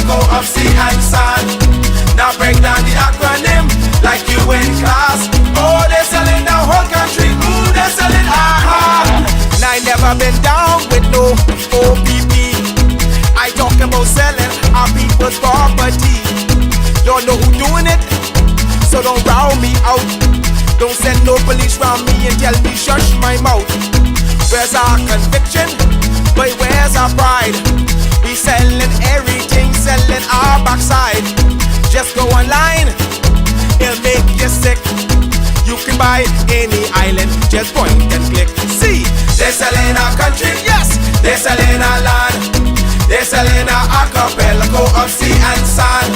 archipelago of sea and sand. Now break down the acronym like you in class. Oh, they're selling the whole country. Ooh, they're selling Now I never been down with no OPP. I talking about selling our people's property. Don't know who doing it, so don't round me out. Don't send no police round me and tell me shush my mouth. Where's our conviction? But where's our pride? We selling everything, selling our backside. Just go online, it'll make you sick. You can buy any island, just point and click. See, they're selling our country, yes, they're selling our land. They're selling our archipelago of sea and sand.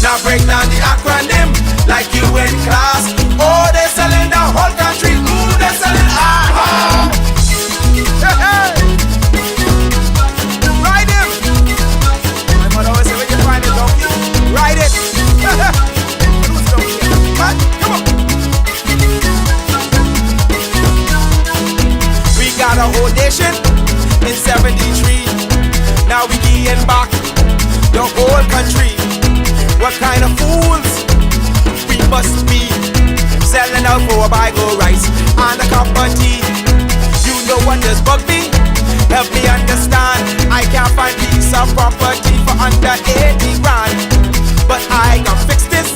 Now break down the acronym like you in class. Oh, they're selling the whole country. Ooh, they're selling Hey, hey. Ride him. My mother always say, when you find a donkey, ride it. Who's donkey? What? Come on. We got a whole nation in 73. Now we getting back the whole country. What kind of fools we must be, selling out for a bag of rice and a cup of tea. You know what does bug me? Help me understand. I can't find piece of property for under 80 grand. But I can fix this,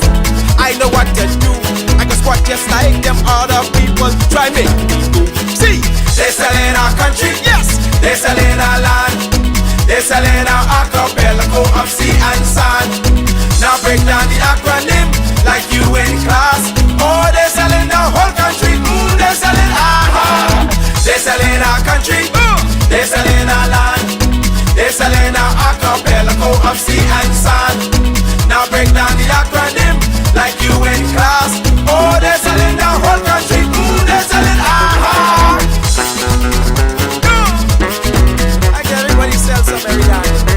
I know what to do. I can squat just like them other people try make me do. See, they're selling our country, yes, they're selling our land. They're selling our archipelago of sea and sand. Now break down the acronym like you in class. Oh, they're selling the whole country. Ooh, they're selling They're selling our country. They're selling our land. They're selling our archipelago of sea and sand. Now break down the acronym like you in class. Oh, they're selling the whole country. Ooh, they're selling I get everybody sells some every time.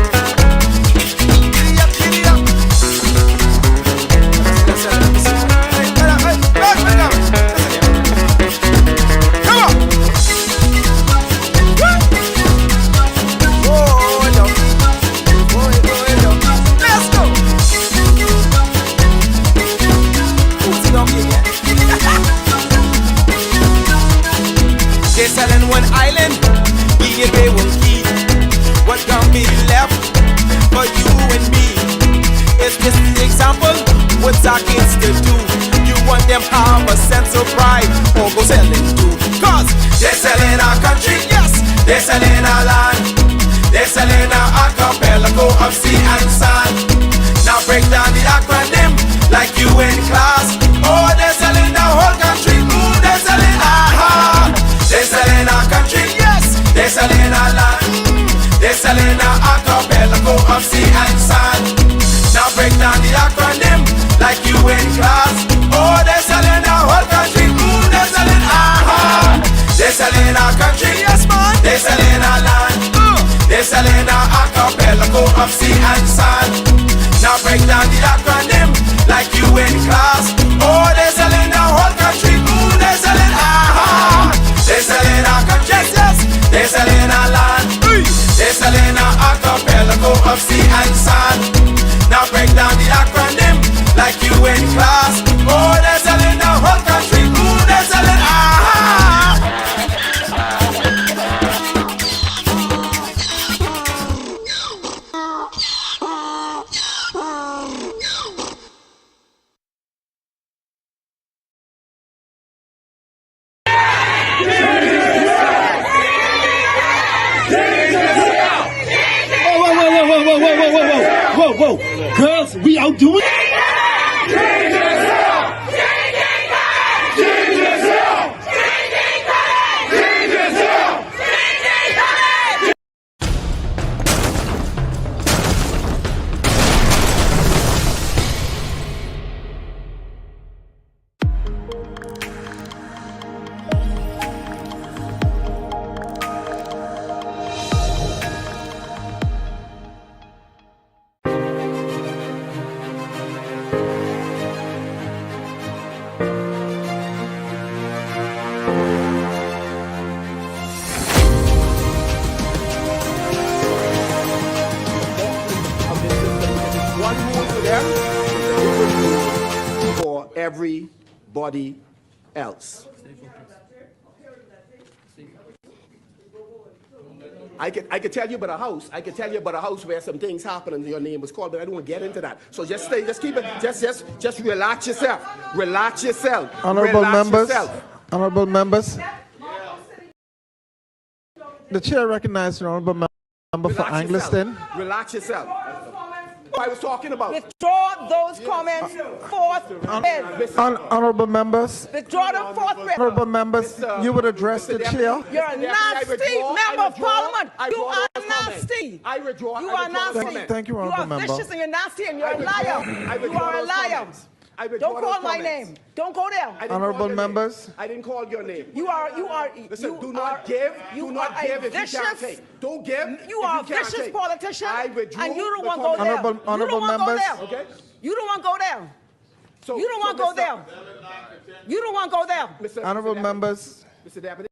They're selling one island, give away one key. What can be left for you and me? It's just an example, what's our kids to do? You want them have a sense of pride, or go selling too. Cause they're selling our country, yes, they're selling our land. They're selling our archipelago of sea and sand. Now break down the acronym like you in class. Oh, they're selling the whole country. Ooh, they're selling They're selling our country, yes, they're selling our land. They're selling our archipelago of sea and sand. Now break down the acronym like you in class. Oh, they're selling the whole country. Ooh, they're selling They're selling our country, yes man. They're selling our land. They're selling our archipelago of sea and sand. Now break down the acronym like you in class. Oh, they're selling the whole country. Ooh, they're selling They're selling our country, yes, they're selling our land. They're selling our archipelago of sea and sand. Now break down the acronym like you in class. Oh, they're selling the whole country. Ooh, they're selling Whoa, girls, we outdoing it. fair, it would be for everybody else. I could tell you about a house. I could tell you about a house where some things happened and your name was called, but I don't want to get into that. So just stay, just keep it, just relax yourself. Relax yourself. Honorable Relax members, yourself. honorable members. The chair recognizes the honorable member for Angliston. Relax yourself. I was talking about. Withdraw those comments forthwith. Honorable members, Withdraw them forthwith. honorable members, you would address the chair. You're a nasty member of parliament. You are nasty. I withdraw. You are nasty. Thank you, You honorable are member. vicious and you're nasty and you're a liar. You are a liar. Don't call my name. Don't go there. Honorable members. I didn't call your name. You are. Listen, do not give if you can't take. Don't give. You are a vicious politician, and you don't want to go there. Honorable members. Okay. You don't want to go there. So, You don't want to go there. You don't want to go there. Honorable members. Mr. Deputy.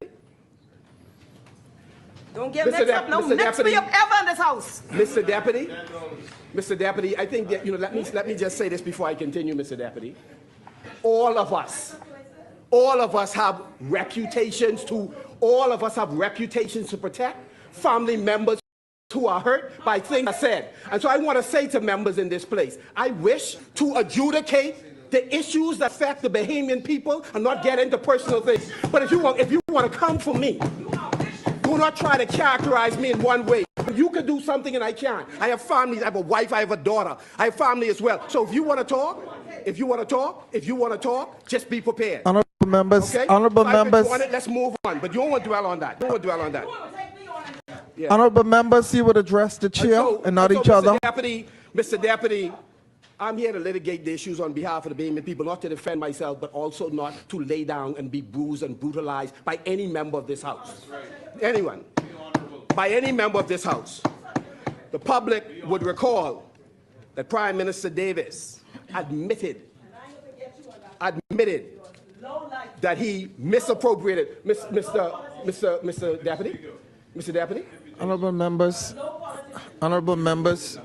Don't get mixed up. No mix me up ever in this house. Mr. Deputy. Mr. Deputy, I think that, let me just say this before I continue, Mr. Deputy. All of us have reputations to protect, family members who are hurt by things I said. And so I want to say to members in this place, I wish to adjudicate the issues that affect the Bahamian people and not get into personal things. But if you want to come for me, do not try to characterize me in one way. You can do something and I can't. I have families, I have a wife, I have a daughter. I have family as well. So if you want to talk, just be prepared. Honorable members, okay? honorable members. Let's move on, but you don't want to dwell on that. Yeah. Honorable members, you would address the chair and not each other. Mr. Deputy, I'm here to litigate the issues on behalf of the Bahamian people, not to defend myself, but also not to lay down and be bruised and brutalized by any member of this House. Anyone. By any member of this House. The public would recall that Prime Minister Davis admitted that he misappropriated. Mr. Deputy? Honorable members. Honorable members.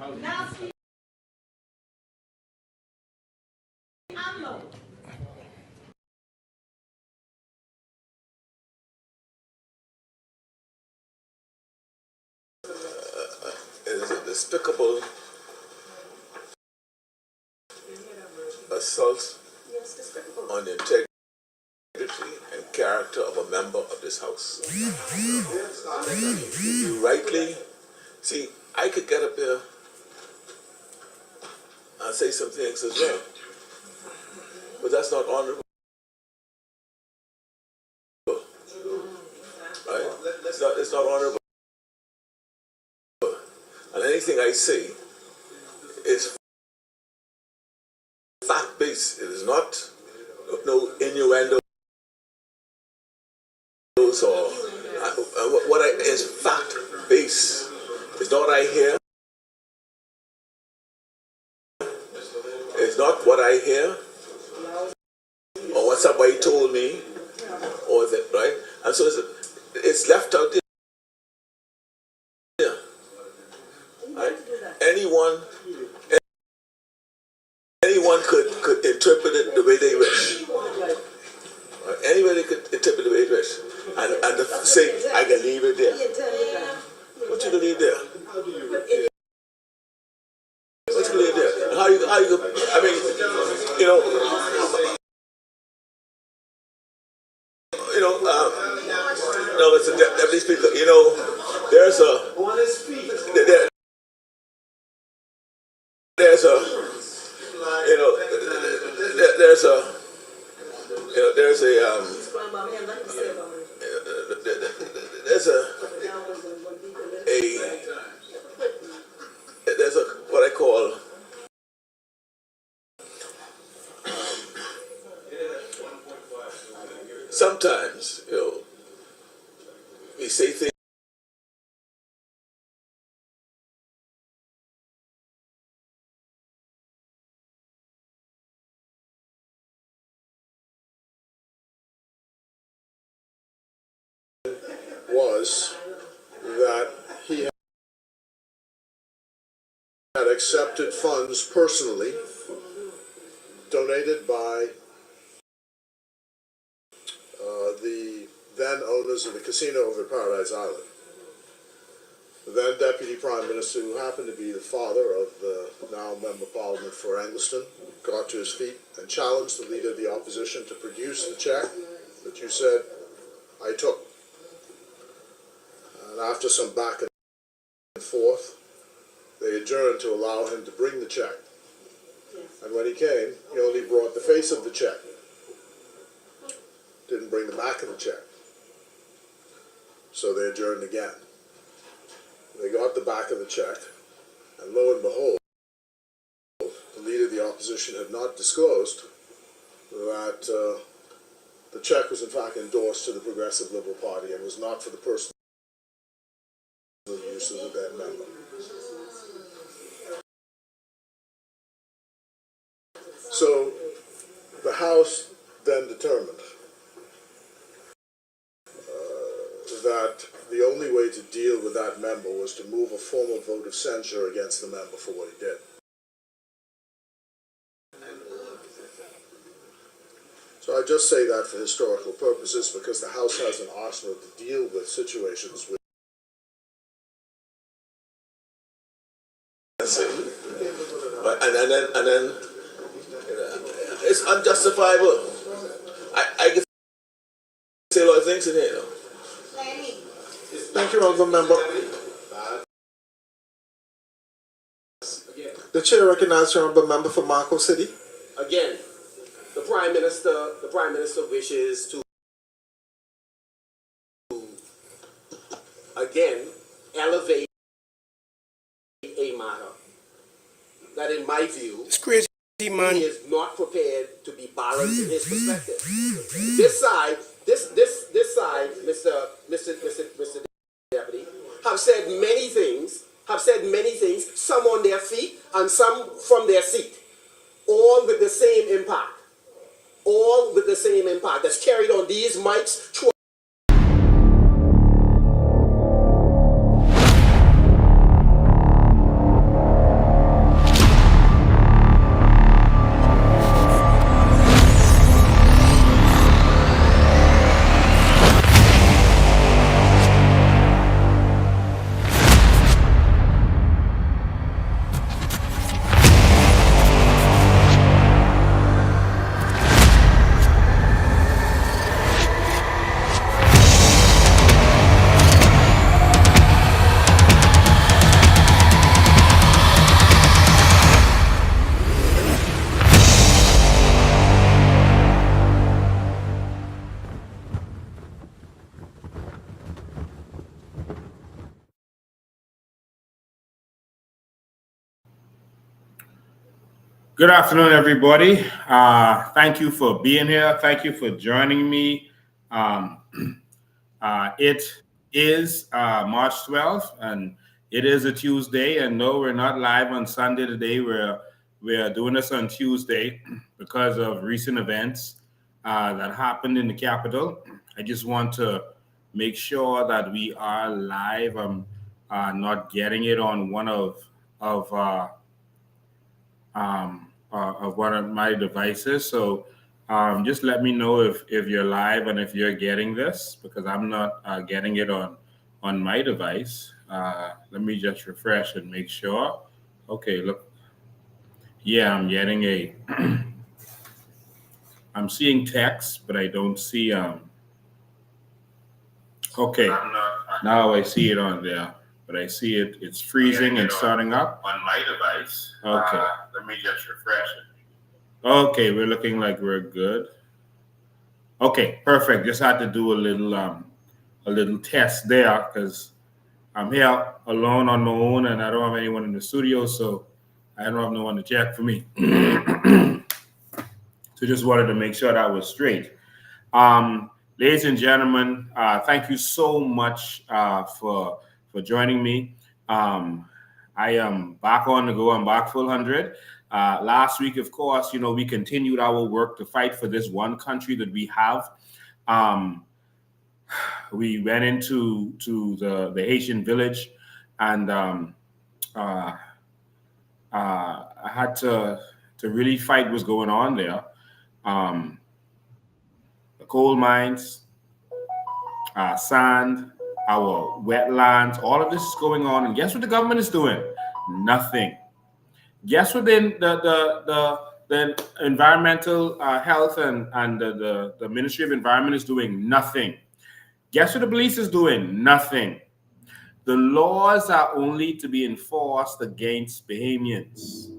It is a despicable assault on the integrity and character of a member of this House. You rightly, see, I could get up there and say some things as well, but that's not honorable. Right? It's not honorable. And anything I say is fact-based. It is not no innuendo. Or what is fact-based. It's not what I hear. It's not what I hear, or what somebody told me, or that, right? And so it's left out there. Right? Anyone could interpret it the way they wish. Right? Anybody could interpret it the way they wish. And say, I can leave it there. What you can leave there? What you can leave there? And how you I mean, Mr. Deputy Speaker, there's what I call sometimes, we say things was that he had accepted funds personally donated by the then owners of the casino over at Paradise Island. The then Deputy Prime Minister, who happened to be the father of the now Member of Parliament for Angliston, got to his feet and challenged the Leader of the Opposition to produce the check that you said I took. And after some back and forth, they adjourned to allow him to bring the check. And when he came, he only brought the face of the check. Didn't bring the back of the check. So they adjourned again. They got the back of the check, and lo and behold, the Leader of the Opposition had not disclosed that the check was in fact endorsed to the Progressive Liberal Party and was not for the personal use of the then member. So the House then determined that the only way to deal with that member was to move a formal vote of censure against the member for what he did. So I just say that for historical purposes because the House has an arsenal to deal with situations with. And then it's unjustifiable. I can say a lot of things in here, though. Thank you, Honourable Member. The Chair recognizes the Honourable Member for Marco City. Again, the Prime Minister wishes to again elevate a matter that, in my view, It's crazy, man. he is not prepared to be balanced in his perspective. This side, Mr. Deputy, have said many things, some on their feet and some from their seat, all with the same impact. All with the same impact that's carried on these mics through. Good afternoon, everybody. Thank you for being here. Thank you for joining me. It is March 12th, and it is a Tuesday. And no, we're not live on Sunday today. We're doing this on Tuesday because of recent events that happened in the Capitol. I just want to make sure that we are live. I'm not getting it on one of one of my devices. So just let me know if you're live and if you're getting this, because I'm not getting it on my device. Let me just refresh and make sure. Okay, look. Yeah, I'm getting a I'm seeing text, but I don't see okay. Now I see it on there, but I see it's freezing and starting up on my device. Okay. Let me just refresh it. Okay, we're looking like we're good. Okay, perfect. Just had to do a little test there because I'm here alone on my own and I don't have anyone in the studio, so I don't have no one to check for me. So just wanted to make sure that was straight. Ladies and gentlemen, thank you so much for joining me. I am back on the go. I'm back full 100. Last week, of course, we continued our work to fight for this one country that we have. We went into the Haitian village and I had to really fight what's going on there. The coal mines, sand, our wetlands, all of this is going on. And guess what the government is doing? Nothing. Guess what the environmental health and the Ministry of Environment is doing? Nothing. Guess what the police is doing? Nothing. The laws are only to be enforced against Bahamians.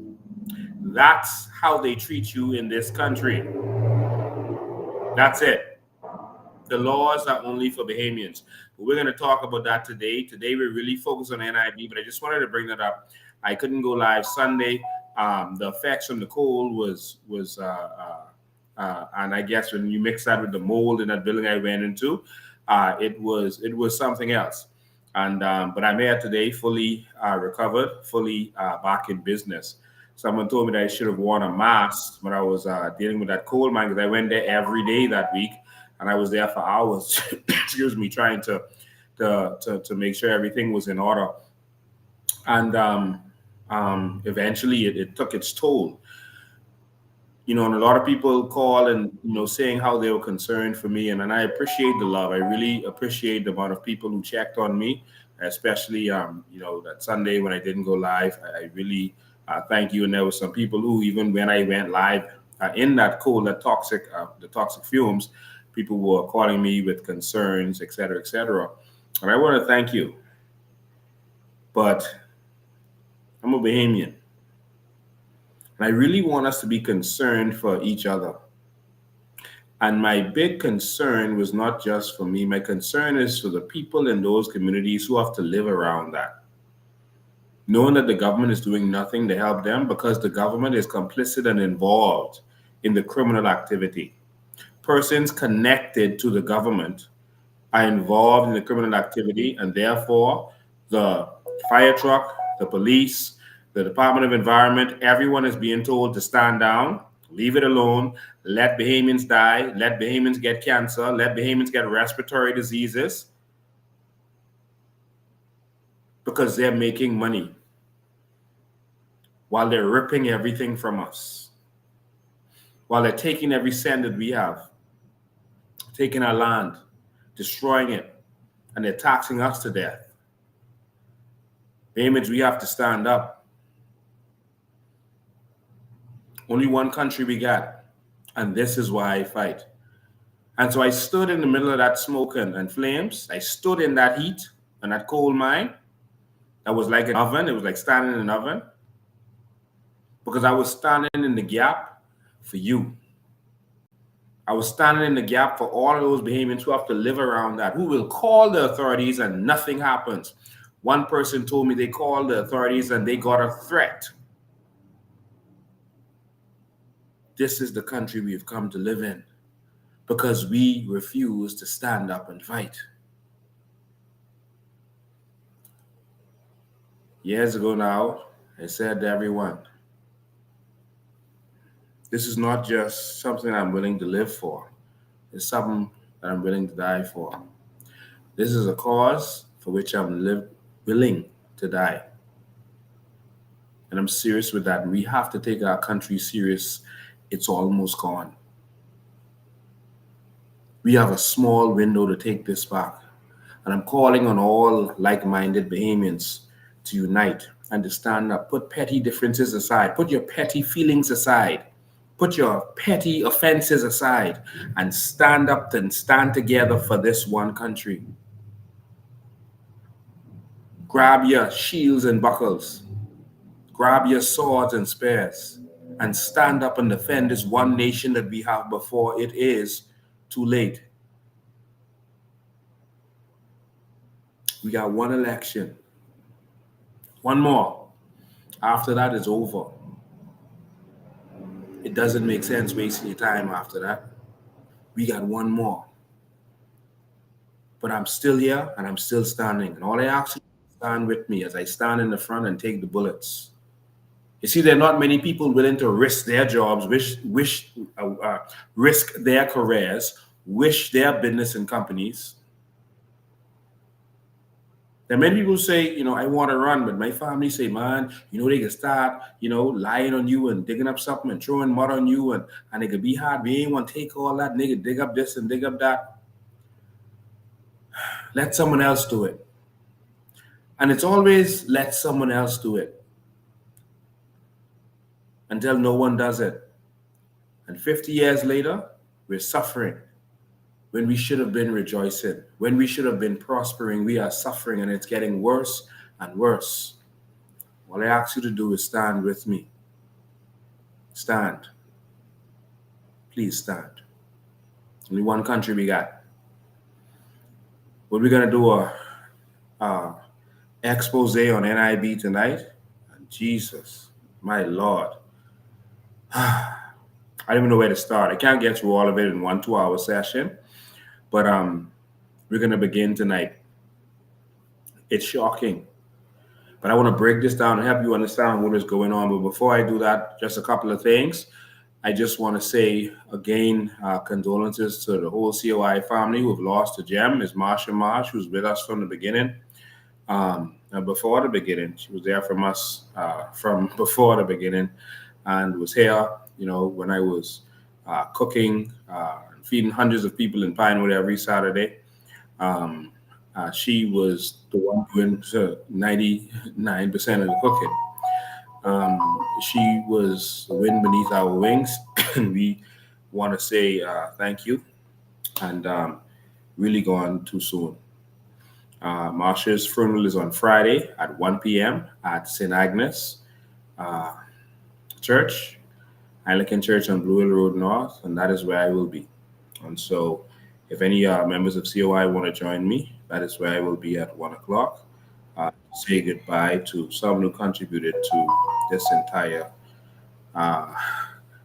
That's how they treat you in this country. That's it. The laws are only for Bahamians. But we're going to talk about that today. Today, we're really focused on NIB, but I just wanted to bring that up. I couldn't go live Sunday. The effects from the cold was and I guess when you mix that with the mold in that building I went into, it was something else. And but I'm here today, fully recovered, fully back in business. Someone told me that I should have worn a mask when I was dealing with that coal mine, because I went there every day that week, and I was there for hours. Excuse me, trying to make sure everything was in order. And eventually, it took its toll. You know, and a lot of people call and, you know, saying how they were concerned for me. And I appreciate the love. I really appreciate the amount of people who checked on me, especially, you know, that Sunday when I didn't go live. I really thank you. And there were some people who, even when I went live in that cold, the toxic fumes, people were calling me with concerns, et cetera, et cetera. And I want to thank you. But I'm a Bahamian. And I really want us to be concerned for each other. And my big concern was not just for me. My concern is for the people in those communities who have to live around that. Knowing that the government is doing nothing to help them because the government is complicit and involved in the criminal activity. Persons connected to the government are involved in the criminal activity, and therefore the fire truck, the police, the Department of Environment, everyone is being told to stand down, leave it alone, let Bahamians die, let Bahamians get cancer, let Bahamians get respiratory diseases, because they're making money while they're ripping everything from us, while they're taking every cent that we have, taking our land, destroying it, and they're taxing us to death. Bahamians, we have to stand up. Only one country we got, and this is why I fight. And so I stood in the middle of that smoke and flames. I stood in that heat and that coal mine. That was like an oven. It was like standing in an oven, because I was standing in the gap for you. I was standing in the gap for all of those Bahamians who have to live around that, who will call the authorities and nothing happens. One person told me they called the authorities and they got a threat. This is the country we've come to live in because we refuse to stand up and fight. Years ago now, I said to everyone, this is not just something I'm willing to live for. It's something that I'm willing to die for. This is a cause for which I'm willing to die. And I'm serious with that. We have to take our country serious. It's almost gone. We have a small window to take this back. And I'm calling on all like-minded Bahamians to unite and to stand up. Put petty differences aside. Put your petty feelings aside. Put your petty offenses aside and stand up and stand together for this one country. Grab your shields and buckles. Grab your swords and spears and stand up and defend this one nation that we have before it is too late. We got one election. One more. After that, it's over. It doesn't make sense wasting your time after that. We got one more. But I'm still here and I'm still standing. And all I ask you is stand with me as I stand in the front and take the bullets. You see, there are not many people willing to risk their jobs, risk their careers, risk their business and companies Then many people say, I want to run, but my family say, man, they can start, lying on you and digging up something and throwing mud on you, and it could be hard. We ain't want to take all that, nigga, dig up this and dig up that. Let someone else do it. And it's always let someone else do it until no one does it. And 50 years later, we're suffering. When we should have been rejoicing, when we should have been prospering, we are suffering, and it's getting worse and worse. All I ask you to do is stand with me. Stand. Please stand. Only one country we got. What we're gonna do a expose on NIB tonight? Jesus, my Lord. I don't even know where to start. I can't get through all of it in 1 2-hour session. But we're going to begin tonight. It's shocking. But I want to break this down and help you understand what is going on. But before I do that, just a couple of things. I just want to say, again, condolences to the whole COI family who have lost a gem. Ms. Marsha Marsh, who's with us from the beginning. And before the beginning. She was there from us from before the beginning and was here, when I was cooking, feeding hundreds of people in Pinewood every Saturday. She was the one doing 99% of the cooking. She was the wind beneath our wings, and we want to say thank you, and really gone too soon. Marsha's funeral is on Friday at 1 p.m. at St. Agnes Church, Anglican Church on Blue Hill Road North, and that is where I will be. And so if any members of COI want to join me, that is where I will be at 1 o'clock. Say goodbye to someone who contributed to this entire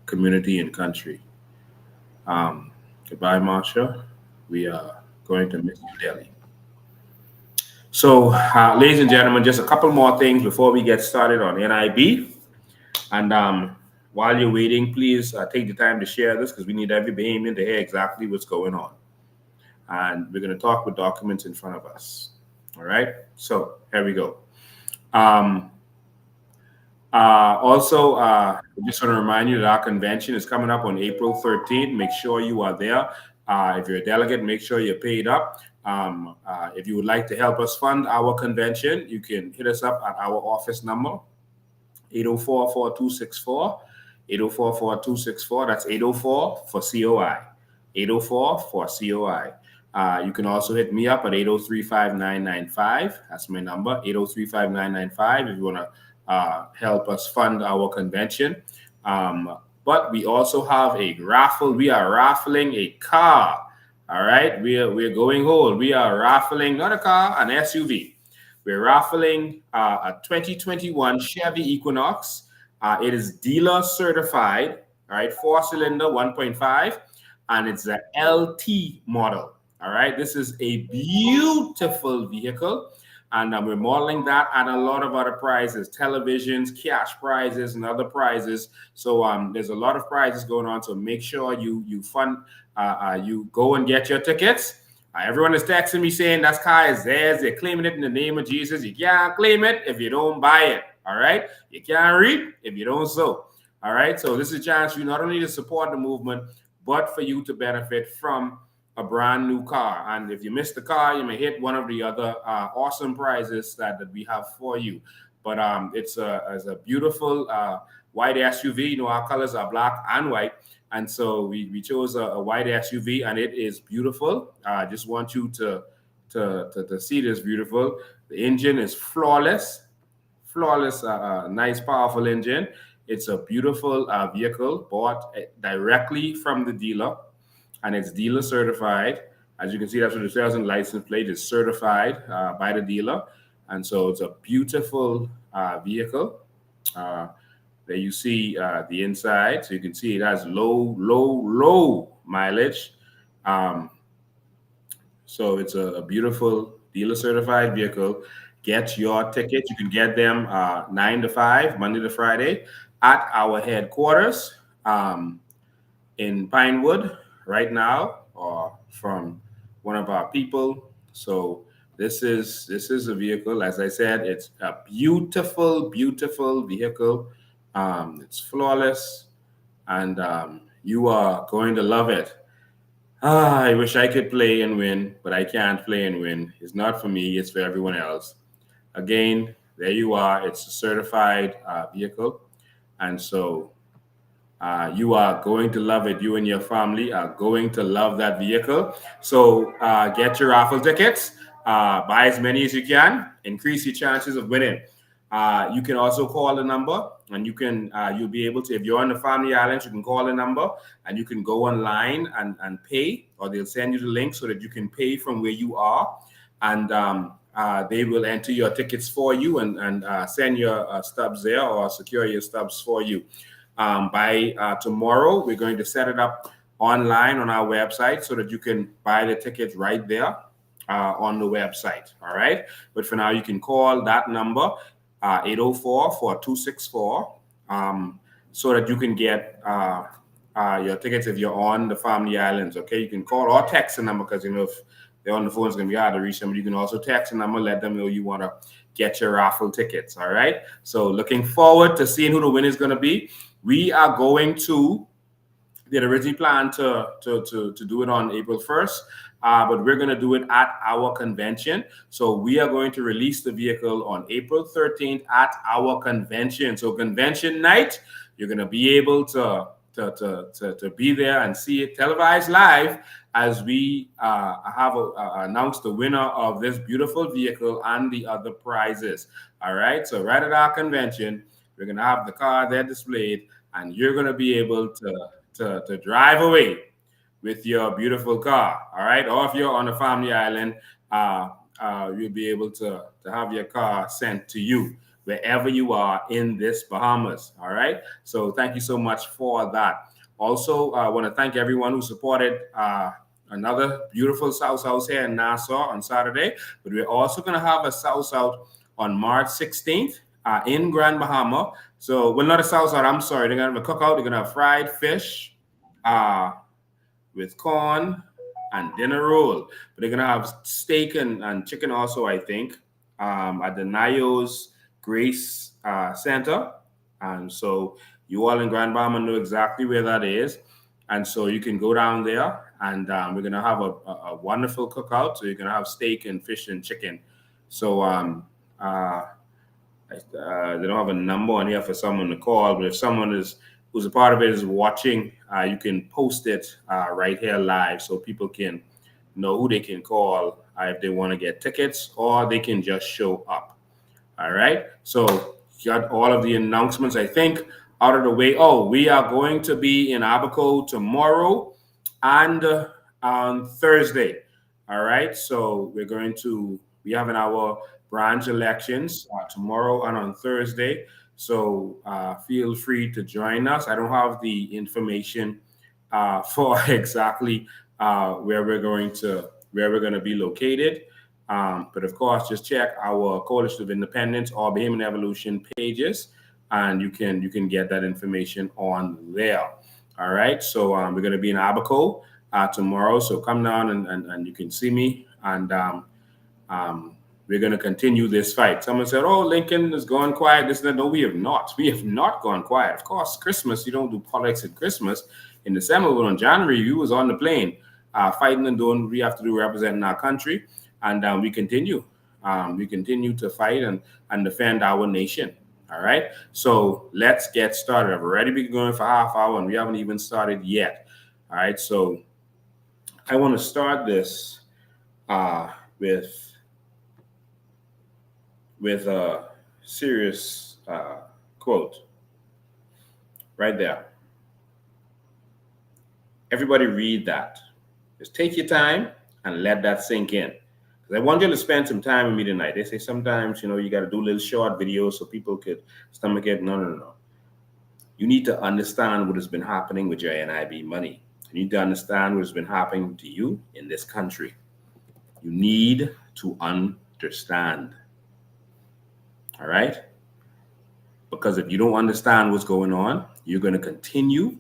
community and country. Goodbye, Marsha. We are going to miss you dearly. So, ladies and gentlemen, just a couple more things before we get started on NIB. And while you're waiting, please take the time to share this, because we need every Bahamian to hear exactly what's going on. And we're going to talk with documents in front of us. All right? So, here we go. Also, I just want to remind you that our convention is coming up on April 13th. Make sure you are there. If you're a delegate, make sure you're paid up. If you would like to help us fund our convention, you can hit us up at our office number, 804-4264, 804-4264. That's 804 for COI, 804 for COI. You can also hit me up at 803-5995. That's my number, 803-5995, if you want to help us fund our convention. But we also have a raffle. We are raffling a car. All right, we're going whole. We are raffling not a car, an SUV. We're raffling a 2021 Chevy Equinox. It is dealer certified. All right, 4-cylinder, 1.5, and it's the LT model. All right, this is a beautiful vehicle. And we're modeling that and a lot of other prizes, televisions, cash prizes, and other prizes. So there's a lot of prizes going on. So make sure you fund, you go and get your tickets. Everyone is texting me saying that car is theirs. They're claiming it in the name of Jesus. You can't claim it if you don't buy it. All right. You can't reap if you don't sow. All right. So this is a chance for you not only to support the movement, but for you to benefit from a brand new car. And if you miss the car, you may hit one of the other awesome prizes that we have for you. But it's a beautiful white SUV. Our colors are black and white. And so we chose a white SUV, and it is beautiful. I just want you to see this beautiful. The engine is flawless, nice, powerful engine. It's a beautiful vehicle bought directly from the dealer. And it's dealer certified. As you can see, that's what it says on the license plate. It's certified by the dealer. And so it's a beautiful vehicle. There you see the inside. So you can see it has low mileage. So it's a beautiful dealer certified vehicle. Get your tickets. You can get them 9 to 5, Monday to Friday, at our headquarters in Pinewood right now, or from one of our people. So This is a vehicle. As I said, it's a beautiful, beautiful vehicle. It's flawless, and you are going to love it. I wish I could play and win, but I can't play and win. It's not for me. It's for everyone else. Again, there you are. It's a certified vehicle, and so you are going to love it. You and your family are going to love that vehicle. So get your raffle tickets, buy as many as you can, increase your chances of winning. You can also call the number, and you can you'll be able to, if you're on the Family Islands, you can call the number and you can go online and pay, or they'll send you the link so that you can pay from where you are, and they will enter your tickets for you and send your stubs there or secure your stubs for you. By tomorrow, we're going to set it up online on our website so that you can buy the tickets right there on the website. All right. But for now, you can call that number, 804-4264, so that you can get your tickets if you're on the Family Islands. Okay. You can call or text the number, because, if they're on the phone, it's going to be hard to reach them. You can also text the number, let them know you want to get your raffle tickets. All right. So looking forward to seeing who the winner is going to be. We are going to, they had originally planned to do it on April 1st, but we're going to do it at our convention. So we are going to release the vehicle on April 13th at our convention. So convention night, you're going to be able to be there and see it televised live as we have announced the winner of this beautiful vehicle and the other prizes. All right. So right at our convention, we're going to have the car there displayed, and you're going to be able to drive away with your beautiful car. All right. Or if you're on a Family Island, you'll be able to have your car sent to you wherever you are in this Bahamas. All right. So thank you so much for that. Also, I want to thank everyone who supported another beautiful South House here in Nassau on Saturday. But we're also going to have a South Out on March 16th. In Grand Bahama. So, well, not a South Out, I'm sorry. They're going to have a cookout. They're going to have fried fish with corn and dinner roll. But they're going to have steak and chicken also, I think, at the Nayos Grace Center. And so you all in Grand Bahama know exactly where that is. And so you can go down there, and we're going to have a wonderful cookout. So you're going to have steak and fish and chicken. So, they don't have a number on here for someone to call, but if someone who's a part of it is watching, you can post it right here live so people can know who they can call if they want to get tickets, or they can just show up. All right. So you got all of the announcements, I think, out of the way. Oh, we are going to be in Abaco tomorrow and on Thursday. All right. So we have our branch elections tomorrow and on Thursday. So feel free to join us. I don't have the information for exactly where we're going to be located. But of course, just check our Coalition of Independence or Bahamian Evolution pages, and you can get that information on there. All right. So we're going to be in Abaco tomorrow. So come down and you can see me, and we're going to continue this fight. Someone said, oh, Lincoln has gone quiet. This and that. No, we have not. We have not gone quiet. Of course, Christmas, you don't do politics at Christmas. In December, but on January, you was on the plane fighting and doing what we have to do representing our country. And we continue. We continue to fight and defend our nation. All right. So let's get started. I've already been going for half hour, and we haven't even started yet. All right. So I want to start this with a serious quote right there. Everybody read that. Just take your time and let that sink in. Because I want you to spend some time with me tonight. They say sometimes, you got to do little short videos so people could stomach it. No. You need to understand what has been happening with your NIB money. You need to understand what has been happening to you in this country. You need to understand. All right? Because if you don't understand what's going on, you're going to continue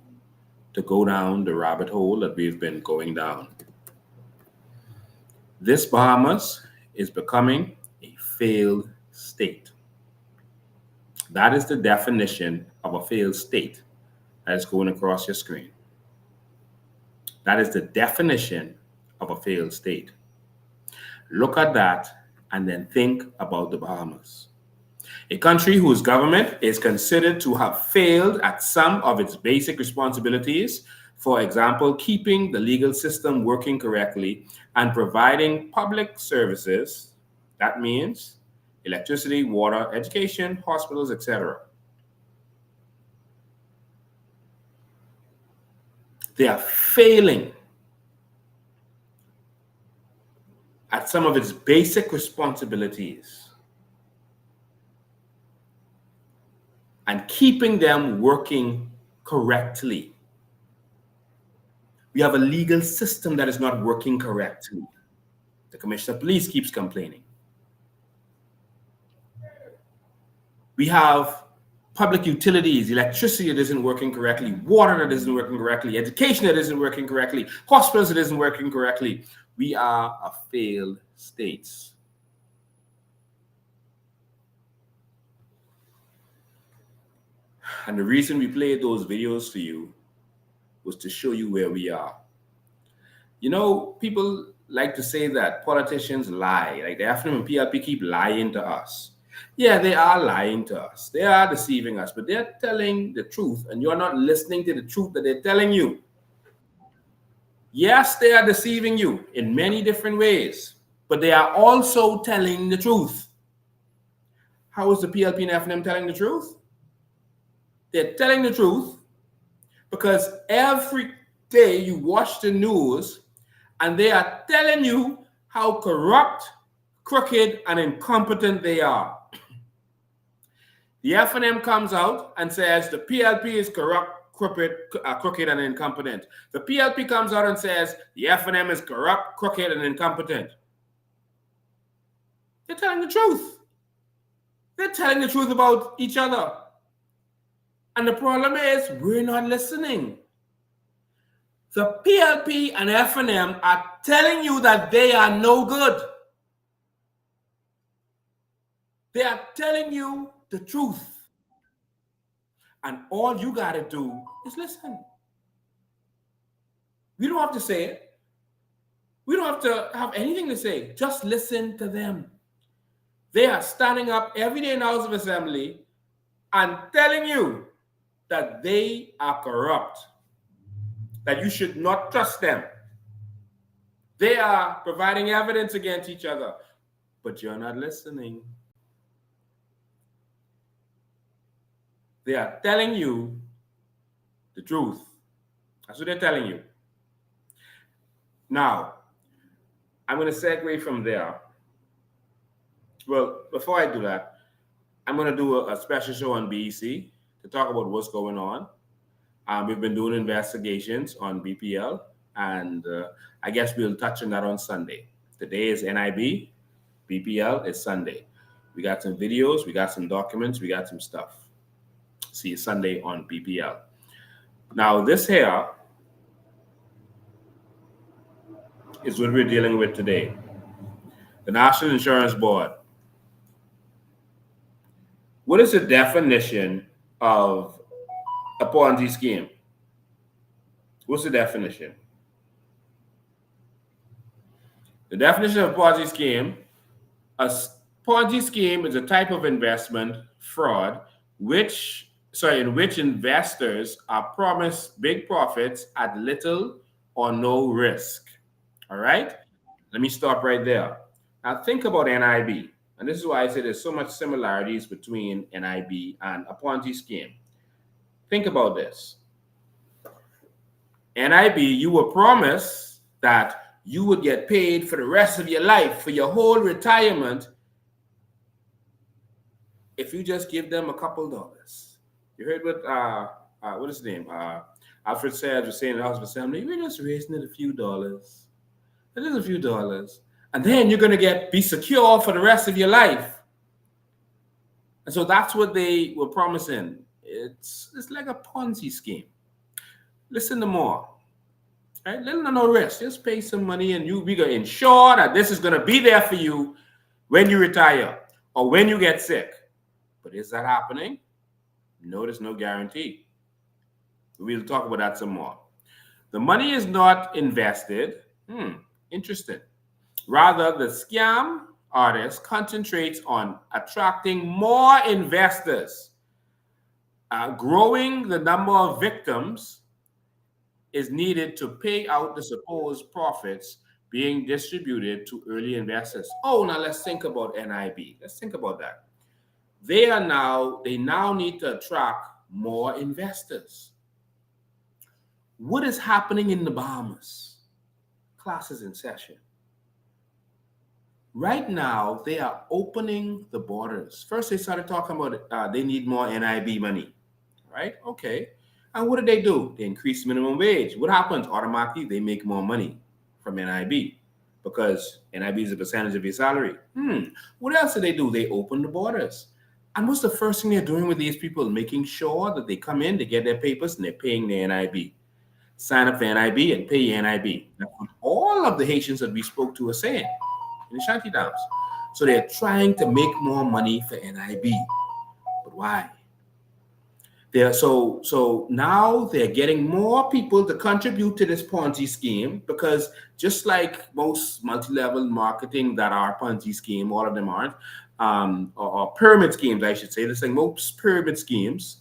to go down the rabbit hole that we've been going down. This Bahamas is becoming a failed state. That is the definition of a failed state that is going across your screen. That is the definition of a failed state. Look at that and then think about the Bahamas. A country whose government is considered to have failed at some of its basic responsibilities, for example, keeping the legal system working correctly and providing public services. That means electricity, water, education, hospitals, etc. They are failing at some of its basic responsibilities and keeping them working correctly. We have a legal system that is not working correctly. The Commissioner of Police keeps complaining. We have public utilities, electricity that isn't working correctly, water that isn't working correctly, education that isn't working correctly, hospitals that isn't working correctly. We are a failed state. And the reason we played those videos for you was to show you where we are. You know, people like to say that politicians lie, like the FNM and PLP keep lying to us. Yeah, they are lying to us. They are deceiving us, but they're telling the truth, and you're not listening to the truth that they're telling you. Yes, they are deceiving you in many different ways, but they are also telling the truth. How is the PLP and FNM telling the truth? They're telling the truth because every day you watch the news and they are telling you how corrupt, crooked, and incompetent they are. The FNM comes out and says the PLP is corrupt, crooked, and incompetent. The PLP comes out and says the FNM is corrupt, crooked, and incompetent. They're telling the truth. They're telling the truth about each other. And the problem is we're not listening. The PLP and FNM are telling you that they are no good. They are telling you the truth. And all you got to do is listen. We don't have to say it. We don't have to have anything to say. Just listen to them. They are standing up every day in the House of Assembly and telling you that they are corrupt, that you should not trust them. They are providing evidence against each other, but you're not listening. They are telling you the truth. That's what they're telling you. Now, I'm going to segue from there. Well, before I do that, I'm going to do a special show on BEC to talk about what's going on. We've been doing investigations on BPL, and I guess we'll touch on that on Sunday. Today is NIB, BPL is Sunday. We got some videos, we got some documents, we got some stuff. See you Sunday on BPL. Now, this here is what we're dealing with today. The National Insurance Board. What is the definition of a Ponzi scheme? What's the definition? The definition of a Ponzi scheme is a type of investment fraud in which investors are promised big profits at little or no risk. All right? Let me stop right there. Now think about NIB. And this is why I say there's so much similarities between NIB and a Ponzi scheme. Think about this. NIB, you were promised that you would get paid for the rest of your life, for your whole retirement, if you just give them a couple dollars. You heard what is his name? Alfred Sayers was saying in the House of Assembly, we're just raising it a few dollars. It is a few dollars. And then you're going to be secure for the rest of your life. And so that's what they were promising. It's like a Ponzi scheme. Listen to more. Right? Little or no risk. Just pay some money and we going to ensure that this is going to be there for you when you retire, or when you get sick. But is that happening? No, there's no guarantee. We'll talk about that some more. The money is not invested. Interesting. Rather, the scam artist concentrates on attracting more investors. Growing the number of victims is needed to pay out the supposed profits being distributed to early investors. Oh, now let's think about NIB. Let's think about that. They now need to attract more investors. What is happening in the Bahamas? Classes in session. Right now, they are opening the borders. First, they started talking about they need more NIB money, right? Okay. And what did they do? They increased minimum wage. What happens? Automatically, they make more money from NIB because NIB is a percentage of your salary. What else did they do? They opened the borders. And what's the first thing they're doing with these people? Making sure that they come in, they get their papers, and they're paying their NIB. Sign up for NIB and pay your NIB. That's what all of the Haitians that we spoke to are saying in the shanty dams. So they're trying to make more money for NIB. But why? So now they're getting more people to contribute to this Ponzi scheme, because just like most multi-level marketing that are Ponzi scheme, all of them aren't, or pyramid schemes, I should say. This thing, most pyramid schemes,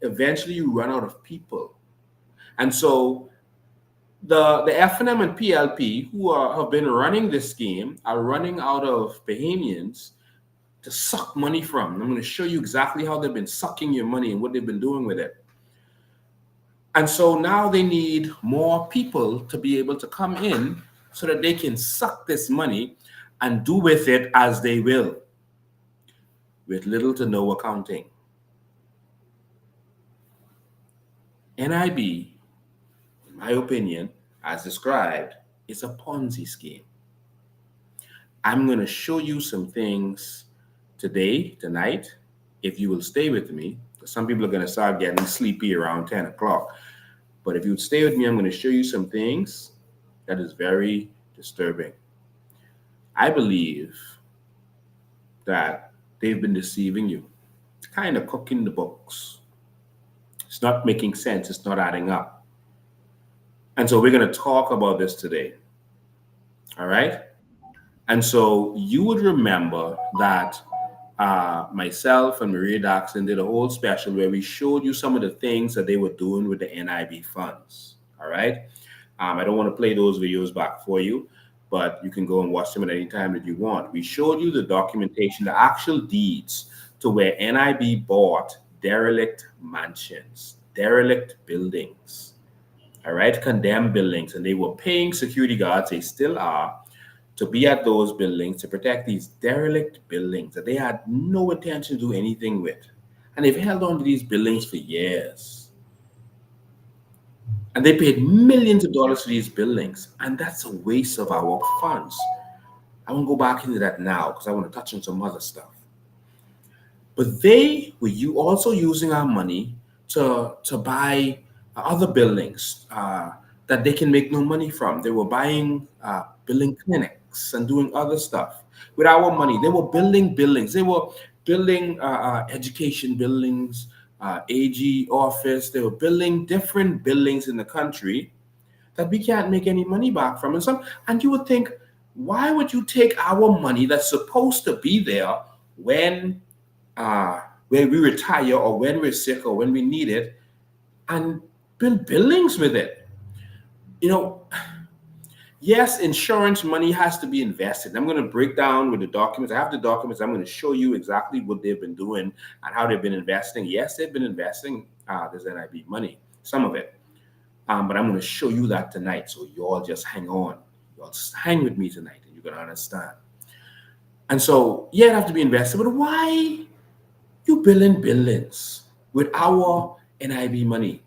eventually you run out of people. And so the FNM and PLP who have been running this scheme are running out of Bahamians to suck money from. I'm going to show you exactly how they've been sucking your money and what they've been doing with it. And so now they need more people to be able to come in so that they can suck this money and do with it as they will, with little to no accounting. NIB, in my opinion, as described, is a Ponzi scheme. I'm going to show you some things tonight, if you will stay with me. Some people are going to start getting sleepy around 10 o'clock. But if you would stay with me, I'm going to show you some things that is very disturbing. I believe that they've been deceiving you, kind of cooking the books. It's not making sense. It's not adding up. And so we're going to talk about this today. All right? And so you would remember that myself and Maria Daxon did a whole special where we showed you some of the things that they were doing with the NIB funds. All right? I don't want to play those videos back for you, but you can go and watch them at any time that you want. We showed you the documentation, the actual deeds to where NIB bought derelict mansions, derelict buildings, all right, condemned buildings, and they were paying security guards, they still are, to be at those buildings to protect these derelict buildings that they had no intention to do anything with. And they've held on to these buildings for years. And they paid millions of dollars for these buildings. And that's a waste of our funds. I won't go back into that now because I want to touch on some other stuff. But they were also using our money to buy other buildings that they can make no money from. They were buying building clinics and doing other stuff with our money. They were building buildings. They were building education buildings, AG office. They were building different buildings in the country that we can't make any money back from. And you would think, why would you take our money that's supposed to be there when we retire or when we're sick or when we need it and build buildings with it? You know, yes, insurance money has to be invested. I'm going to break down with the documents. I have the documents. I'm going to show you exactly what they've been doing and how they've been investing. Yes, they've been investing this NIB money, some of it. But I'm going to show you that tonight. So you all just hang on. You all just hang with me tonight and you're going to understand. And so, yeah, it have to be invested. But why you building buildings with our NIB money?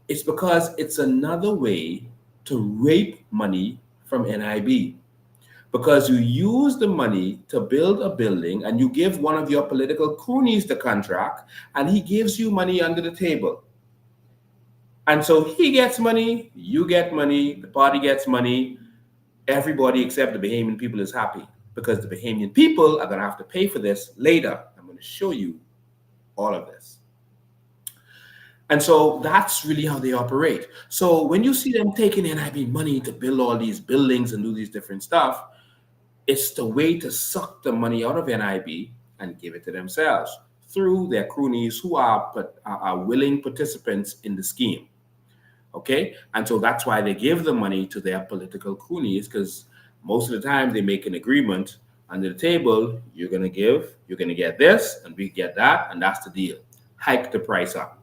It's because it's another way to rape money from NIB, because you use the money to build a building and you give one of your political cronies the contract and he gives you money under the table. And so he gets money, you get money, the party gets money, everybody except the Bahamian people is happy because the Bahamian people are going to have to pay for this later. I'm going to show you all of this. And so that's really how they operate. So when you see them taking NIB money to build all these buildings and do these different stuff, it's the way to suck the money out of NIB and give it to themselves through their cronies who are willing participants in the scheme. Okay? And so that's why they give the money to their political cronies, because most of the time they make an agreement under the table. You're going to give, you're going to get this, and we get that, and that's the deal. Hike the price up.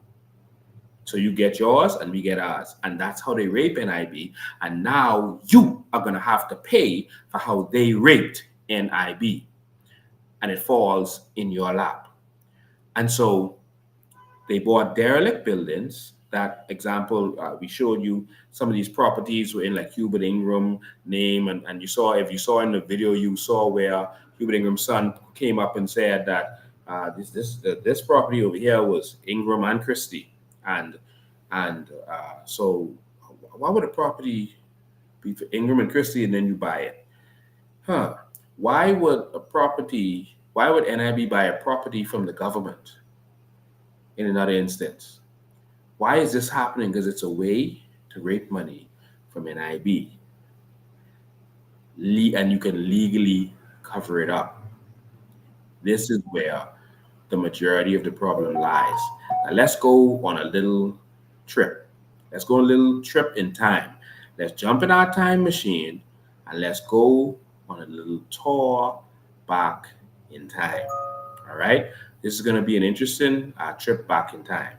So you get yours and we get ours. And that's how they rape NIB. And now you are going to have to pay for how they raped NIB. And it falls in your lap. And so they bought derelict buildings. That example, we showed you some of these properties were in like Hubert Ingram name. And you saw, if you saw in the video, you saw where Hubert Ingram's son came up and said that this property over here was Ingram and Christie. So why would a property be for Ingram and Christie and then you buy it? Why would NIB buy a property from the government in another instance? Why is this happening? Because it's a way to rape money from NIB. And you can legally cover it up. This is where the majority of the problem lies. Now let's go on a little trip. Let's go on a little trip in time. Let's jump in our time machine and let's go on a little tour back in time. All right? This is going to be an interesting trip back in time.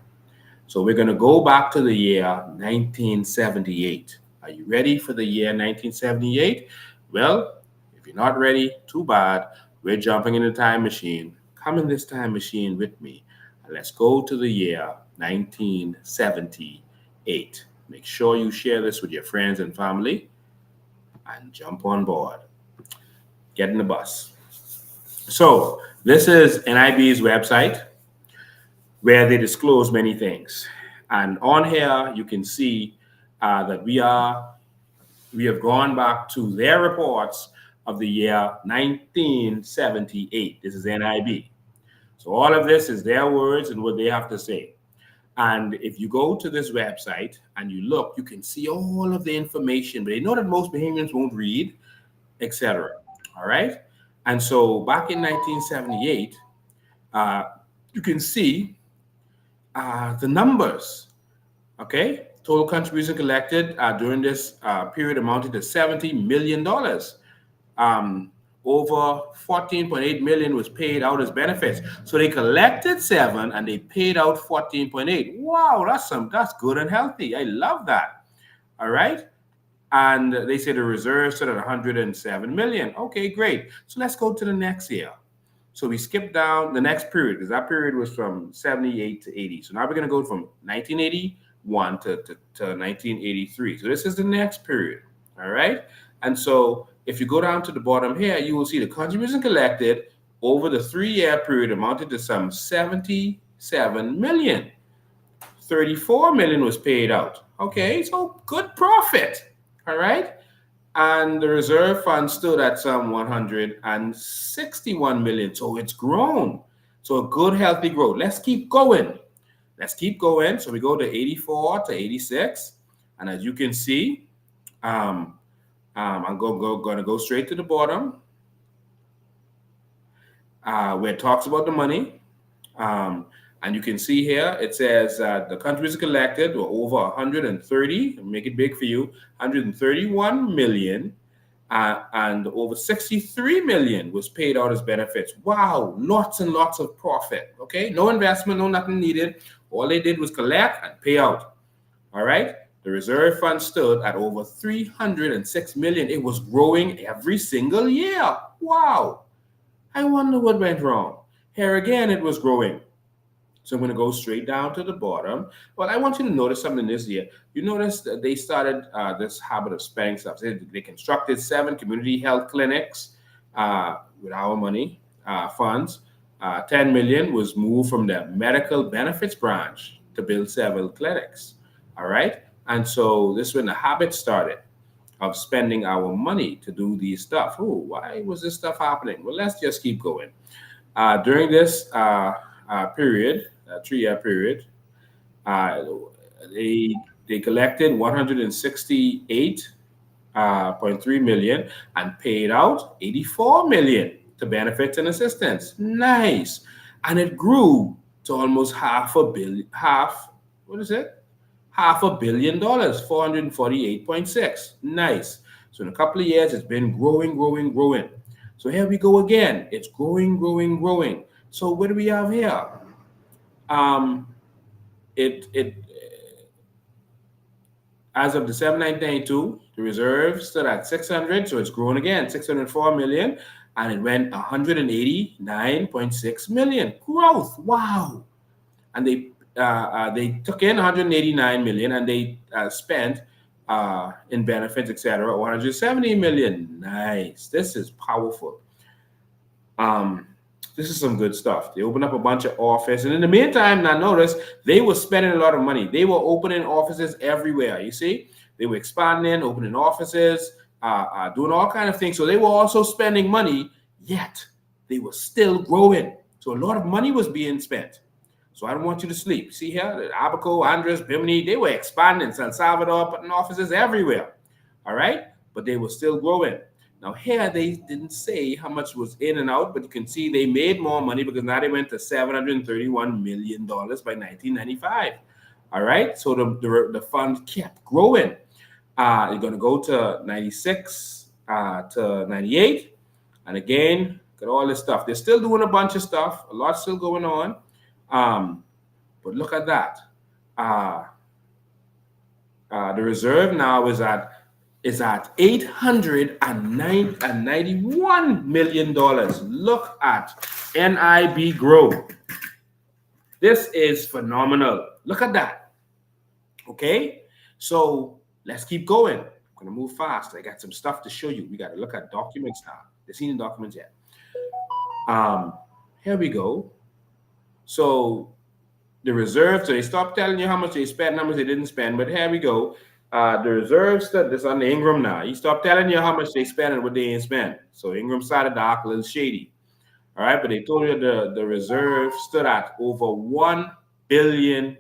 So we're going to go back to the year 1978. Are you ready for the year 1978? Well, if you're not ready, too bad. We're jumping in the time machine. Come in this time machine with me. And let's go to the year 1978. Make sure you share this with your friends and family and jump on board. Get in the bus. So this is NIB's website where they disclose many things. And on here, you can see that we have gone back to their reports of the year 1978. This is NIB. So all of this is their words and what they have to say. And if you go to this website and you look, you can see all of the information, but they know that most Bahamians won't read, etc. All right. And so back in 1978, you can see the numbers. Okay. Total contribution collected during this period amounted to $70 million. Over 14.8 million was paid out as benefits. So they collected 7 and they paid out 14.8. Wow, that's good and healthy. I love that. All right. And they say the reserves stood at 107 million. Okay, great. So let's go to the next year. So we skip down the next period because that period was from 78 to 80. So now we're going to go from 1981 to 1983. So this is the next period. All right. And so if you go down to the bottom here, you will see the contribution collected over the 3-year period amounted to some 77 million. 34 million was paid out. Okay, so good profit. All right. And the reserve fund stood at some 161 million. So it's grown. So a good, healthy growth. Let's keep going. Let's keep going. So we go to 84 to 86. And as you can see, I'm going to go straight to the bottom where it talks about the money. And you can see here, it says the contributions collected were over 130, make it big for you, 131 million, and over 63 million was paid out as benefits. Wow, lots and lots of profit, okay? No investment, no nothing needed. All they did was collect and pay out, all right? The reserve fund stood at over 306 million. It was growing every single year. Wow. I wonder what went wrong. Here again, it was growing. So I'm going to go straight down to the bottom. Well, I want you to notice something this year. You notice that they started this habit of spending stuff. They constructed 7 community health clinics with our money, funds. 10 million was moved from the medical benefits branch to build several clinics. All right. And so this is when the habit started. of spending our money to do these stuff. Oh, why was this stuff happening? Well, let's just keep going. During this period, 3-year period, uh, they collected 168.3 million and paid out 84 million to benefits and assistance. Nice. And it grew to almost half a billion, $500 million, 448.6. Nice. So in a couple of years, it's been growing. So here we go again. It's growing. So what do we have here? It As of December 1992, the reserve stood at 600, so it's grown again, 604 million, and it went 189.6 million. Growth, wow! And they took in 189 million, and they spent in benefits, etc., 170 million. Nice. This is powerful. This is some good stuff. They opened up a bunch of offices. And in the meantime, now notice, they were spending a lot of money. They were opening offices everywhere, you see? They were expanding, opening offices, doing all kinds of things. So they were also spending money, yet they were still growing. So a lot of money was being spent. So I don't want you to sleep. See here, Abaco, Andres, Bimini, they were expanding. San Salvador, putting offices everywhere. All right? But they were still growing. Now here they didn't say how much was in and out, but you can see they made more money because now they went to $731 million by 1995. All right, so the fund kept growing. You're going to go to 96 to 98, and again, got all this stuff. They're still doing a bunch of stuff. A lot still going on, but look at that. The reserve now is at $891 million. Look at NIB grow. This is phenomenal. Look at that. Okay, so let's keep going. I'm going to move fast. I got some stuff to show you. We got to look at documents now. They've seen the documents yet. Here we go. So the reserve, so they stopped telling you how much they spent, how much they didn't spend, but here we go. The reserves, this on the Ingram now. He stopped telling you how much they spent and what they ain't spent. So Ingram started dark, a little shady. All right, but they told you the reserve stood at over $1 billion.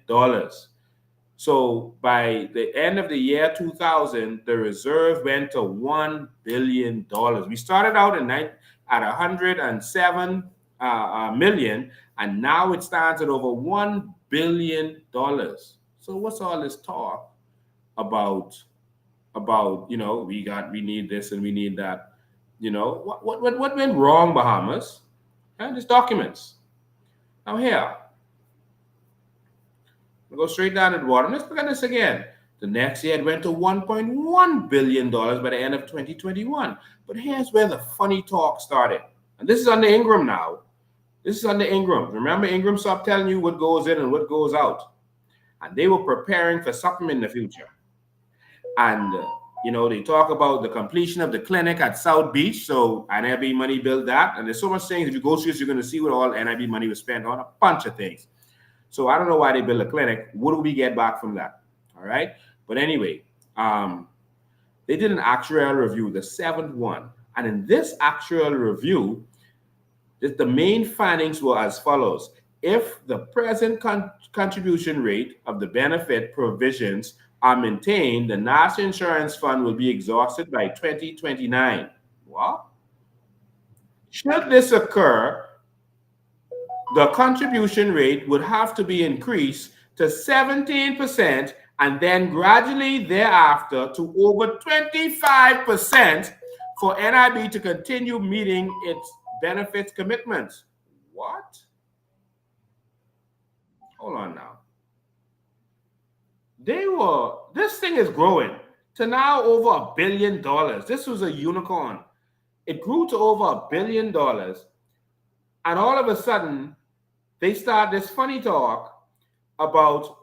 So by the end of the year 2000, the reserve went to $1 billion. We started out at 107 million, and now it stands at over $1 billion. So what's all this talk about we need this and we need that? What went wrong, Bahamas? And these documents. Now here, we'll go straight down to the bottom. Let's look at this again. The next year it went to $1.1 billion by the end of 2021. But here's where the funny talk started. And this is on the Ingram now. This is on the Ingram. Remember, Ingram stopped telling you what goes in and what goes out. And they were preparing for something in the future. And, they talk about the completion of the clinic at South Beach. So NIB money built that. And there's so much things. If you go through this, you're going to see what all NIB money was spent on. A bunch of things. So I don't know why they built a clinic. What do we get back from that? All right. But anyway, they did an actuarial review, the 7th one. And in this actuarial review, the main findings were as follows. If the present contribution rate of the benefit provisions are maintained, the National Insurance Fund will be exhausted by 2029. What? Should this occur, the contribution rate would have to be increased to 17% and then gradually thereafter to over 25% for NIB to continue meeting its benefits commitments. What? Hold on now. This thing is growing to now over $1 billion. This was a unicorn. It grew to over $1 billion. And all of a sudden, they start this funny talk about,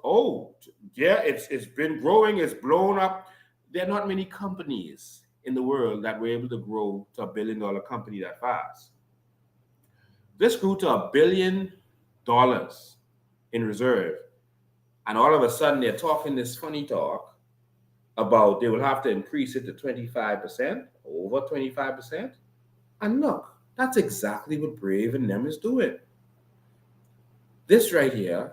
it's been growing, it's blown up. There are not many companies in the world that were able to grow to $1 billion company that fast. This grew to $1 billion in reserve. And all of a sudden, they're talking this funny talk about they will have to increase it to 25%, over 25%. And look, that's exactly what Brave and them is doing. This right here,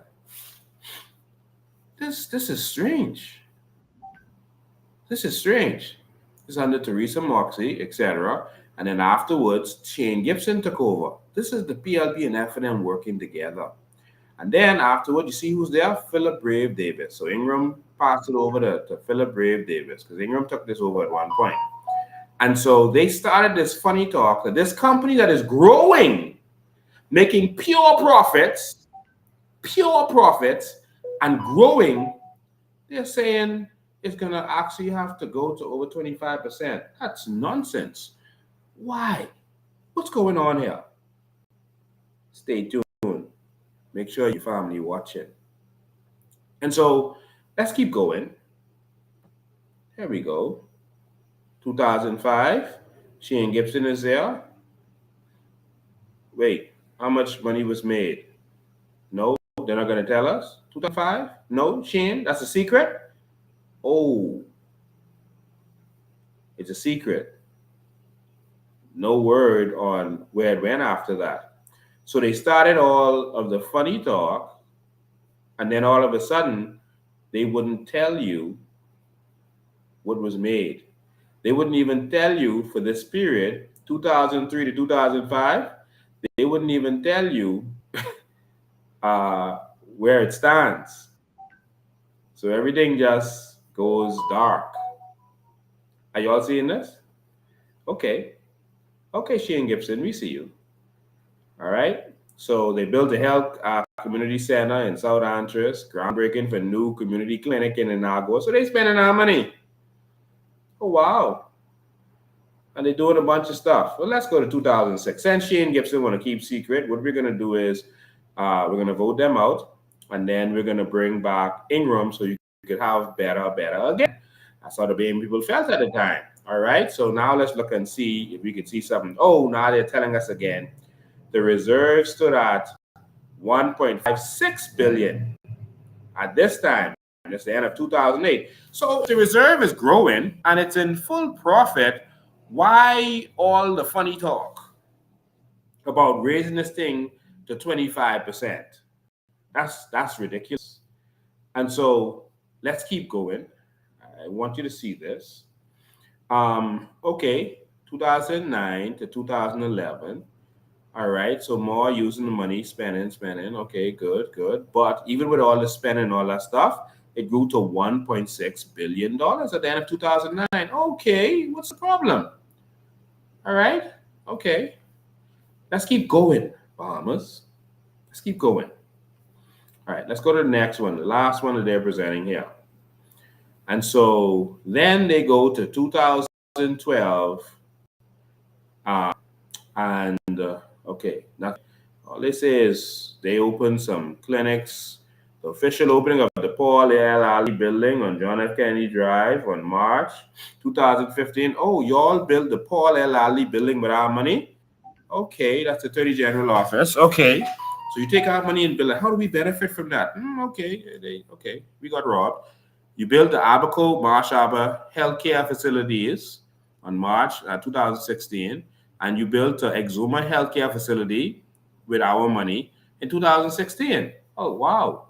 this is strange. This is strange. It's under Teresa Moxie, etc. And then afterwards, Shane Gibson took over. This is the PLP and FNM working together. And then afterward, you see who's there? Philip Brave Davis. So Ingram passed it over to Philip Brave Davis because Ingram took this over at one point. And so they started this funny talk that this company that is growing, making pure profits, and growing, they're saying it's going to actually have to go to over 25%. That's nonsense. Why? What's going on here? Stay tuned. Make sure your family watching. And so let's keep going. Here we go. 2005, Shane Gibson is there. Wait, how much money was made? No, they're not going to tell us. 2005? No, Shane, that's a secret? Oh, it's a secret. No word on where it went after that. So they started all of the funny talk, and then all of a sudden, they wouldn't tell you what was made. They wouldn't even tell you for this period, 2003 to 2005, they wouldn't even tell you where it stands. So everything just goes dark. Are you all seeing this? Okay. Okay, Shane Gibson, we see you. All right. So they built a health community center in South Antris, groundbreaking for new community clinic in Inagua. So they spending our money. Oh, wow. And they're doing a bunch of stuff. Well, let's go to 2006. Since Shane Gibson want to keep secret, what we're going to do is we're going to vote them out, and then we're going to bring back Ingram so you could have better again. That's how the Bahamian people felt at the time. All right. So now let's look and see if we can see something. Oh, now they're telling us again. The reserve stood at 1.56 billion at this time. It's the end of 2008. So the reserve is growing and it's in full profit. Why all the funny talk about raising this thing to 25%? That's ridiculous. And so let's keep going. I want you to see this. Okay, 2009 to 2011. All right, so more using the money, spending. Okay, good. But even with all the spending, all that stuff, it grew to $1.6 billion at the end of 2009. Okay, what's the problem? All right, okay. Let's keep going, Bahamas. Let's keep going. All right, let's go to the next one, the last one that they're presenting here. And so then they go to 2012, okay, now all they say is they opened some clinics. The official opening of the Paul L. Ali building on John F. Kennedy Drive on March 2015. Oh, y'all built the Paul L. Ali building with our money? Okay, that's the Attorney General office. Okay, so you take our money and build it. How do we benefit from that? Okay, we got robbed. You built the Abaco Marsh Arbor healthcare facilities on March 2016, and you built an Exuma healthcare facility with our money in 2016. Oh, wow.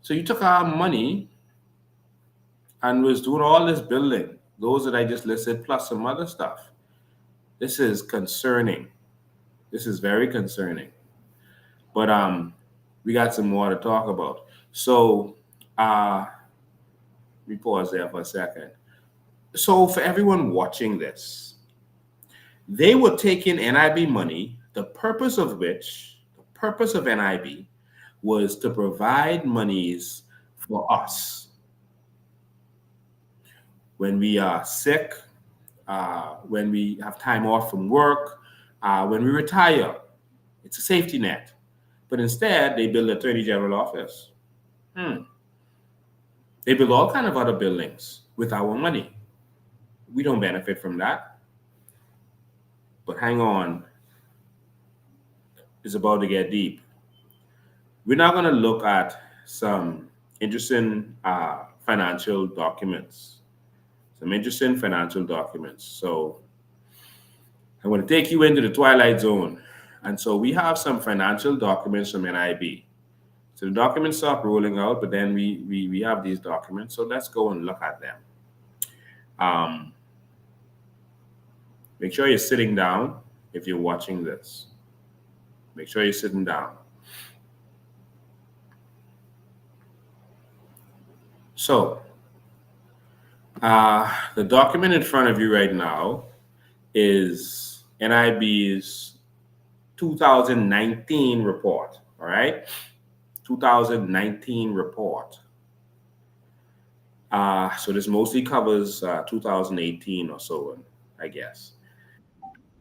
So you took our money and was doing all this building, those that I just listed, plus some other stuff. This is concerning. This is very concerning. But we got some more to talk about. So let me pause there for a second. So for everyone watching this, they were taking NIB money, the purpose of NIB was to provide monies for us. When we are sick, when we have time off from work, when we retire, it's a safety net. But instead, they build the Attorney General office. They build all kinds of other buildings with our money. We don't benefit from that. But hang on. It's about to get deep. We're now going to look at some interesting financial documents. Some interesting financial documents. So I'm going to take you into the twilight zone. And so we have some financial documents from NIB. So the documents stop rolling out, but then we have these documents. So let's go and look at them. Make sure you're sitting down if you're watching this. Make sure you're sitting down. So the document in front of you right now is NIB's 2019 report, all right? 2019 report. So this mostly covers 2018 or so, I guess.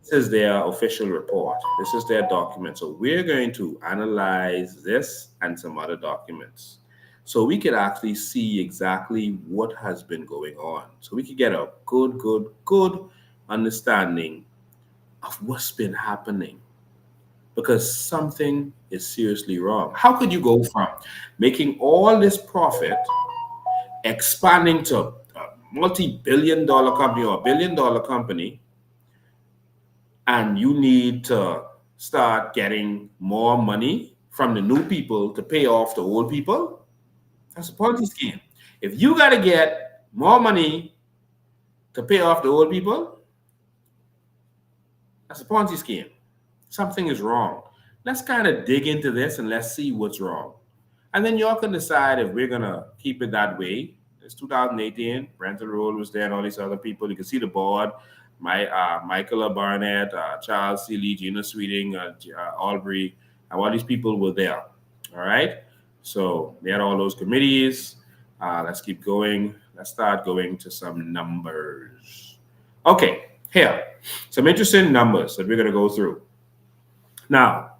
This is their official report. This is their document. So we're going to analyze this and some other documents, so we could actually see exactly what has been going on. So we could get a good understanding of what's been happening, because something is seriously wrong. How could you go from making all this profit, expanding to a multi-billion-dollar company or a billion-dollar company, and you need to start getting more money from the new people to pay off the old people? That's a Ponzi scheme. If you got to get more money to pay off the old people, that's a Ponzi scheme. Something is wrong. Let's kind of dig into this and let's see what's wrong. And then y'all can decide if we're going to keep it that way. It's 2018. Rental Roll was there and all these other people. You can see the board. Michaela Barnett, Charles Seeley, Gina Sweeting, Aubrey, all these people were there. All right. So they had all those committees. Let's keep going. Let's start going to some numbers. Okay, here, some interesting numbers that we're going to go through. Now,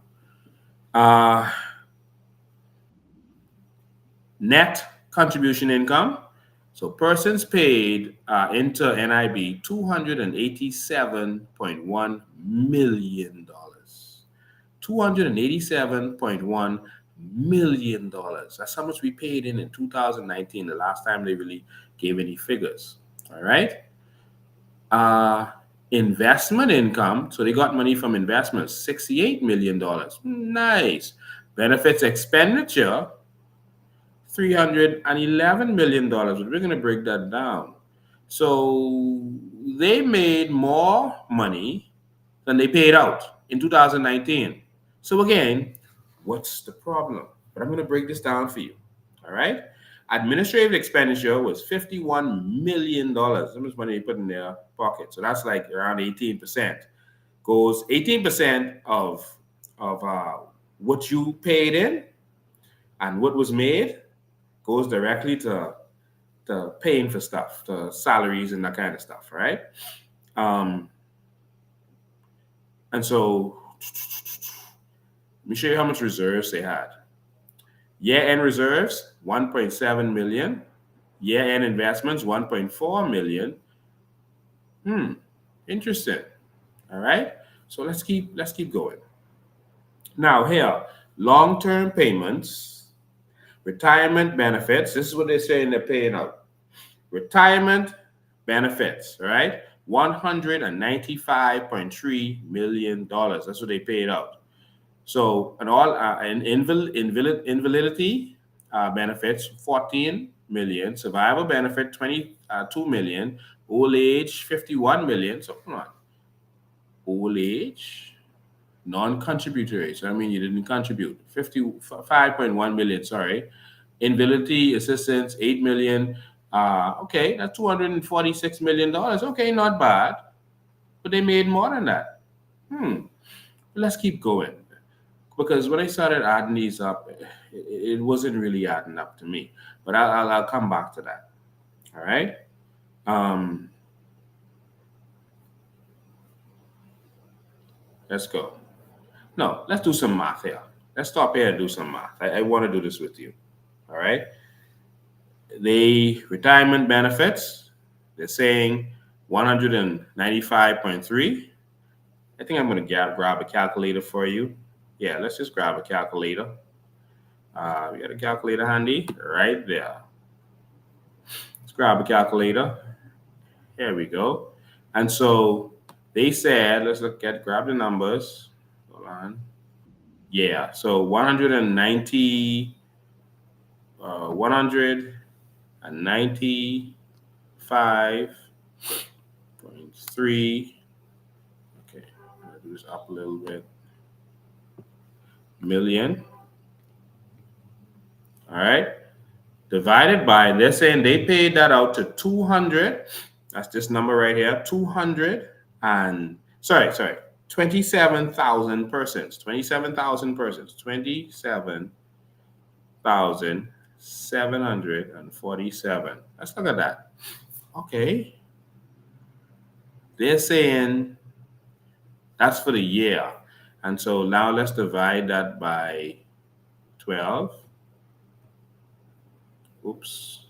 net contribution income. So persons paid into NIB $287.1 million. $287.1 million. That's how much we paid in 2019, the last time they really gave any figures. All right. Investment income. So they got money from investments, $68 million. Nice. Benefits expenditure, $311 million. But we're going to break that down. So they made more money than they paid out in 2019. So again, what's the problem? But I'm going to break this down for you. All right. Administrative expenditure was $51 million. How much money they put in their pocket? So that's like around 18%. Goes 18% of what you paid in and what was made goes directly to paying for stuff, to salaries and that kind of stuff, right? And so let me show you how much reserves they had. Year-end reserves, 1.7 million. Year-end investments, 1.4 million. Interesting. All right. So let's keep going. Now here, long-term payments, retirement benefits. This is what they're saying they're paying out. Retirement benefits, all right? $195.3 million. That's what they paid out. So, and all invalidity benefits, 14 million. Survival benefit, 22 million. Old age, 51 million. So, come on. Old age, non-contributory. So, I mean, you didn't contribute. 55.1 million, sorry. Invalidity assistance, 8 million. Okay, that's $246 million. Okay, not bad. But they made more than that. Let's keep going. Because when I started adding these up, it wasn't really adding up to me. But I'll come back to that. All right. Let's go. No, let's do some math here. Let's stop here and do some math. I want to do this with you. All right. The retirement benefits, they're saying 195.3. I think I'm going to grab a calculator for you. Yeah, let's just grab a calculator. We got a calculator handy right there. Let's grab a calculator. Here we go. And so they said, let's grab the numbers. Hold on. Yeah, so 195.3. Okay, I'm gonna do this up a little bit. Million. All right. Divided by, they're saying they paid that out to 200. That's this number right here, 200 and, sorry, 27,000 persons. 27,000 persons. 27,747. Let's look at that. Okay. They're saying that's for the year. And so now let's divide that by 12. Oops.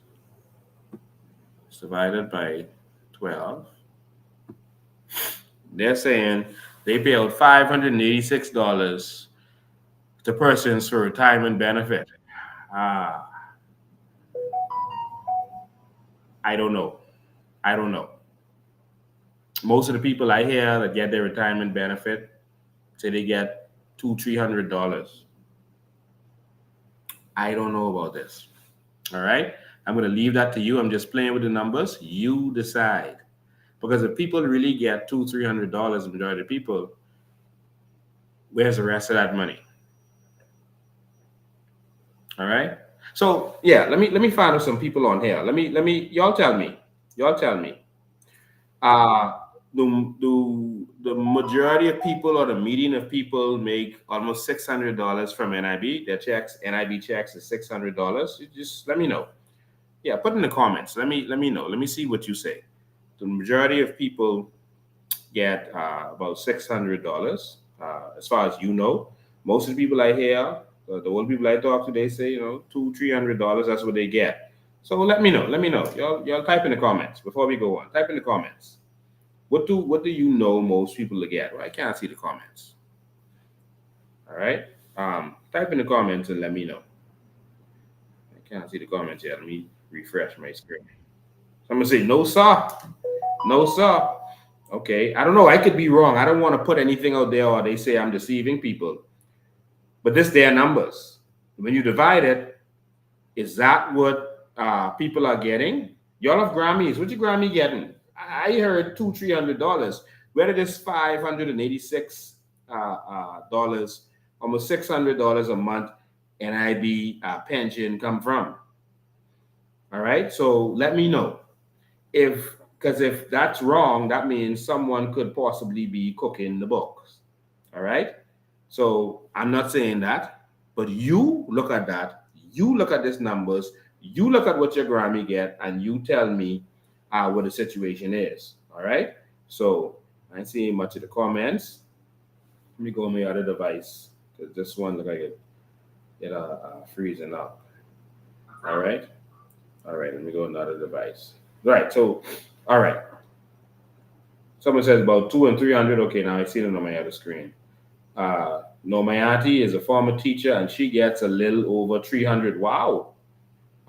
It's divided by 12. They're saying they pay out $586 to persons for retirement benefit. I don't know. Most of the people I hear that get their retirement benefit say they get $200-$300. I don't know about this. All right. I'm going to leave that to you. I'm just playing with the numbers. You decide. Because if people really get $200-$300, the majority of people, where's the rest of that money? All right. So yeah, let me find out some people on here. Let me y'all tell me. The majority of people or the median of people make almost $600 from NIB. Their checks, NIB checks, is $600. Just let me know. Yeah, put in the comments. Let me know. Let me see what you say. The majority of people get about $600. As far as you know, most of the people I hear, the old people I talk to, they say $200-$300. That's what they get. So let me know. Y'all type in the comments before we go on. Type in the comments. What do you know most people get? Well, I can't see the comments. All right. Type in the comments and let me know. I can't see the comments yet. Let me refresh my screen. So I'm gonna say no, sir. No, sir. Okay. I don't know. I could be wrong. I don't want to put anything out there or they say I'm deceiving people. But this their numbers. When you divide it, is that what people are getting? Y'all have Grammys. What your Grammy getting? I heard $200-$300. Where did this $586 dollars, almost $600 a month NIB pension come from? All right, so let me know because if that's wrong, that means someone could possibly be cooking the books. All right, so I'm not saying that, but you look at that. You look at these numbers. You look at what your Grammy get, and you tell me what the situation is. All right. So I ain't seeing much of the comments. Let me go on my other device because this one look like it freezing up. All right. Let me go on another device. All right. So, all right. Someone says about 200 and 300. Okay, now I see it on my other screen. No, my auntie is a former teacher and she gets a little over 300. Wow.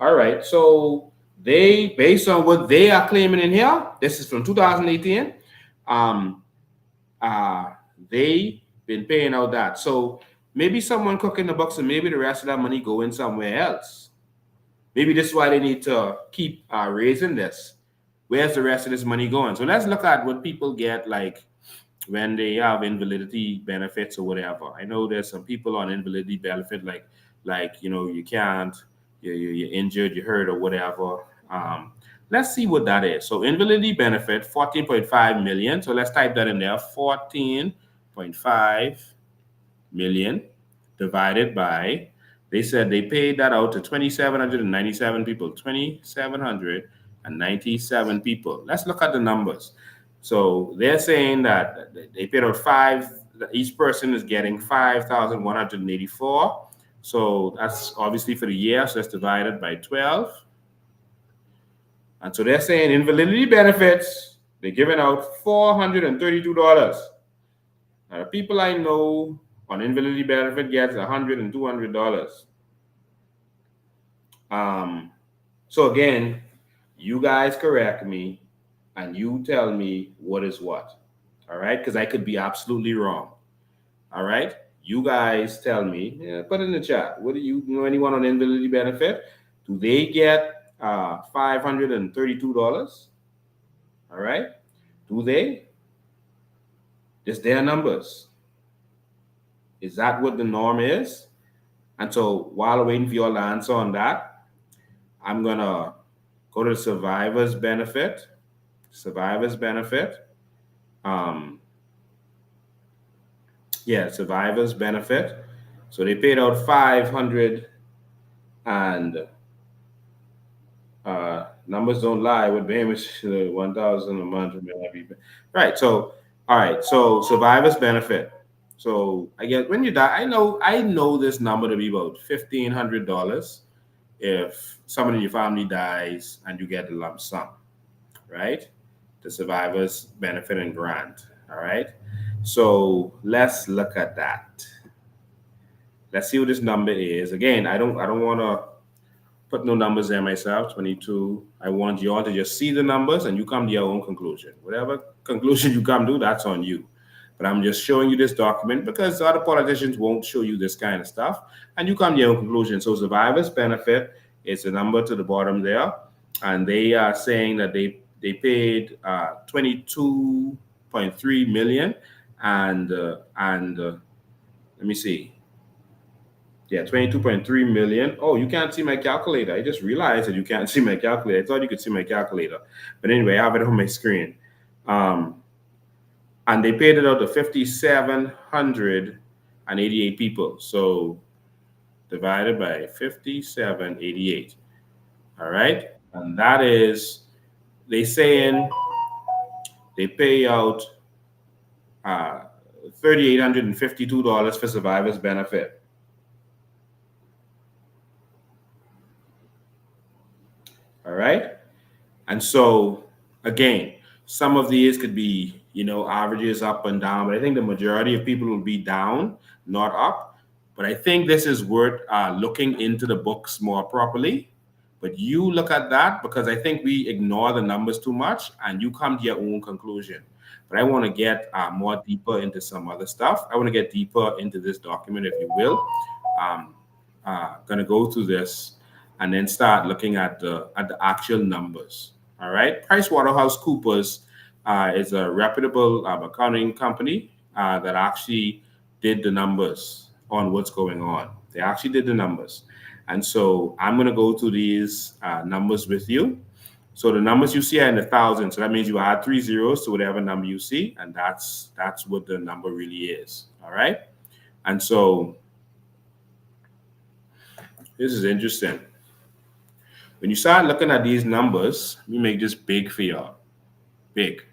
All right. So they, based on what they are claiming in here, this is from 2018. They been paying out that. So maybe someone cooking the books and maybe the rest of that money going somewhere else. Maybe this is why they need to keep raising this. Where's the rest of this money going? So let's look at what people get like when they have invalidity benefits or whatever. I know there's some people on invalidity benefit like you can't, you're injured, you're hurt or whatever. Let's see what that is. So invalidity benefit, 14.5 million. So let's type that in there, 14.5 million divided by, they said they paid that out to 2,797 people, 2,797 people. Let's look at the numbers. So they're saying that they paid out each person is getting 5,184. So that's obviously for the year. So that's divided by 12. And so they're saying invalidity benefits, they're giving out $432. Now, the people I know on invalidity benefit gets $100 and $200. So again, You guys correct me and you tell me what is what. All right? Because I could be absolutely wrong. All right? You guys tell me, put it in the chat. What do you know anyone on invalidity benefit? Do they get $532? All right? Do they? Just their numbers. Is that what the norm is? And so while waiting for your answer on that, I'm going to go to the survivor's benefit. Survivor's benefit. Survivor's benefit. So they paid out 500 and numbers don't lie with Bamish 1,000 a month. Right. So, all right. So survivor's benefit. So I guess when you die, I know this number to be about $1,500 if someone in your family dies and you get a lump sum, right? The survivor's benefit and grant. All right. So let's look at that. Let's see what this number is. Again, I don't want to put no numbers there myself. 22. I want you all to just see the numbers and you come to your own conclusion. Whatever conclusion you come to, that's on you. But I'm just showing you this document because other politicians won't show you this kind of stuff, and you come to your own conclusion. So survivor's benefit is the number to the bottom there, and they are saying that they paid 22.3 million, and let me see. Yeah, 22.3 million. Oh, you can't see my calculator. I just realized that you can't see my calculator. I thought you could see my calculator. But anyway, I have it on my screen. And they paid it out to 5,788 people. So divided by 5,788. All right. And that is, they saying they pay out $3,852 for survivor's benefit. All right. And so again, some of these could be, averages up and down, but I think the majority of people will be down, not up. But I think this is worth looking into the books more properly. But you look at that because I think we ignore the numbers too much and you come to your own conclusion. But I want to get more deeper into some other stuff. I want to get deeper into this document, if you will. Going to go through this and then start looking at the actual numbers. All right. PricewaterhouseCoopers is a reputable accounting company that actually did the numbers on what's going on. They actually did the numbers. And so I'm going to go through these numbers with you. So the numbers you see are in the thousands. So that means you add 3 zeros to whatever number you see. And that's what the number really is. All right. And so this is interesting. When you start looking at these numbers, we make this big for y'all. Big.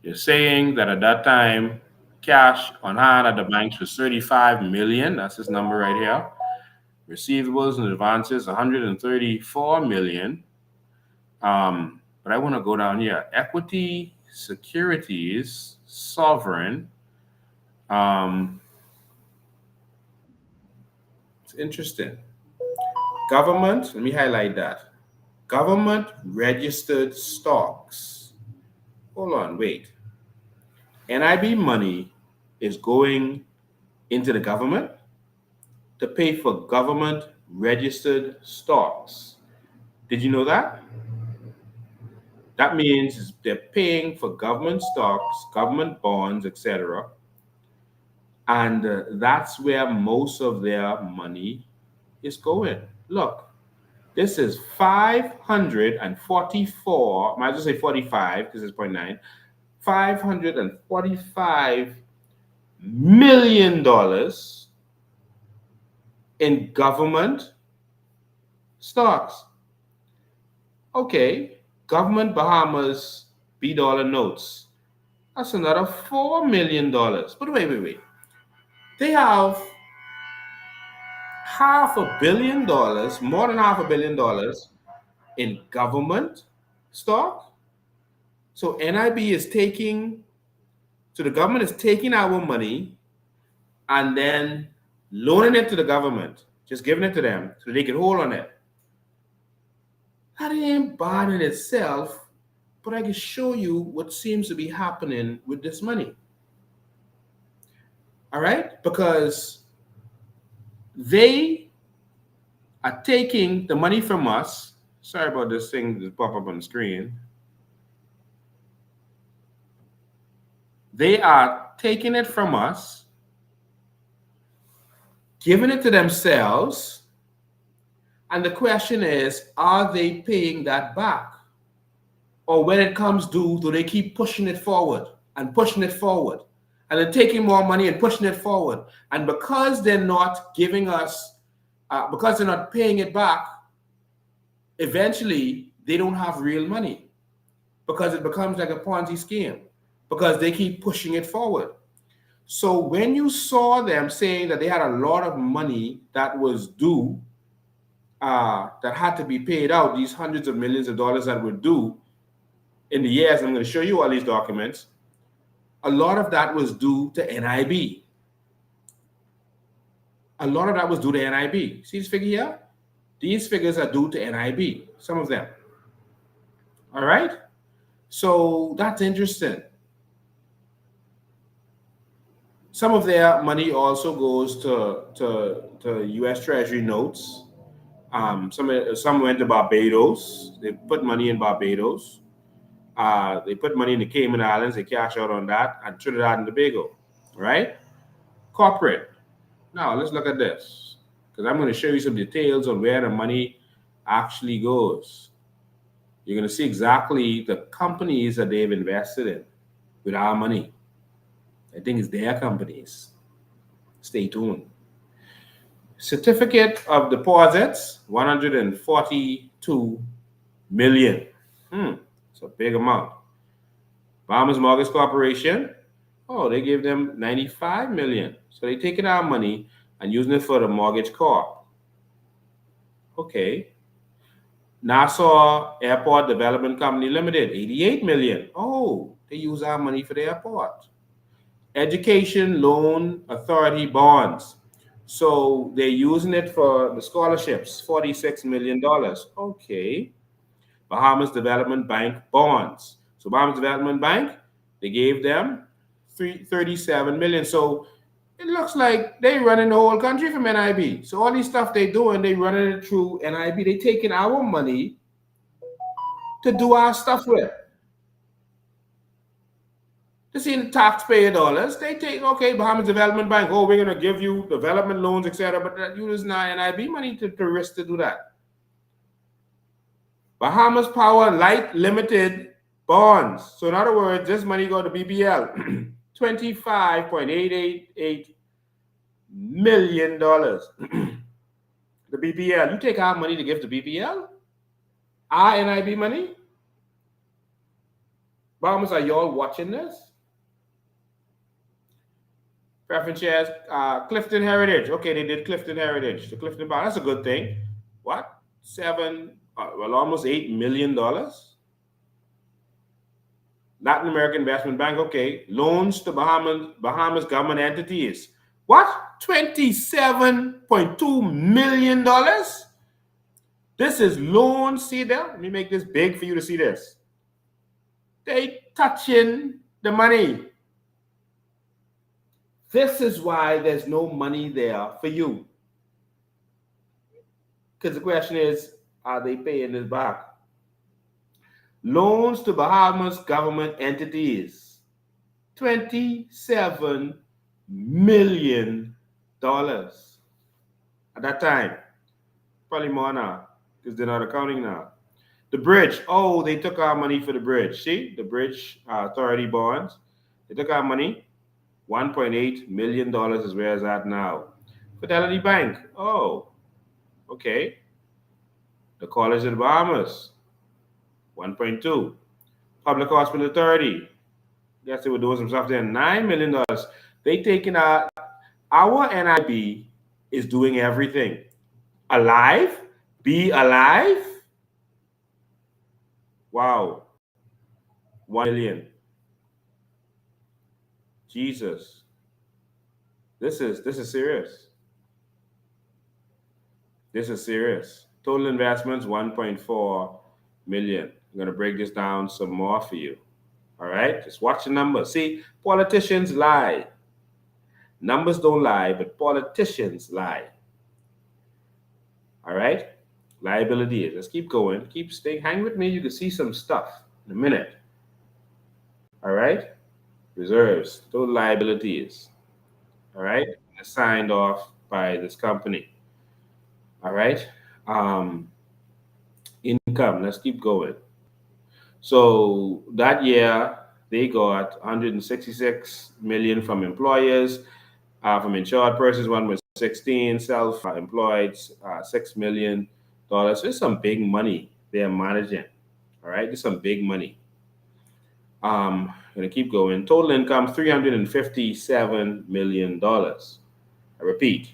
You're saying that at that time, cash on hand at the banks was 35 million. That's this number right here. Receivables and advances, 134 million. But I want to go down here. Equity, securities, sovereign. It's interesting. Government, let me highlight that. Government registered stocks. Hold on, wait. NIB money is going into the government to pay for government registered stocks. Did you know that? That means they're paying for government stocks, government bonds, etc. And that's where most of their money is going. Look, this is 544, might as well say 45 because it's 0.9, $545 million in government stocks. Okay, government Bahamas $B notes. That's another $4 million. But wait. They have $500 million, more than $500 million in government stock. So NIB is taking, so the government is taking our money and then loaning it to the government, just giving it to them so they can hold on it. That ain't bad in itself, but I can show you what seems to be happening with this money. All right? Because they are taking the money from us. Sorry about this thing that pop up on the screen. They are taking it from us, giving it to themselves, and the question is, are they paying that back? Or when it comes due, do they keep pushing it forward and pushing it forward? And then taking more money and pushing it forward. And because they're not giving us, because they're not paying it back, eventually they don't have real money because it becomes like a Ponzi scheme because they keep pushing it forward. So when you saw them saying that they had a lot of money that was due, that had to be paid out, these hundreds of millions of dollars that were due in the years, I'm going to show you all these documents, a lot of that was due to NIB. A lot of that was due to NIB. See this figure here? These figures are due to NIB, some of them. All right? So that's interesting. Some of their money also goes to U.S. Treasury notes. Some went to Barbados. They put money in Barbados. They put money in the Cayman Islands. They cash out on that, and Trinidad and Tobago. Right? Corporate. Now let's look at this, because I'm going to show you some details on where the money actually goes. You're going to see exactly the companies that they've invested in with our money. I think it's their companies. Stay tuned. Certificate of deposits, 142 million. It's a big amount. Bahamas Mortgage Corporation, they gave them 95 million. So they're taking our money and using it for the mortgage corp. Okay. Nassau Airport Development Company Limited, 88 million. They use our money for the airport. Education Loan Authority bonds. So they're using it for the scholarships, $46 million. Okay. Bahamas Development Bank bonds. So Bahamas Development Bank, they gave them 37 million. So it looks like they running the whole country from NIB. So all these stuff they doing, they running it through NIB. They taking our money to do our stuff with. This ain't taxpayer dollars. They take, Bahamas Development Bank, we're going to give you development loans, etc. But you use not NIB money to risk to do that. Bahamas Power Light Limited bonds. So in other words, this money go to BBL. $25.888 million. The BBL. You take our money to give to BBL? Our NIB money? Bahamas, are y'all watching this? Preference shares, Clifton Heritage. Okay, they did Clifton Heritage. The Clifton Bar, that's a good thing. What? Almost $8 million. Latin American Investment Bank, okay. Loans to Bahamas government entities. What? $27.2 million? This is loans. See there? Let me make this big for you to see this. They touching the money. This is why there's no money there for you. Because the question is, are they paying this back? Loans to Bahamas government entities, $27 million at that time. Probably more now, because they're not accounting now. The bridge, they took our money for the bridge. See, the bridge authority bonds. They took our money. $1.8 million is where it's at now. Fidelity Bank, okay. The College of the Bahamas, 1.2. Public Hospital Authority, guess they were doing some stuff there, $9 million. They taking our NIB is doing everything. Alive? Be alive? Wow. 1 million. Jesus. This is serious. This is serious. Total investments, 1.4 million. I'm going to break this down some more for you. All right, just watch the numbers. See, politicians lie. Numbers don't lie, but politicians lie. All right, liability is. Let's keep going. Keep staying. Hang with me. You can see some stuff in a minute. All right, reserves, total liabilities. All right, signed off by this company. All right, income. Let's keep going. So that year they got 166 million from employers, from insured persons 1.16, self-employed $6 million. So it's some big money they're managing. All right, it's some big money. I'm gonna keep going. Total income $357 million. I repeat,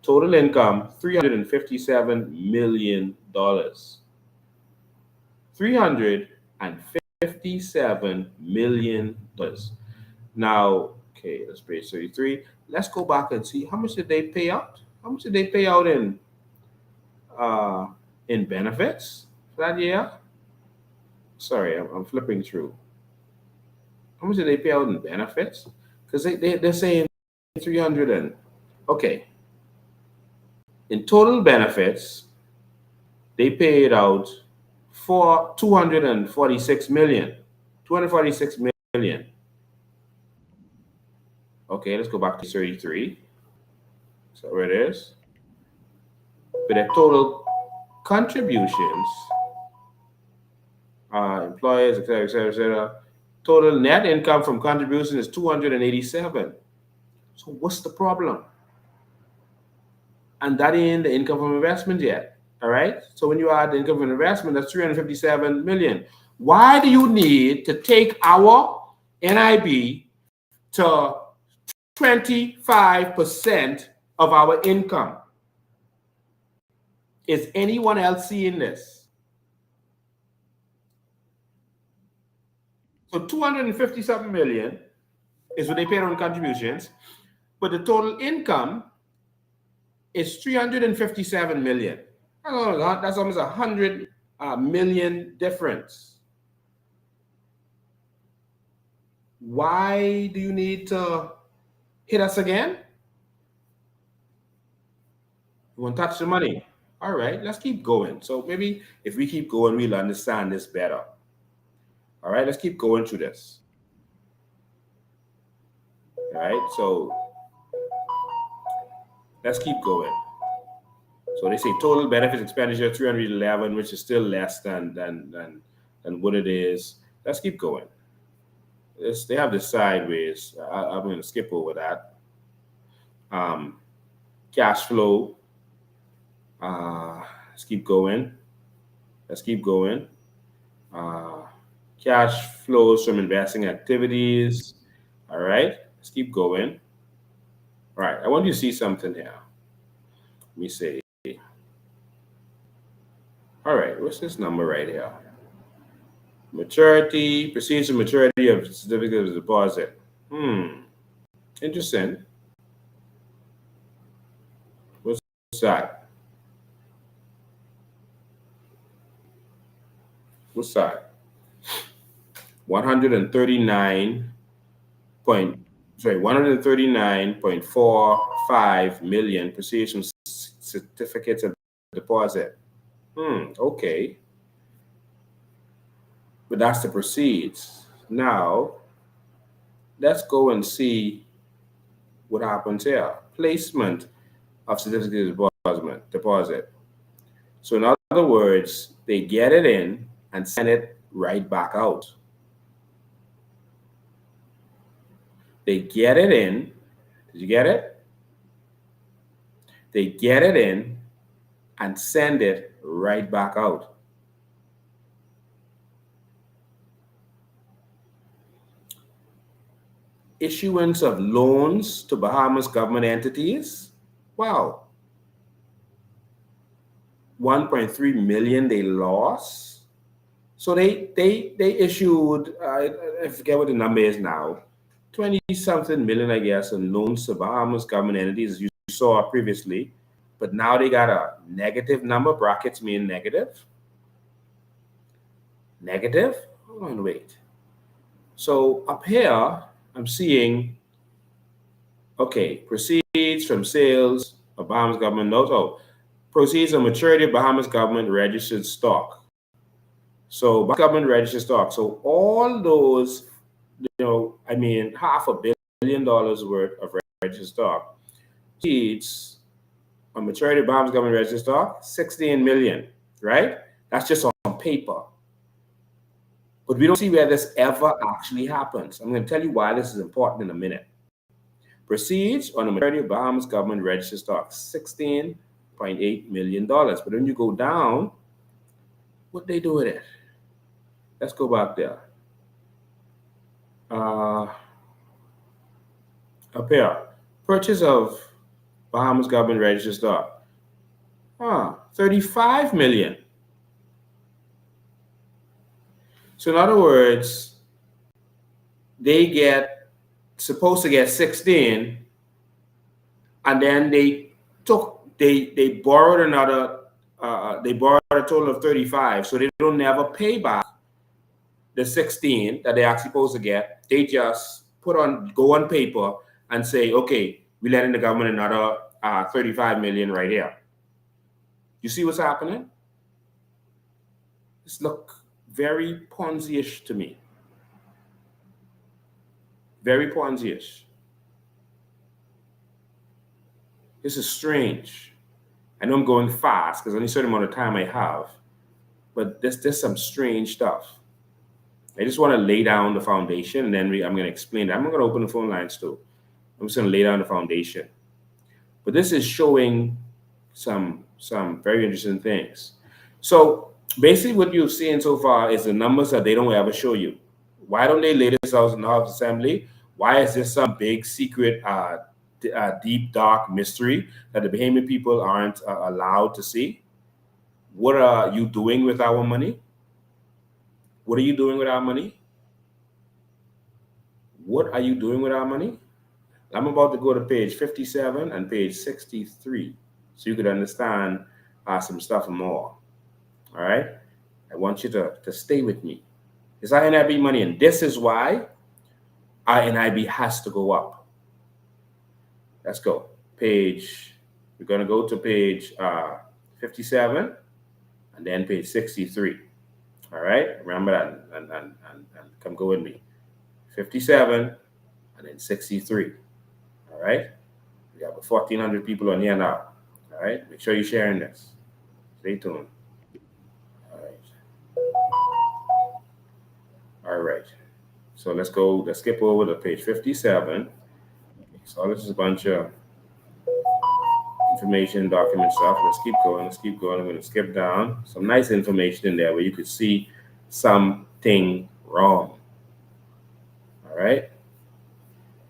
total income $357 million. $357 million. Now, okay, that's page 33. Let's go back and see how much did they pay out? How much did they pay out in benefits for that year? Sorry, I'm flipping through. How much did they pay out in benefits? Because they're saying 300 and okay. In total benefits, they paid out for 246 million. 246 million. Okay, let's go back to 33. So where it is. But the total contributions, employers, etc., etc., etc. Total net income from contribution is 287. So what's the problem? And that ain't the income from investment yet. All right. So when you add the income from investment, that's 357 million. Why do you need to take our NIB to 25% of our income? Is anyone else seeing this? So 257 million is what they paid on contributions, but the total income is 357 million. That's almost 100 million difference. Why do you need to hit us again? You want to touch the money? All right, let's keep going. So maybe if we keep going, we'll understand this better. All right, let's keep going through this. All right, so let's keep going. So they say total benefits expenditure 311, which is still less than what it is. Let's keep going. They have this sideways. I'm going to skip over that. Cash flow. Let's keep going. Let's keep going. Cash flows from investing activities. All right. Let's keep going. All right. I want you to see something here. Let me see. All right. What's this number right here? Maturity, proceeds to maturity of certificate of deposit. Interesting. What's that? What's that? 139.45 million proceeds from certificates of deposit. Okay. But that's the proceeds. Now, let's go and see what happens here. Placement of certificate of deposit. So in other words, they get it in and send it right back out. They get it in. Did you get it? They get it in and send it right back out. Issuance of loans to Bahamas government entities. Wow. 1.3 million they lost. So they issued, I forget what the number is now, 20-something million, I guess, in loans to Bahamas government entities, as you saw previously. But now they got a negative number. Brackets mean negative. Negative? Hold on, wait. So up here, I'm seeing, okay, proceeds from sales of Bahamas government notes. Oh, proceeds of maturity of Bahamas government registered stock. So government registered stock. So all those, I mean, $500 million worth of registered stock. Proceeds on maturity of Bahamas government registered stock, 16 million, right? That's just on paper. But we don't see where this ever actually happens. I'm going to tell you why this is important in a minute. Proceeds on the maturity of Bahamas government registered stock, $16.8 million. But when you go down, what they do with it? Let's go back there. Up here, purchase of Bahamas government registered stock. 35 million. So in other words, they supposed to get 16, and then they borrowed another, they borrowed a total of 35. So they don't never pay back the 16 that they are supposed to get. They just go on paper and say, okay, we're letting the government another 35 million right here. You see what's happening? This look very Ponzi-ish to me. Very Ponzi-ish. This is strange. I know I'm going fast because only a certain amount of time I have, but there's some strange stuff. I just want to lay down the foundation, and then I'm going to explain it. I'm not going to open the phone lines too. I'm just going to lay down the foundation. But this is showing some very interesting things. So basically what you've seen so far is the numbers that they don't ever show you. Why don't they lay this out in the House Assembly? Why is this some big secret, deep, dark mystery that the Bahamian people aren't allowed to see? What are you doing with our money? What are you doing with our money? What are you doing with our money? I'm about to go to page 57 and page 63 so you could understand some stuff more. All right? I want you to stay with me. It's our NIB money, and this is why our NIB has to go up. Let's go. We're going to go to page 57 and then page 63. All right? Remember that and come go with me. 57 and then 63. All right? We have 1,400 people on here now. All right? Make sure you're sharing this. Stay tuned. All right. So let's skip over to page 57. So this is a bunch of information, document stuff. Let's keep going. I'm going to skip down. Some nice information in there where you could see something wrong. All right.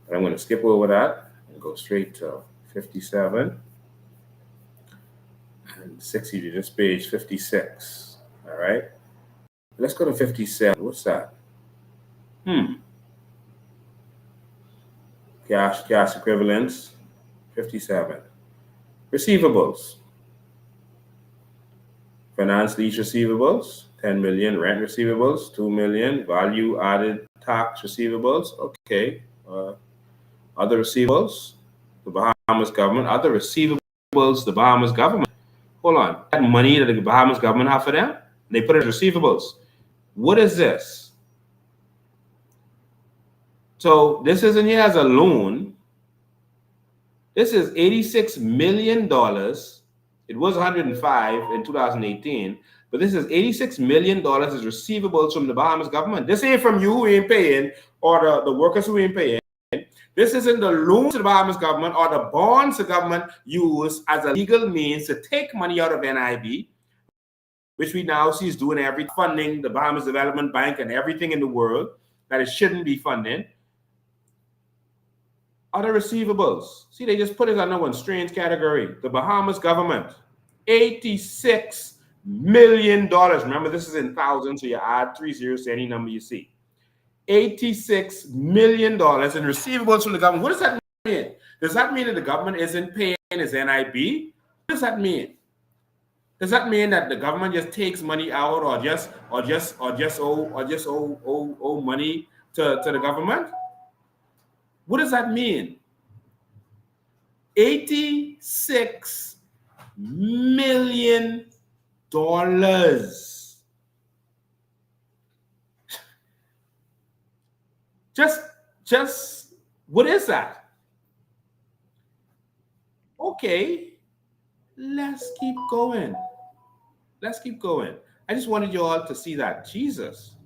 And I'm going to skip over that and go straight to 57 and 60 to this page 56. All right. Let's go to 57. What's that? Cash equivalents, 57. Receivables. Finance lease receivables, 10 million. Rent receivables, 2 million. Value added tax receivables, okay. Other receivables, the Bahamas government. Other receivables, the Bahamas government. Hold on. That money that the Bahamas government have for them, they put it as receivables. What is this? So this isn't here as a loan. This is $86 million. It was 105 in 2018, but this is $86 million as receivables from the Bahamas government. This ain't from you who ain't paying or the workers who ain't paying. This isn't the loans to the Bahamas government or the bonds the government use as a legal means to take money out of NIB, which we now see is doing funding the Bahamas Development Bank and everything in the world that it shouldn't be funding. Other receivables. See, they just put it under one strange category. The Bahamas government, $86 million. Remember, this is in thousands, so you add 3 zeros to any number you see. $86 million in receivables from the government. What does that mean? Does that mean that the government isn't paying its NIB? What does that mean? Does that mean that the government just takes money out, or just owe money to the government? What does that mean? $86 million. Just what is that? Okay, let's keep going. Let's keep going. I just wanted you all to see that. Jesus.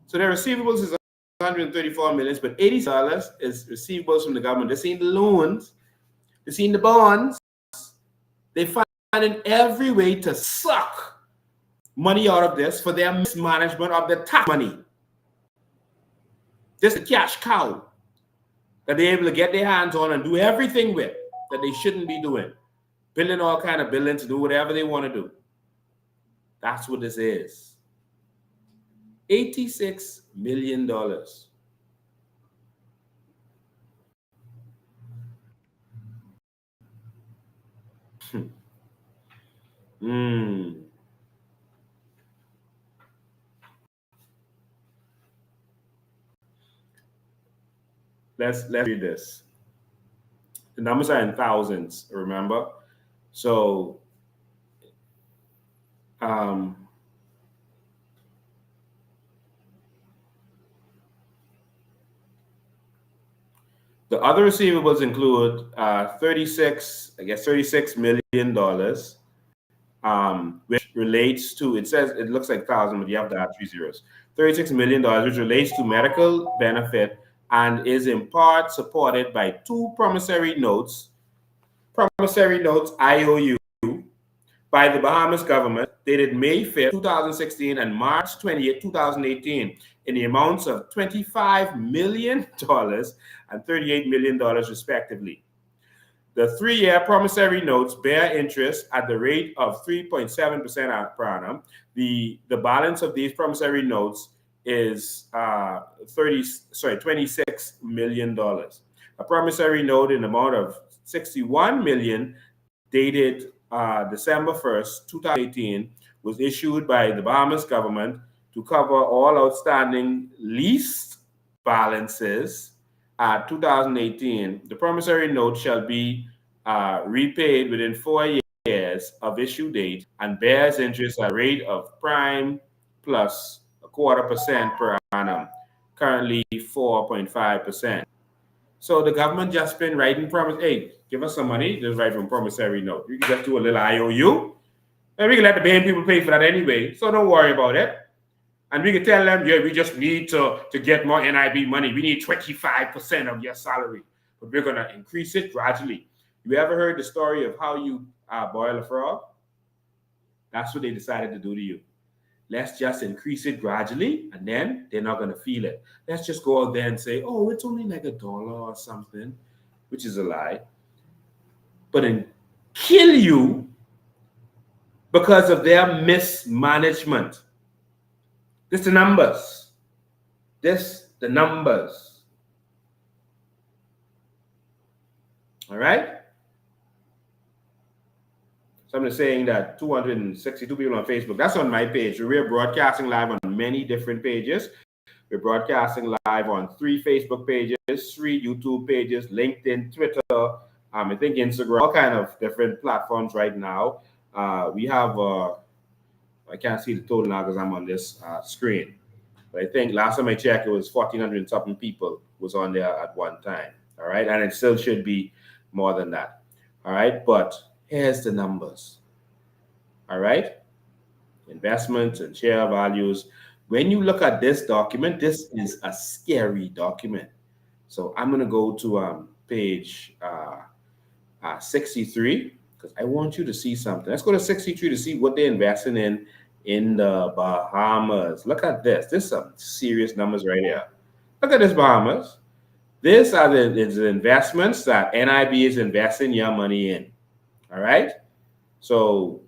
So their receivables is 134 million, but $80 is receivables from the government. They're seeing the loans, they're seeing the bonds. They finding every way to suck money out of this for their mismanagement of the tax money. This is a cash cow that they're able to get their hands on and do everything with that they shouldn't be doing. Building all kind of buildings to do whatever they want to do. That's what this is. $86 million. Let's read this. The numbers are in thousands, remember? So the other receivables include $36 million, which relates to, it looks like 1,000, but you have to add 3 zeros. $36 million, which relates to medical benefit and is in part supported by 2 promissory notes IOU by the Bahamas government dated May 5th, 2016 and March 20th, 2018 in the amounts of $25 million and $38 million respectively. The 3-year promissory notes bear interest at the rate of 3.7% per annum. The balance of these promissory notes is $26 million. A promissory note in the amount of $61 million dated December 1st, 2018 was issued by the Bahamas government to cover all outstanding lease balances 2018. The promissory note shall be repaid within 4 years of issue date and bears interest at a rate of prime plus 0.25% per annum, currently 4.5%. So the government just been writing promise, hey, give us some money, just write from promissory note. You can just do a little IOU, and we can let the Bahamian people pay for that anyway, so don't worry about it. And we can tell them, yeah, we just need to get more NIB money. We need 25% of your salary, but we're going to increase it gradually. You ever heard the story of how you boil a frog? That's what they decided to do to you. Let's just increase it gradually, and then they're not going to feel it. Let's just go out there and say, oh, it's only like $1 or something, which is a lie. But then kill you because of their mismanagement. This the numbers. The numbers. All right? Someone is saying that 262 people on Facebook. That's on my page. We're broadcasting live on many different pages. We're broadcasting live on 3 Facebook pages, 3 YouTube pages, LinkedIn, Twitter, I think Instagram, all kind of different platforms right now. We have, I can't see the total now because I'm on this screen. But I think last time I checked, it was 1,400 and something people was on there at one time. All right. And it still should be more than that. All right. But here's the numbers. All right. Investments and share values. When you look at this document, this is a scary document. So I'm going to go to page 63 because I want you to see something. Let's go to 63 to see what they're investing in the Bahamas. Look at this. This is some serious numbers right here. Look at this, Bahamas. These are the investments that NIB is investing your money in. All right. So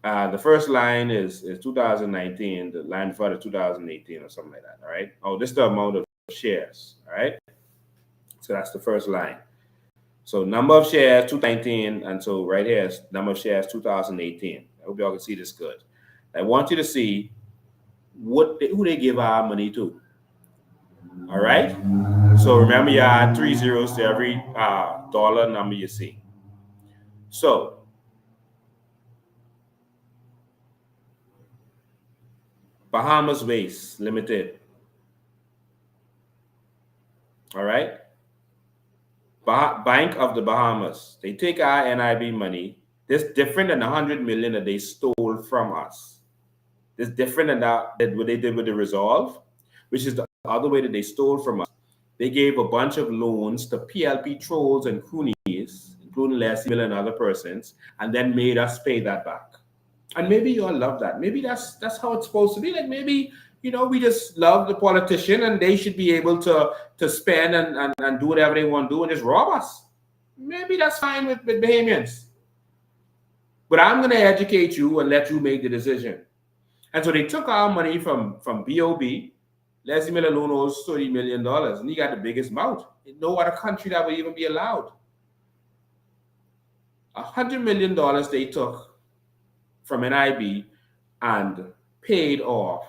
the first line is 2019. The line before the 2018 or something like that. All right. Oh, this is the amount of shares. All right. So that's the first line. So number of shares 2019, and so right here is number of shares 2018. I hope y'all can see this good. I want you to see who they give our money to. All right. So remember, you add 3 zeros to every dollar number you see. So Bahamas Waste Limited. All right. Bank of the Bahamas. They take our NIB money. This different than the 100 million that they stole from us. This different than that what they did with the Resolve, which is the other way that they stole from us. They gave a bunch of loans to PLP trolls and croonies, including Leslie Miller and other persons, and then made us pay that back. And maybe you all love that. Maybe that's how it's supposed to be. Like maybe, we just love the politician and they should be able to spend and do whatever they want to do and just rob us. Maybe that's fine with Bahamians. But I'm going to educate you and let you make the decision. And so they took our money from BOB. Leslie Miller loan owes $30 million, and he got the biggest mouth. In no other country that would even be allowed. $100 million they took from NIB and paid off,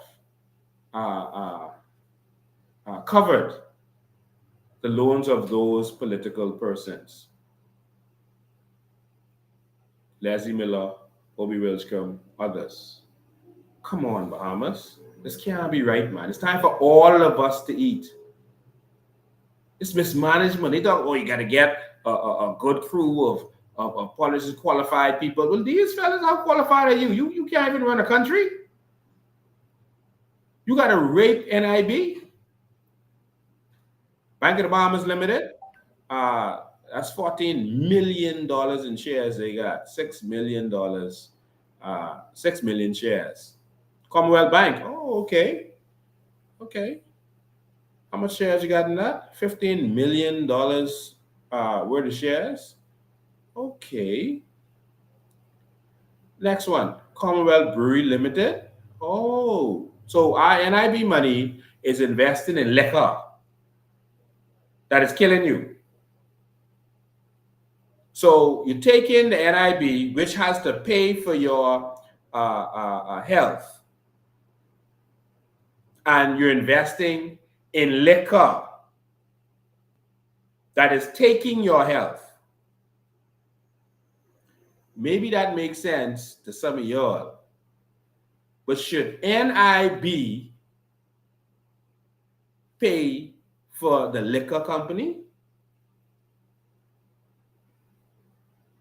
covered the loans of those political persons. Leslie Miller, Obi Wilscombe, others. Come on, Bahamas. This can't be right, man. It's time for all of us to eat. It's mismanagement. They thought, you got to get a good crew of politicians, qualified people. Well, these fellas, how qualified are you? You can't even run a country. You got to rape NIB. Bank of the Bahamas Limited. That's $14 million in shares they got. $6 million. 6 million shares. Commonwealth Bank. Oh, okay. Okay. How much shares you got in that? $15 million worth of shares. Okay. Next one. Commonwealth Brewery Limited. Oh, so our NIB money is investing in liquor that is killing you. So you take in the NIB, which has to pay for your health, and you're investing in liquor that is taking your health. Maybe that makes sense to some of y'all. But should NIB pay for the liquor company?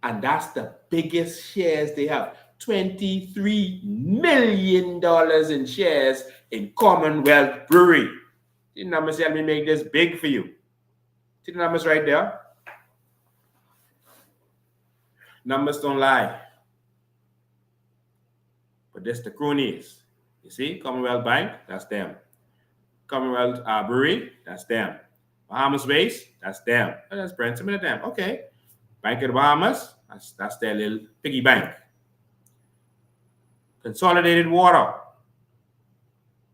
And that's the biggest shares they have. $23 million in shares in Commonwealth Brewery. The numbers help me make this big for you. See the numbers right there? Numbers don't lie. But this the cronies. You see, Commonwealth Bank, that's them. Commonwealth Brewery, that's them. Bahamas Waste, that's them. And that's Brent, some of them. Okay. Bank of the Bahamas, that's their little piggy bank. Consolidated Water.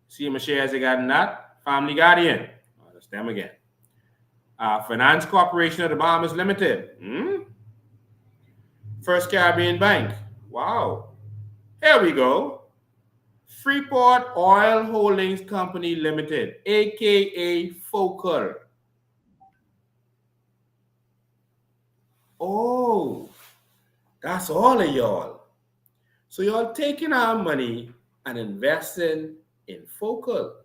See how much shares they got in that? Family Guardian. Oh, that's them again. Finance Corporation of the Bahamas Limited. First Caribbean Bank. Wow. Here we go. Freeport Oil Holdings Company Limited, aka Focal. Oh, that's all of y'all. So y'all taking our money and investing in Focal.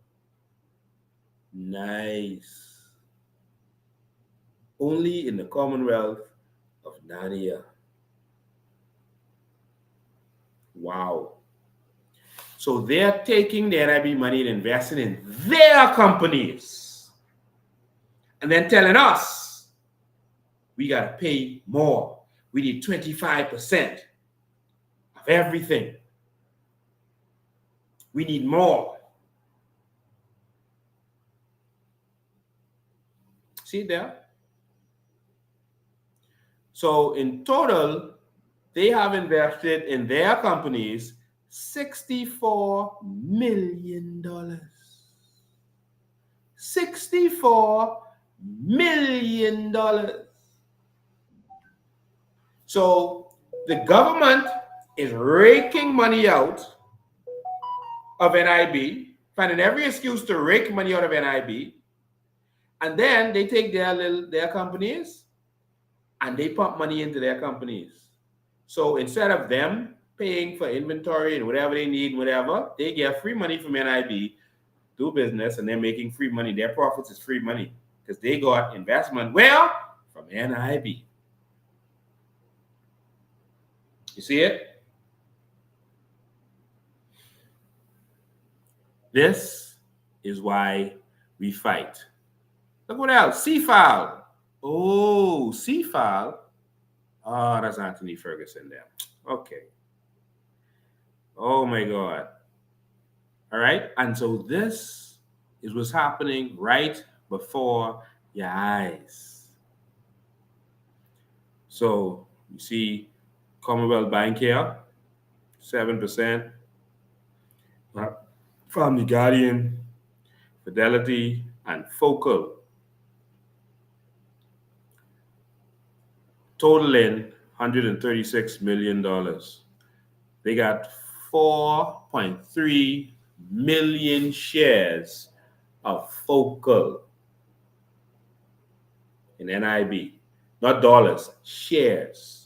Nice. Only in the Commonwealth of Nadia. Wow. So they're taking the NIB money and investing in their companies. And then telling us we got to pay more. We need 25% of everything. We need more. See there? So in total, they have invested in their companies $64 million. $64 million. So the government is raking money out of NIB, finding every excuse to rake money out of NIB, and then they take their companies and they pump money into their companies. So instead of them paying for inventory and whatever they need, whatever, they get free money from NIB, do business, and they're making free money. Their profits is free money because they got investment, well, from NIB. You see it? This is why we fight. Look what else. CFAL. Oh, CFAL. Oh, that's Anthony Ferguson there. Okay. Oh my God. All right. And so this is what's happening right before your eyes. So you see Commonwealth Bank here, 7%. Family Guardian, Fidelity, and Focal, totaling $136 million. They got 4.3 million shares of Focal in NIB. Not dollars, shares.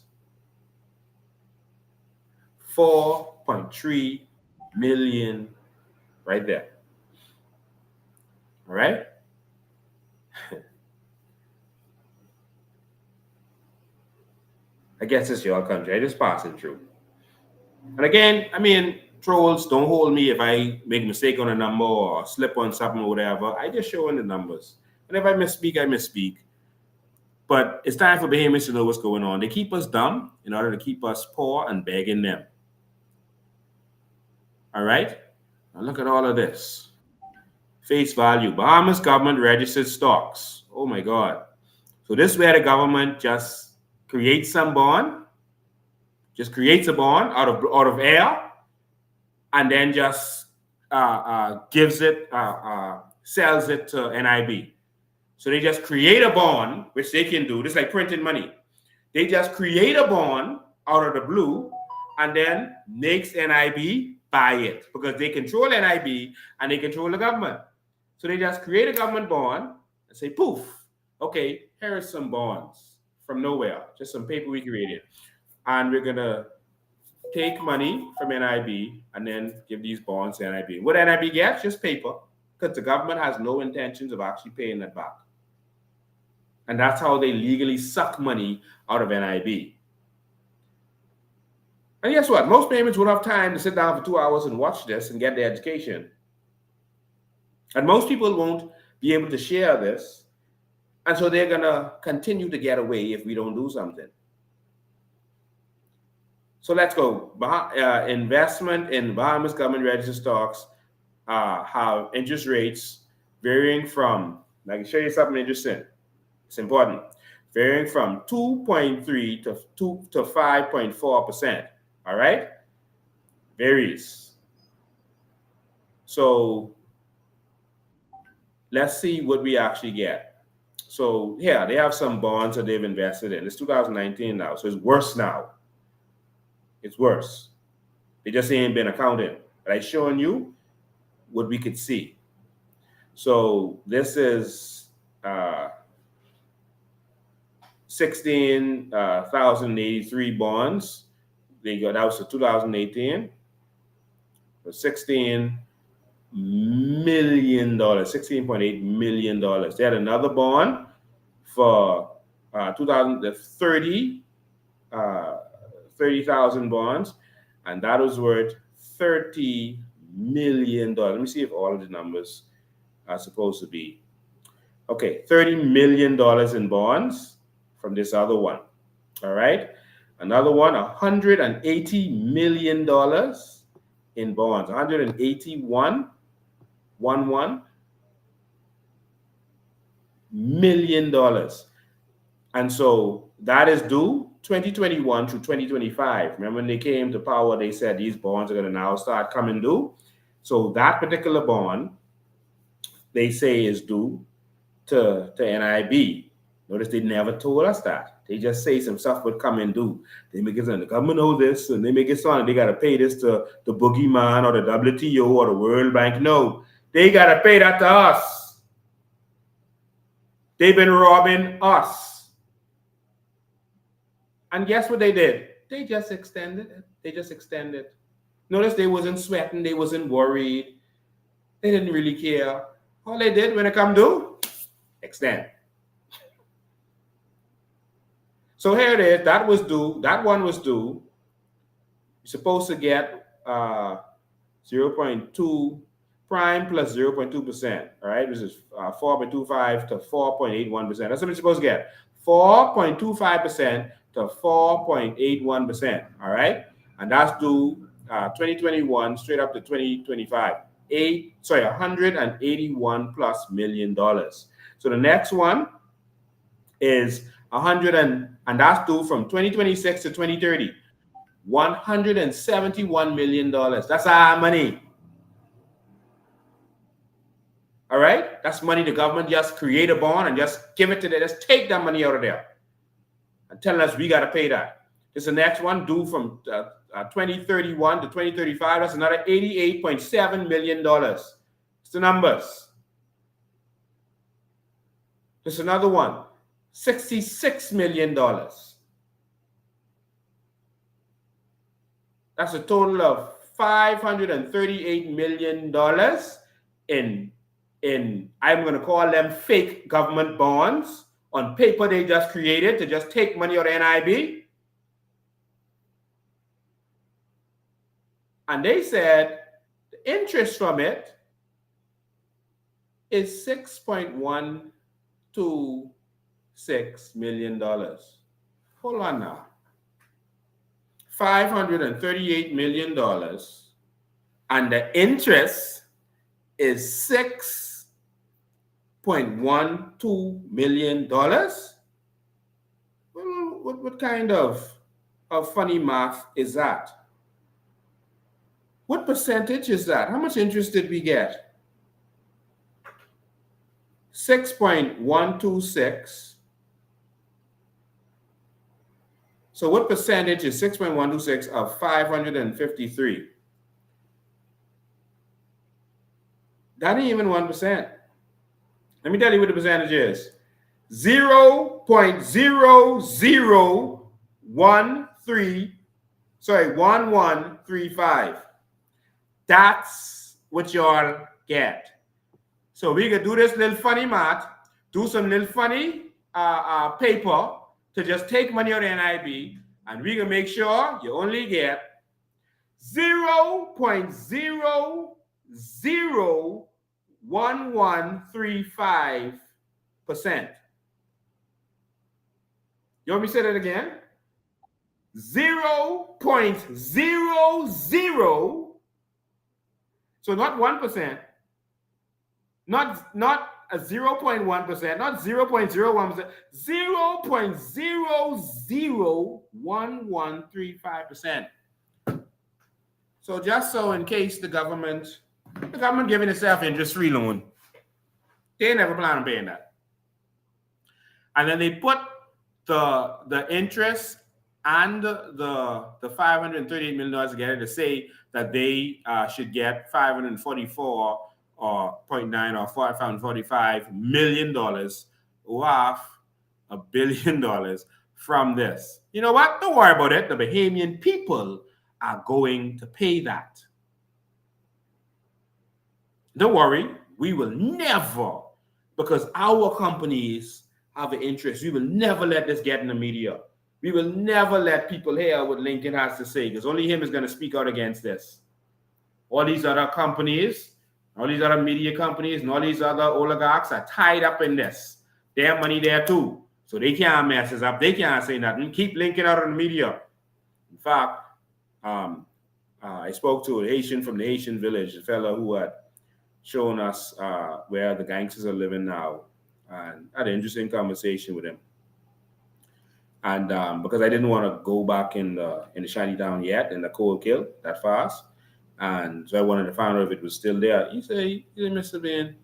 4.3 million right there. All right? I guess it's your country. I just passing through. And again, I mean, trolls, don't hold me if I make a mistake on a number or slip on something or whatever. I just showing the numbers. And if I misspeak, I misspeak. But it's time for Bahamians to know what's going on. They keep us dumb in order to keep us poor and begging them. All right? Now look at all of this. Face value. Bahamas government registered stocks. Oh my God. So this is where the government just creates some bond, just creates a bond out of air, and then just gives it, sells it to NIB. So they just create a bond, which they can do. Just like printing money. They just create a bond out of the blue and then makes NIB buy it because they control NIB and they control the government. So they just create a government bond and say, poof, okay, here are some bonds from nowhere, just some paper we created. And we're going to take money from NIB and then give these bonds to NIB. What NIB gets? Just paper, because the government has no intentions of actually paying that back. And that's how they legally suck money out of NIB. And guess what? Most payments won't have time to sit down for 2 hours and watch this and get their education. And most people won't be able to share this. And so they're going to continue to get away if we don't do something. So let's go. Investment in Bahamas government registered stocks have interest rates varying from, I can show you something interesting. It's important. Varying from 2.3 to 5.4%. All right? Varies. So let's see what we actually get. So yeah, they have some bonds that they've invested in. It's 2019 now, so it's worse now. It's worse. They just ain't been accounting. But I'm showing you what we could see. So this is 16,083 bonds. They got out to 2018 for $16 million, $16.8 million. They had another bond for 30,000 bonds, and that was worth $30 million. Let me see if all of the numbers are supposed to be. Okay, $30 million in bonds from this other one. All right. Another one, $180 million in bonds. 181 million dollars. And so that is due 2021 through 2025. Remember when they came to power, they said these bonds are going to now start coming due. So that particular bond, they say, is due to NIB. Notice they never told us that. They just say some stuff would come and do. They make it sound the government know this, and they make it sound they got to pay this to the boogeyman or the WTO or the World Bank. No, they got to pay that to us. They've been robbing us. And guess what they did? They just extended it. They just extended. Notice they wasn't sweating. They wasn't worried. They didn't really care. All they did when it come due, extend. So here it is. That was due. That one was due. You're supposed to get 0.2 prime plus 0.2%. All right, which is 4.25 to 4.81%. That's what you're supposed to get. 4.25% to 4.81%. All right, and that's due 2021 straight up to 2025. $181 plus million. So the next one is and that's due from 2026 to 2030. $171 million. That's our money. All right, that's money the government just create a bond and just give it to them. Just take that money out of there and telling us we got to pay that. This is the next one due from 2031 to 2035. That's another $88.7 million. It's the numbers. There's another one, $66 million. That's a total of $538 million in I'm going to call them fake government bonds on paper they just created to just take money out of NIB. And they said the interest from it is $6.126 million. Hold on now. $538 million, and the interest is $6.12 million. Well, what kind of funny math is that? What percentage is that? How much interest did we get? 6.126. So what percentage is 6.126 of 553? That ain't even 1%. Let me tell you what the percentage is. 1135. That's what y'all get. So we can do this little funny math, do some little funny paper to just take money out of NIB, and we can make sure you only get 0.001135%. You want me to say that again? 0.00, so not 1%, not a 0.1%, not 0.01%, 0.001135%. So just so in case the government giving itself interest-free loan, they never plan on paying that. And then they put the interest and the $538 million together to say that they should get $544.9 or $545 million worth $1 billion from this. You know what? Don't worry about it. The Bahamian people are going to pay that. Don't worry. We will never, because our companies have an interest, we will never let this get in the media. We will never let people hear what Lincoln has to say, because only him is going to speak out against this. All these other companies, all these other media companies, and all these other oligarchs are tied up in this. They have money there too. So they can't mess us up. They can't say nothing. Keep Lincoln out of the media. In fact, I spoke to a Haitian from the Haitian village, a fellow who had shown us where the gangsters are living now, and I had an interesting conversation with him. And because I didn't want to go back in the shanty town yet, in the cold kill that fast, and so I wanted to find out if it was still there. He said, Mr. Ben,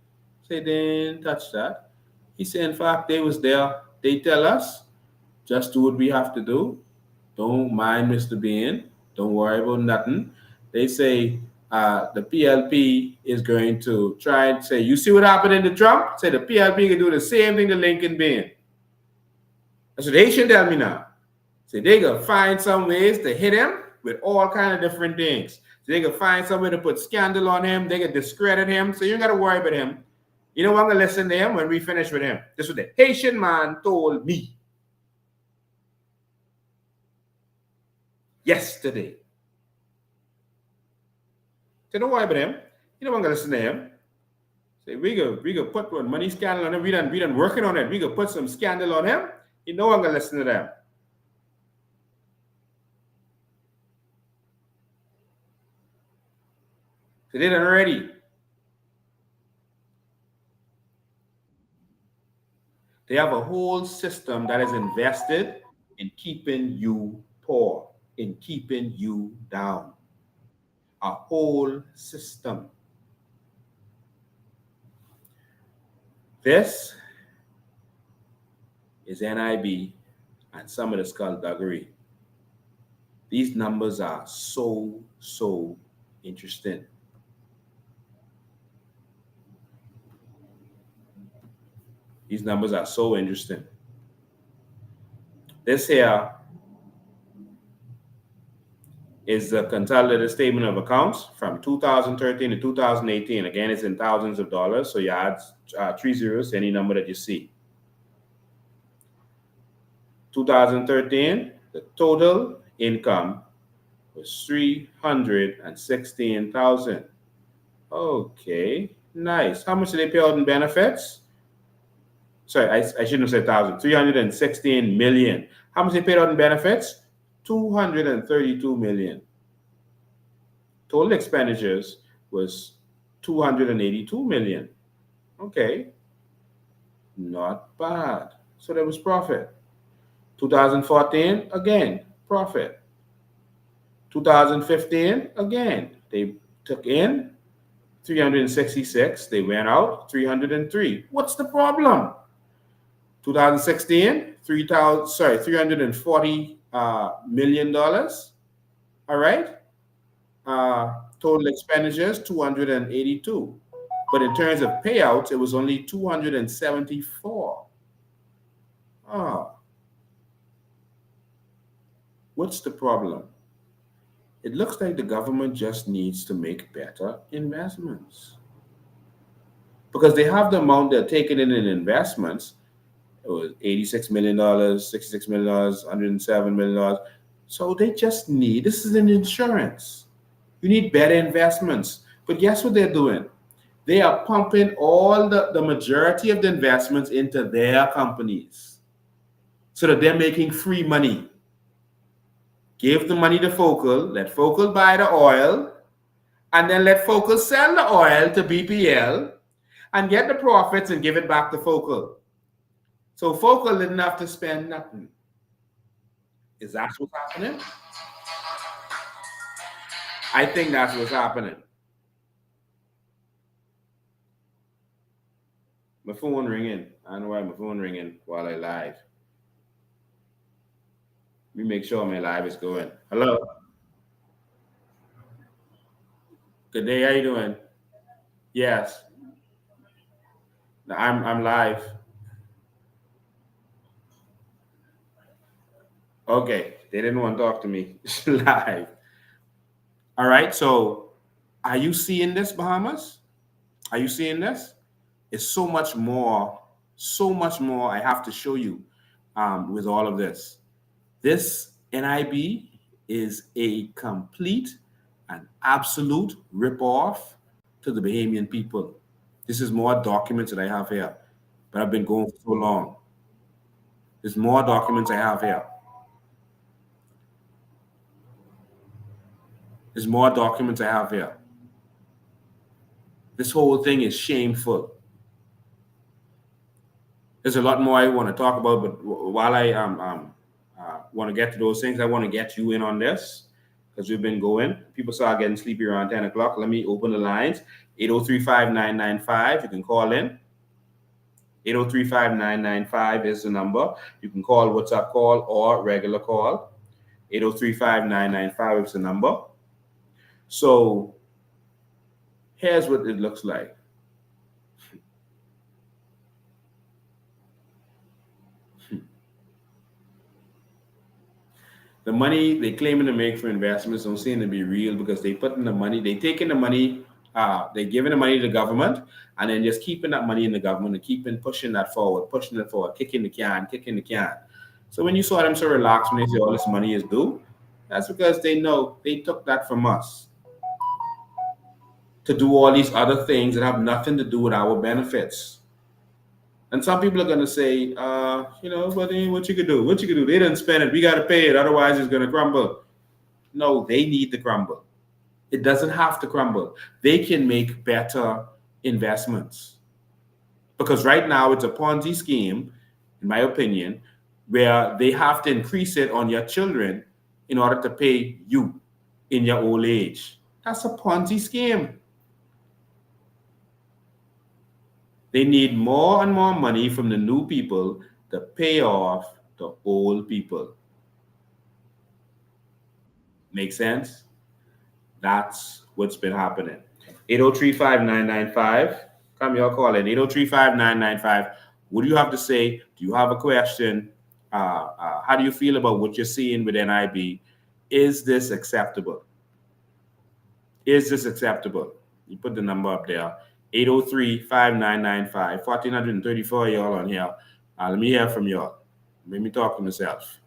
say they didn't touch that. He said, in fact, they was there. they tell us, just do what we have to do. Don't mind Mr. Bean. Don't worry about nothing. They say the PLP is going to try and say, you see what happened in the Trump? Say the PLP can do the same thing to Lincoln Bean. That's what they should tell me now. Say they gonna find some ways to hit him with all kind of different things. So they can find some way to put scandal on him. They can discredit him. So you don't gotta worry about him. You know what? I'm gonna listen to him when we finish with him. This is what the Haitian man told me yesterday. So don't worry about him. You know what? I'm gonna listen to him. Say we gonna put one money scandal on him. We done working on it. We gonna put some scandal on him. You know I'm gonna listen to them. So they done already. They have a whole system that is invested in keeping you poor, in keeping you down. A whole system. This is NIB and some of the skullduggery. These numbers are so interesting. These numbers are so interesting. This here is the consolidated statement of accounts from 2013 to 2018. Again, it's in thousands of dollars, so you add 3 zeros to any number that you see. 2013, the total income was $316,000. Okay, nice. How much did they pay out in benefits? Sorry, I shouldn't have said thousand. 316 million. How much they paid out in benefits? 232 million. Total expenditures was 282 million. Okay, not bad. So there was profit. 2014, again, profit. 2015, again, they took in 366. They went out 303. What's the problem? 2016, $340 million. All right. Total expenditures 282, but in terms of payouts, it was only 274. What's the problem? It looks like the government just needs to make better investments, because they have the amount they're taking in investments. It was $86 million, $66 million, $107 million. So they just need, this is an insurance. You need better investments. But guess what they're doing? They are pumping all the majority of the investments into their companies so that they're making free money. Give the money to Focal, let Focal buy the oil, and then let Focal sell the oil to BPL and get the profits and give it back to Focal. So Focal didn't have to spend nothing. Is that what's happening? I think that's what's happening. My phone ringing. I don't know why my phone ringing while I live. Let me make sure my live is going. Hello. Good day. How you doing? Yes. I'm live. Okay. They didn't want to talk to me. Live. All right. So are you seeing this, Bahamas? Are you seeing this? It's so much more I have to show you with all of this. This NIB is a complete and absolute ripoff to the Bahamian people. This is more documents that I have here, but I've been going for so long. There's more documents I have here. There's more documents I have here. This whole thing is shameful. There's a lot more I want to talk about, but while I want to get to those things, I want to get you in on this because we've been going. People start getting sleepy around 10 o'clock. Let me open the lines. 803-5995. You can call in. 803-5995 is the number. You can call WhatsApp call or regular call. 803-5995 is the number. So here's what it looks like. The money they claiming to make for investments don't seem to be real because they put in the money, they taking the money, they're giving the money to the government and then just keeping that money in the government and keeping pushing it forward, kicking the can. So when you saw them so relaxed when they say all this money is due, that's because they know they took that from us to do all these other things that have nothing to do with our benefits. And some people are going to say, but then what you could do? What you could do? They didn't spend it. We got to pay it. Otherwise, it's going to crumble. No, they need to crumble. It doesn't have to crumble. They can make better investments. Because right now, it's a Ponzi scheme, in my opinion, where they have to increase it on your children in order to pay you in your old age. That's a Ponzi scheme. They need more and more money from the new people to pay off the old people. Make sense? That's what's been happening. 803-5995. Come here, call in. 803-5995. What do you have to say? Do you have a question? How do you feel about what you're seeing with NIB? Is this acceptable? Is this acceptable? You put the number up there. 803-5995. 1,434 y'all on here. Let me hear from y'all. Let me talk to myself.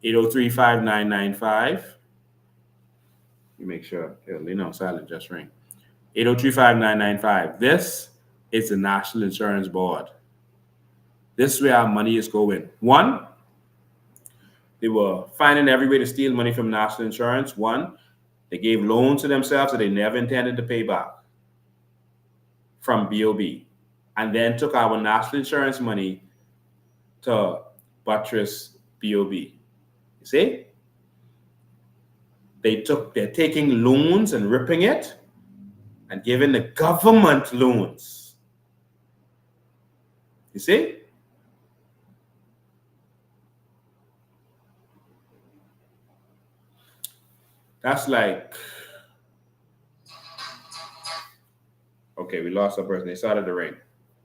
803-5995. Let me make sure. Silent just ring. 803-5995. This is the National Insurance Board. This is where our money is going. One, they were finding every way to steal money from national insurance. One, they gave loans to themselves that they never intended to pay back from BOB, and then took our national insurance money to buttress BOB. You see? They're taking loans and ripping it and giving the government loans. You see? That's like, okay, we lost a person. They started the ring.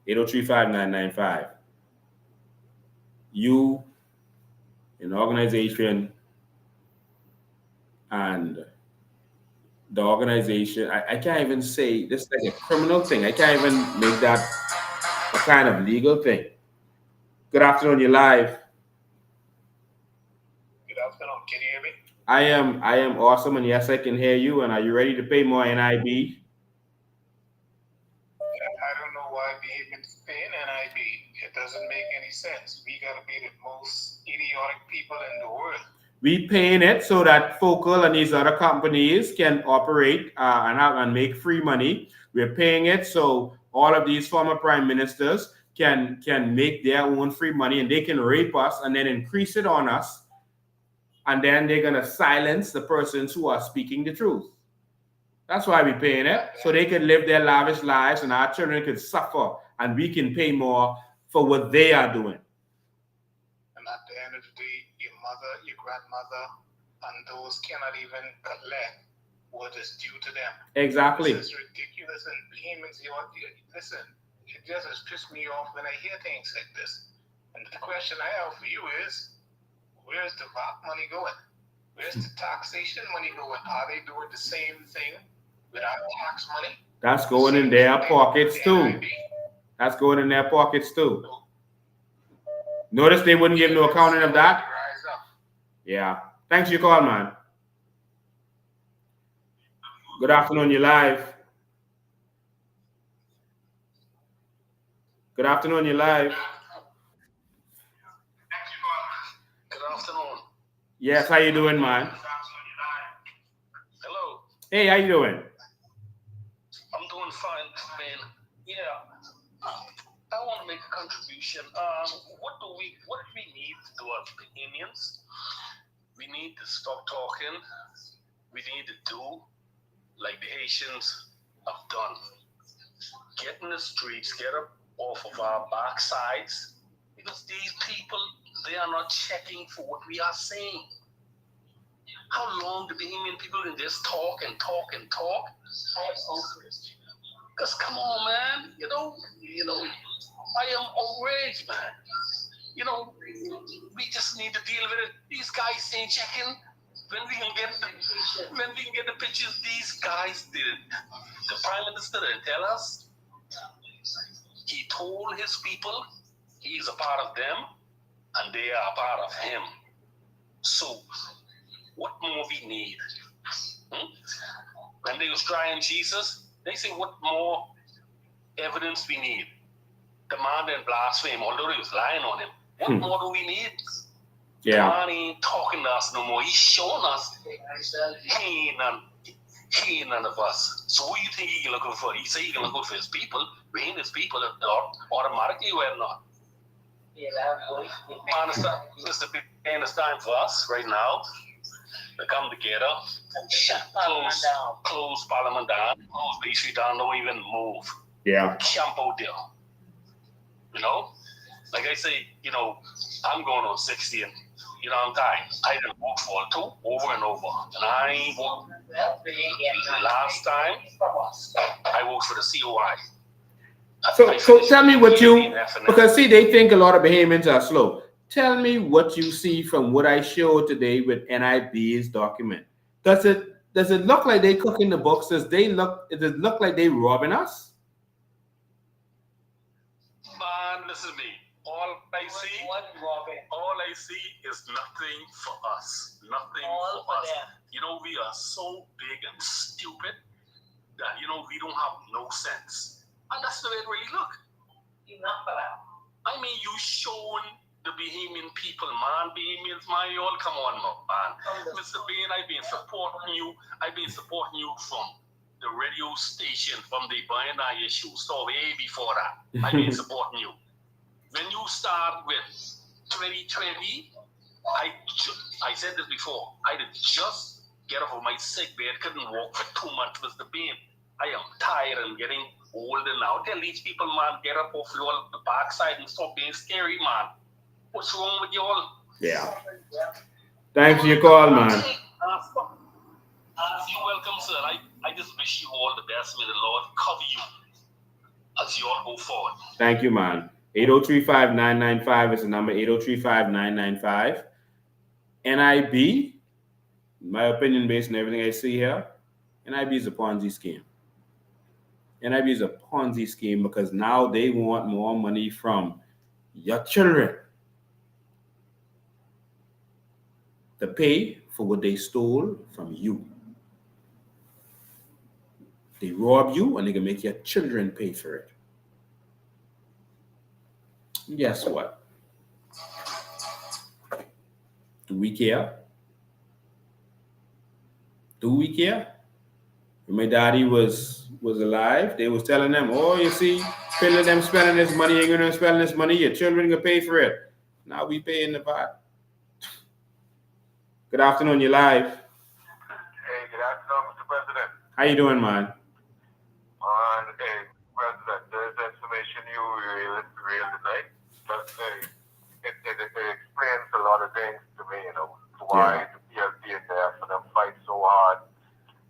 803-5995. You, an organization, and the organization, I can't even say this is like a criminal thing. I can't even make that a kind of legal thing. Good afternoon, you're live. Good afternoon, can you hear me? I am awesome, and yes, I can hear you. And are you ready to pay more NIB? I don't know why behavior's paying NIB. It doesn't make any sense. We gotta be the most idiotic people in the world. We paying it so that Focal and these other companies can operate and make free money. We're paying it so all of these former prime ministers can make their own free money, and they can rape us and then increase it on us. And then they're gonna silence the persons who are speaking the truth. That's why we're paying it, so they can live their lavish lives and our children can suffer, and we can pay more for what they are doing. And at the end of the day, your mother, your grandmother, and those cannot even collect what is due to them. Exactly. This is ridiculous, and payments. Listen, it just has pissed me off when I hear things like this. And the question I have for you is, where's the VAT money going? Where's the taxation money going? Are they doing the same thing with our tax money? That's going in their pockets too. That's going in their pockets too. Notice they wouldn't give no accounting of that. Yeah. Thanks for your call, man. Good afternoon, you're live. Good afternoon, you're live. Good afternoon. Yes, how you doing, man? Hello. Hey, how you doing? I'm doing fine, man. Yeah. I want to make a contribution. What we need to do as Bahamians? We need to stop talking. We need to do like the Haitians have done. Get in the streets, get up off of our backsides because these people, they are not checking for what we are saying. How long do Bahamian people can just talk and talk and talk? Because come on, man, you know, I am outraged, man. You know, we just need to deal with it. These guys ain't checking. When we can get the pictures, these guys did it. The Prime Minister didn't tell us. He told his people he's a part of them and they are a part of him. So, what more we need? When they was trying Jesus, they say, what more evidence we need? The man didn't blaspheme, although he was lying on him. What more do we need? Yeah. The man ain't talking to us no more. He's showing us he ain't none of us. So who do you think he's looking for? He say he's looking for his people. We ain't his people, automatically we're not. Understand? Mr. B, it's time for us right now to come together, close Parliament down, close B Street down, don't even move. Yeah. Camp out there. You know? Like I say, you know, I'm going on 60 and, you know, I'm tired. I didn't vote for it too, over and over. And I ain't voted. Last time, I voted for the COI. So tell me what you, because see, they think a lot of Bahamians are slow. Tell me what you see from what I showed today with NIB's document. Does it look like they cooking the books? Does it look like they robbing us? Man, listen to me. All I see is nothing for us. Nothing for us. You know, we are so big and stupid that, you know, we don't have no sense. And that's the way it really look. I mean, you showing the Bahamian people, man. Bahamians, man, you all come on, man. Mr. Bain, I've been supporting you. I've been supporting you from the radio station, from the Bayana issue store way before that. I've been supporting you. When you start with 2020, I said this before, I did just get off of my sick bed, couldn't walk for 2 months, Mr. Bain. I am tired and getting older now. Tell these people, man, get up off your the backside and stop being scary, man. What's wrong with you all? Yeah. Thanks for your call, man. You're welcome, sir. I just wish you all the best. May the Lord cover you as you all go forward. Thank you, man. 803-5995 is the number, 803-5995. NIB, my opinion based on everything I see here, NIB is a Ponzi scheme. NIB is a Ponzi scheme because now they want more money from your children to pay for what they stole from you. They rob you and they can make your children pay for it. Guess what? Do we care? Do we care? When my daddy was alive, they was telling them, oh, you see, spending this money, you're going to spend this money, your children can pay for it. Now we paying the pot. Good afternoon, you're live. Hey, good afternoon, Mr. President. How you doing, man? Hey, President, there's information you real tonight, but it explains a lot of things to me, you know, why the PLP and the FNM fight so hard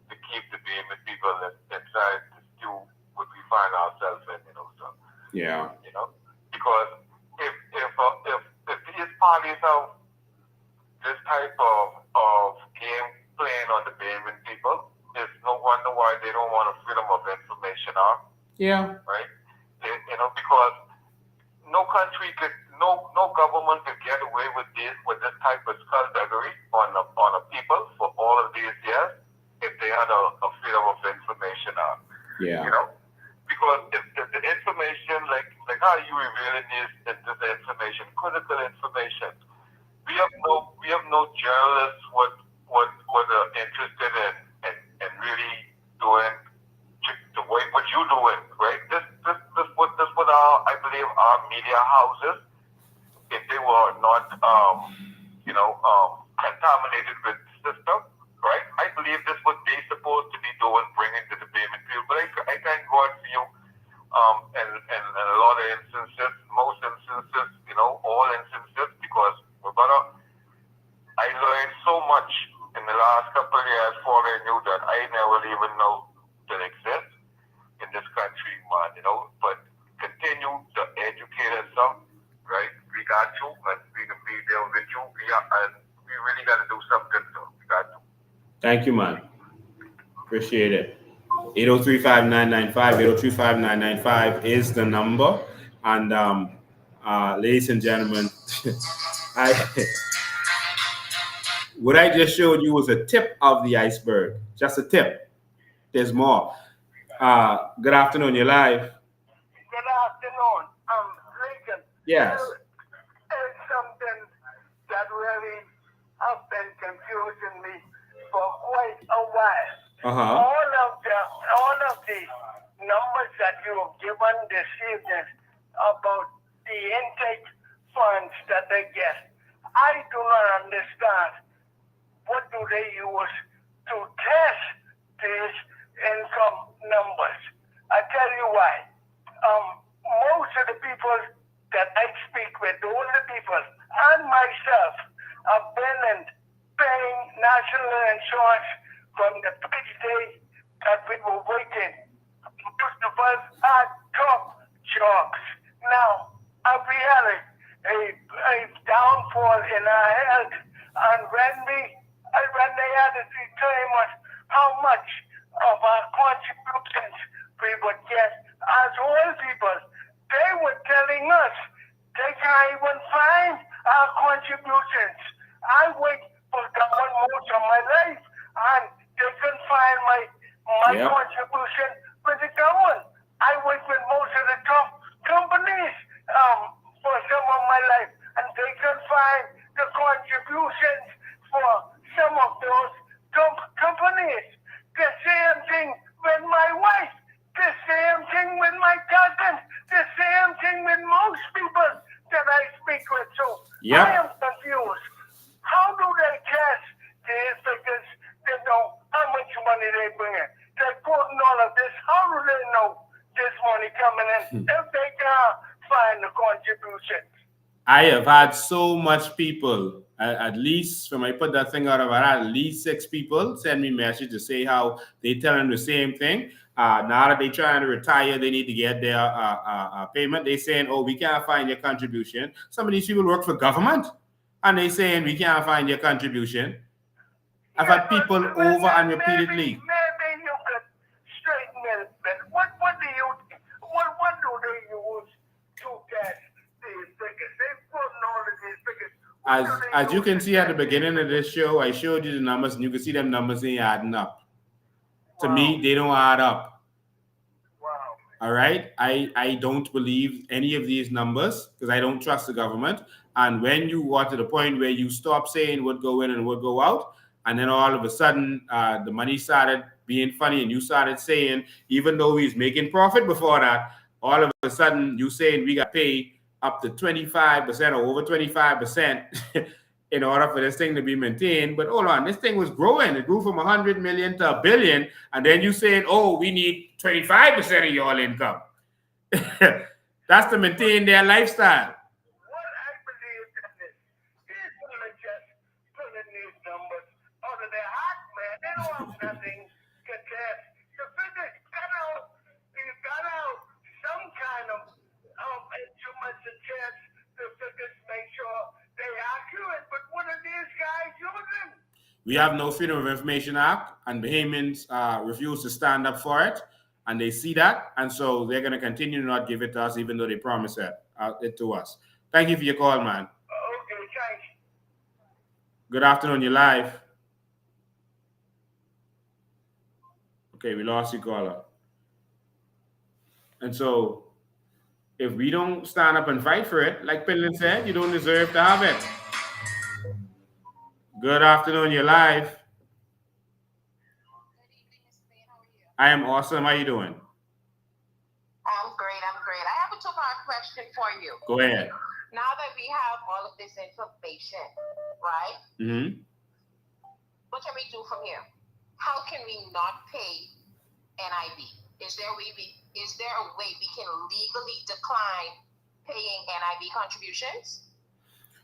to keep the Bahamian people inside to do what we find ourselves in, you know, so. Yeah. You know, because if these parties have this type of game playing on the Bahamian people, there's no wonder why they don't want a freedom of information on. Yeah. Right? You know, because no government could get away with this type of skullduggery on a people for all of these years if they had a freedom of information on. Yeah. You know? Because if the information, like how you revealing this information, critical information, we have no journalists what are interested in really doing the way what you're doing, right? This what I believe our media houses, if they were not contaminated with system, right? I believe this what they supposed to be doing, bringing to the Bahamian people. But I thank God for you And a lot of instances, most instances, all instances, because my brother, I learned so much in the last couple of years before I knew that I never even know that exist in this country, man, but continue to educate ourselves, right? We got you, and we can be there with you, and we really got to do something, so we got to. Thank you, man. Appreciate it. 803-5995, 803-5995 is the number. And ladies and gentlemen, what I just showed you was a tip of the iceberg. Just a tip. There's more. Good afternoon. You're live. Good afternoon. Lincoln. Yes. There's something that really has been confusing me for quite a while. All of the numbers that you have given this evening about the intake funds that they get, I do not understand. What do they use to test these income numbers? I tell you why. Most of the people that I speak with, the older people, and myself, have been in paying national insurance from the first day that we were waiting. Most of us had top jobs. Now, we had a downfall in our health, and when they had to determine us how much of our contributions we would get as old people, they were telling us they can't even find our contributions. I wait for government most of my life, and they couldn't find my contribution with the government. I wait with most of the top companies for some of my life, and they couldn't find the contributions for some of those companies. The same thing with my wife. The same thing with my cousin. The same thing with most people that I speak with. So I am confused. How do they test these figures? They know how much money they bring in. They're quoting all of this. How do they know this money coming in if they can't find the contributions? I have had so much people, at least when I put that thing out, I've had at least 6 people send me messages to say how they tell them the same thing. Now that they're trying to retire, they need to get their payment. They're saying, oh, we can't find your contribution. Some of these people work for government, and they're saying we can't find your contribution. I've had people over and repeatedly. Maybe you could straighten it a bit. What do you think? What do they use to test these figures? They've put all of these figures. As you can see at the beginning of this show, I showed you the numbers, and you can see them numbers ain't adding up. To me, they don't add up. Wow. All right? I don't believe any of these numbers because I don't trust the government. And when you got to the point where you stop saying what go in and what go out, and then all of a sudden the money started being funny and you started saying, even though he's making profit before that, all of a sudden you saying we got to pay up to 25% or over 25% in order for this thing to be maintained. But hold on, this thing was growing. It grew from 100 million to 1 billion. And then you saying, oh, we need 25% of your income. That's to maintain their lifestyle. What I believe in this, these people are just pulling these numbers out of their heart, man. They don't have nothing to test. The figures got out some kind of instruments to test the figures, make sure they're accurate. But what are these guys using? We have no Freedom of Information Act, and Bahamians refuse to stand up for it, and they see that, and so they're going to continue to not give it to us, even though they promise it to us. Thank you for your call, man. Okay, thanks. Good afternoon. You're live. Okay, we lost you, caller. And so, if we don't stand up and fight for it, like Penland said, you don't deserve to have it. Good afternoon. You're live. Good evening, Mr. Bain. How are you? I am awesome. How you doing? I'm great. I have a two-part question for you. Go ahead. Now that we have all of this information, right? Mm-hmm. What can we do from here? How can we not pay NIB? Is there a way we can legally decline paying NIB contributions?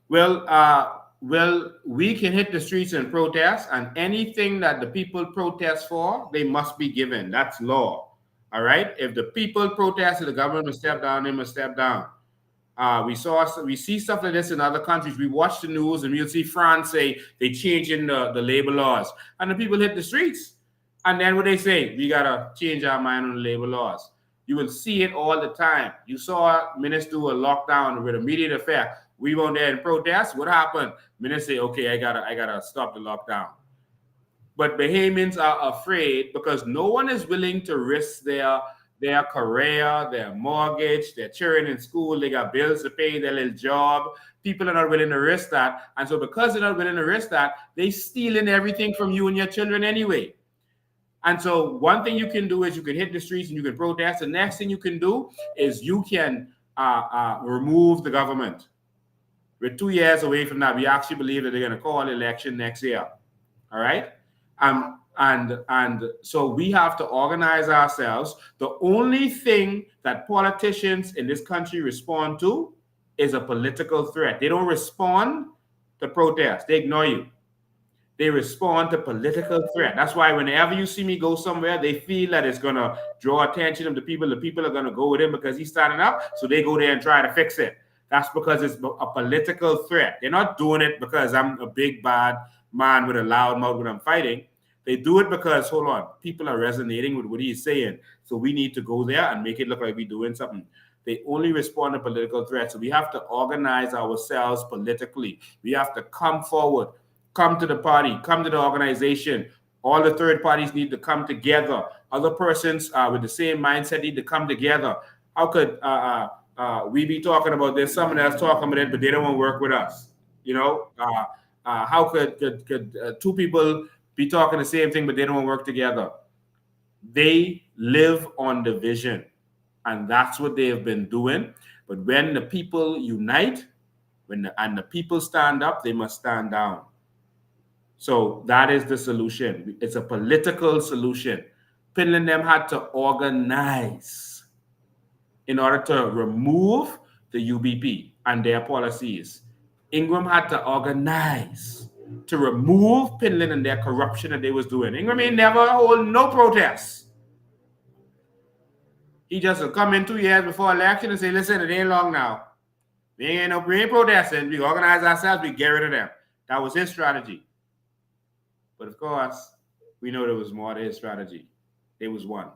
Well, we can hit the streets and protest, and anything that the people protest for, they must be given. That's law. All right. If the people protest, the government must step down. They must step down. We see stuff like this in other countries. We watch the news and we'll see France say they changing the labor laws, and the people hit the streets. And then what they say, we gotta change our mind on the labor laws. You will see it all the time. You saw ministers do a lockdown with immediate effect. We went there and protest. What happened? Ministers say, okay, I gotta stop the lockdown. But Bahamians are afraid because no one is willing to risk their career, their mortgage, their children in school. They got bills to pay, their little job. People are not willing to risk that. And so because they're not willing to risk that, they stealing everything from you and your children anyway. And so one thing you can do is you can hit the streets and you can protest. The next thing you can do is you can remove the government. We're 2 years away from that. We actually believe that they're going to call election next year. All right? And so we have to organize ourselves. The only thing that politicians in this country respond to is a political threat. They don't respond to protest. They ignore you. They respond to political threat. That's why whenever you see me go somewhere, they feel that it's going to draw attention of the people. The people are going to go with him because he's standing up. So they go there and try to fix it. That's because it's a political threat. They're not doing it because I'm a big, bad man with a loud mouth when I'm fighting. They do it because, hold on, people are resonating with what he's saying. So we need to go there and make it look like we're doing something. They only respond to political threats. So we have to organize ourselves politically. We have to come forward, come to the party, come to the organization. All the third parties need to come together. Other persons with the same mindset need to come together. How could we be talking about this? Someone else talking about it, but they don't want to work with us. You know, how could two people be talking the same thing, but they don't work together? They live on division, and that's what they have been doing. But when the people unite, and the people stand up, they must stand down. So that is the solution. It's a political solution. Finland them had to organize in order to remove the UBP and their policies. Ingram had to organize to remove Finland and their corruption that they was doing. Ingram ain't never hold no protests. He just will come in 2 years before election and say, listen, it ain't long now. We ain't protesting. We organize ourselves, we get rid of them. That was his strategy. But of course, we know there was more to his strategy. There was one.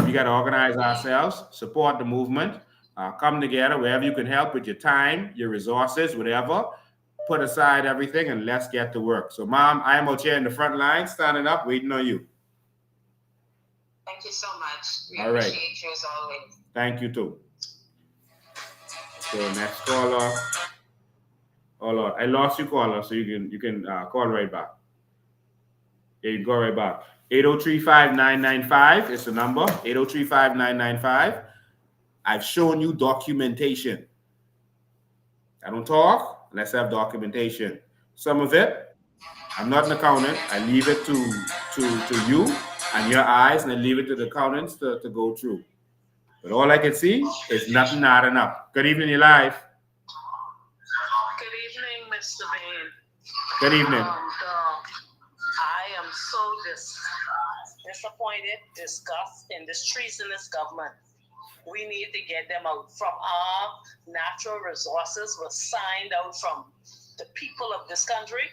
We got to organize ourselves, support the movement, come together wherever you can help with your time, your resources, whatever. Put aside everything and let's get to work. So, Mom, I am out here in the front line, standing up, waiting on you. Thank you so much. We All right. appreciate you as always. Thank you too. So next caller. Oh Lord, I lost you, caller, so you can call right back. Yeah, you go right back. 803-5995 is the number. 803-5995. I've shown you documentation. I don't talk unless I have documentation. Some of it, I'm not an accountant. I leave it to you and your eyes, and I leave it to the accountants to go through. But all I can see is nothing adding up. Good evening, you're live. Good evening, Mr. Bain. Good evening. I am so disappointed, disgusted in this treasonous government. We need to get them out from our natural resources was signed out from the people of this country.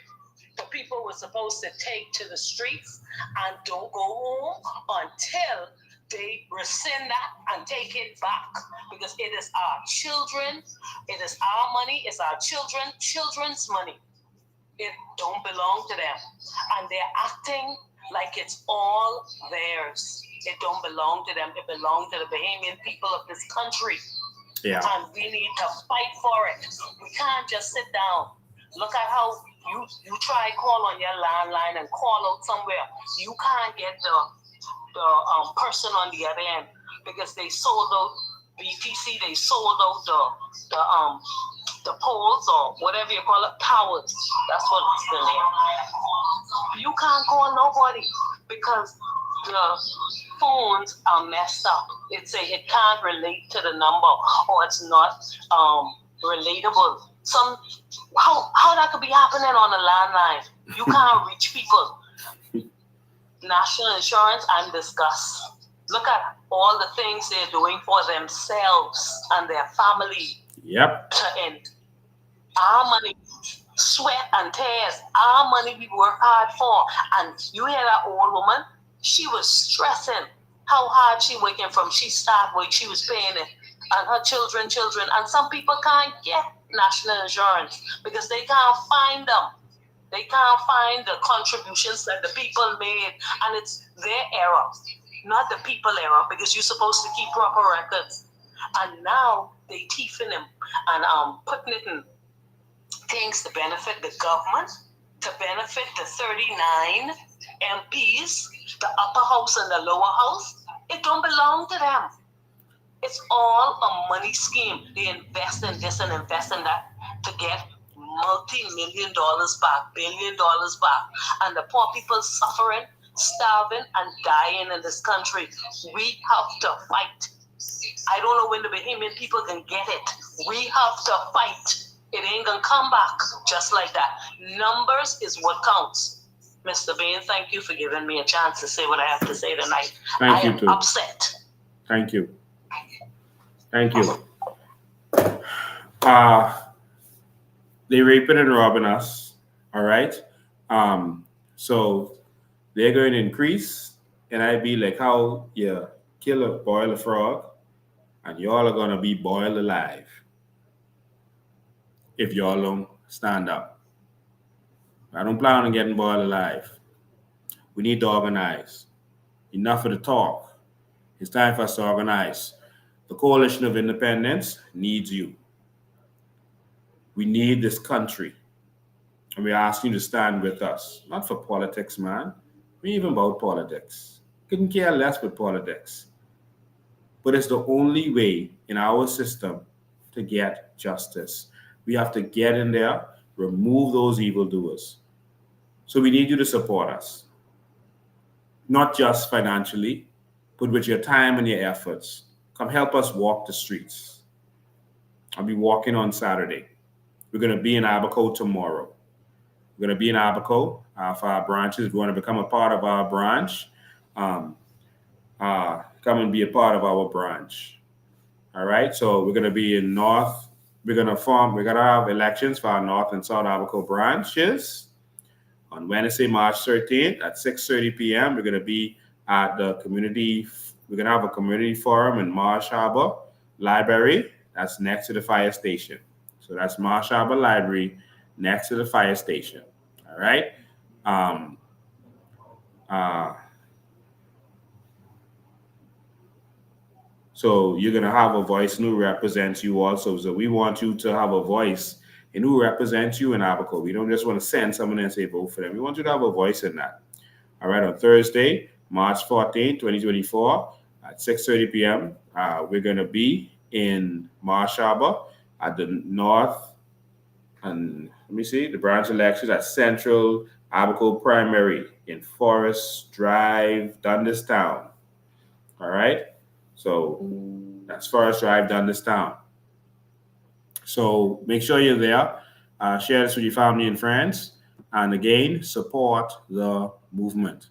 The people were supposed to take to the streets and don't go home until they rescind that and take it back, because it is our children, it is our money, it's our children's money. It don't belong to them, and they're acting like it's all theirs. It don't belong to them. It belongs to the Bahamian people of this country. Yeah. And we need to fight for it. We can't just sit down. Look at how you try call on your landline and call out somewhere. You can't get the person on the other end because they sold out BPC. They sold out the poles or whatever you call it, towers. That's what it's the name. You can't call nobody because the phones are messed up. It say it can't relate to the number, or it's not relatable. How that could be happening on a landline? You can't reach people. National insurance and discuss. Look at all the things they're doing for themselves and their family. Yep. To end. Our money, sweat and tears, our money we work hard for. And you hear that old woman? She was stressing how hard she working from. She started work, she was paying it. And her children. And some people can't get national insurance because they can't find them. They can't find the contributions that the people made. And it's their error, not the people error, because you're supposed to keep proper records. And now they teething them and putting it in things to benefit the government, to benefit the 39 MPs, the upper house and the lower house. It don't belong to them. It's all a money scheme. They invest in this and invest in that to get multi-million dollars back, $1 billion back. And the poor people suffering, starving and dying in this country. We have to fight. I don't know when the Bahamian people can get it. We have to fight. It ain't gonna come back just like that. Numbers is what counts. Mr. Bain, thank you for giving me a chance to say what I have to say tonight. Thank you am too. Upset. Thank you. Thank you. They raping and robbing us. All right. So they're going to increase, and I'd be like, how you boil a frog, and y'all are gonna be boiled alive if y'all don't stand up. I don't plan on getting boiled alive. We need to organize. Enough of the talk. It's time for us to organize. The Coalition of Independence needs you. We need this country. And we're asking you to stand with us. Not for politics, man. We ain't even about politics. Couldn't care less with politics. But it's the only way in our system to get justice. We have to get in there, remove those evildoers. So we need you to support us. Not just financially, but with your time and your efforts. Come help us walk the streets. I'll be walking on Saturday. We're going to be in Abaco tomorrow. We're going to be in Abaco for our branches. If you want to become a part of our branch, come and be a part of our branch. All right. So we're going to be in North. We're going to have elections for our North and South Abaco branches on Wednesday, March 13th at 6:30 p.m. We're going to be at the community. We're going to have a community forum in Marsh Harbor Library. That's next to the fire station. So that's Marsh Harbor Library next to the fire station. All right. So you're going to have a voice and who represents you also. So we want you to have a voice in who represents you in Abaco. We don't just want to send someone and say vote for them. We want you to have a voice in that. All right, on Thursday, March 14, 2024 at 6:30 p.m., we're going to be in Marsh Harbor at the North, and the branch elections at Central Abaco Primary in Forest Drive, Dunderstown. All right. So that's Forest Drive, Dunderstown. So make sure you're there. Share this with your family and friends. And again, support the movement.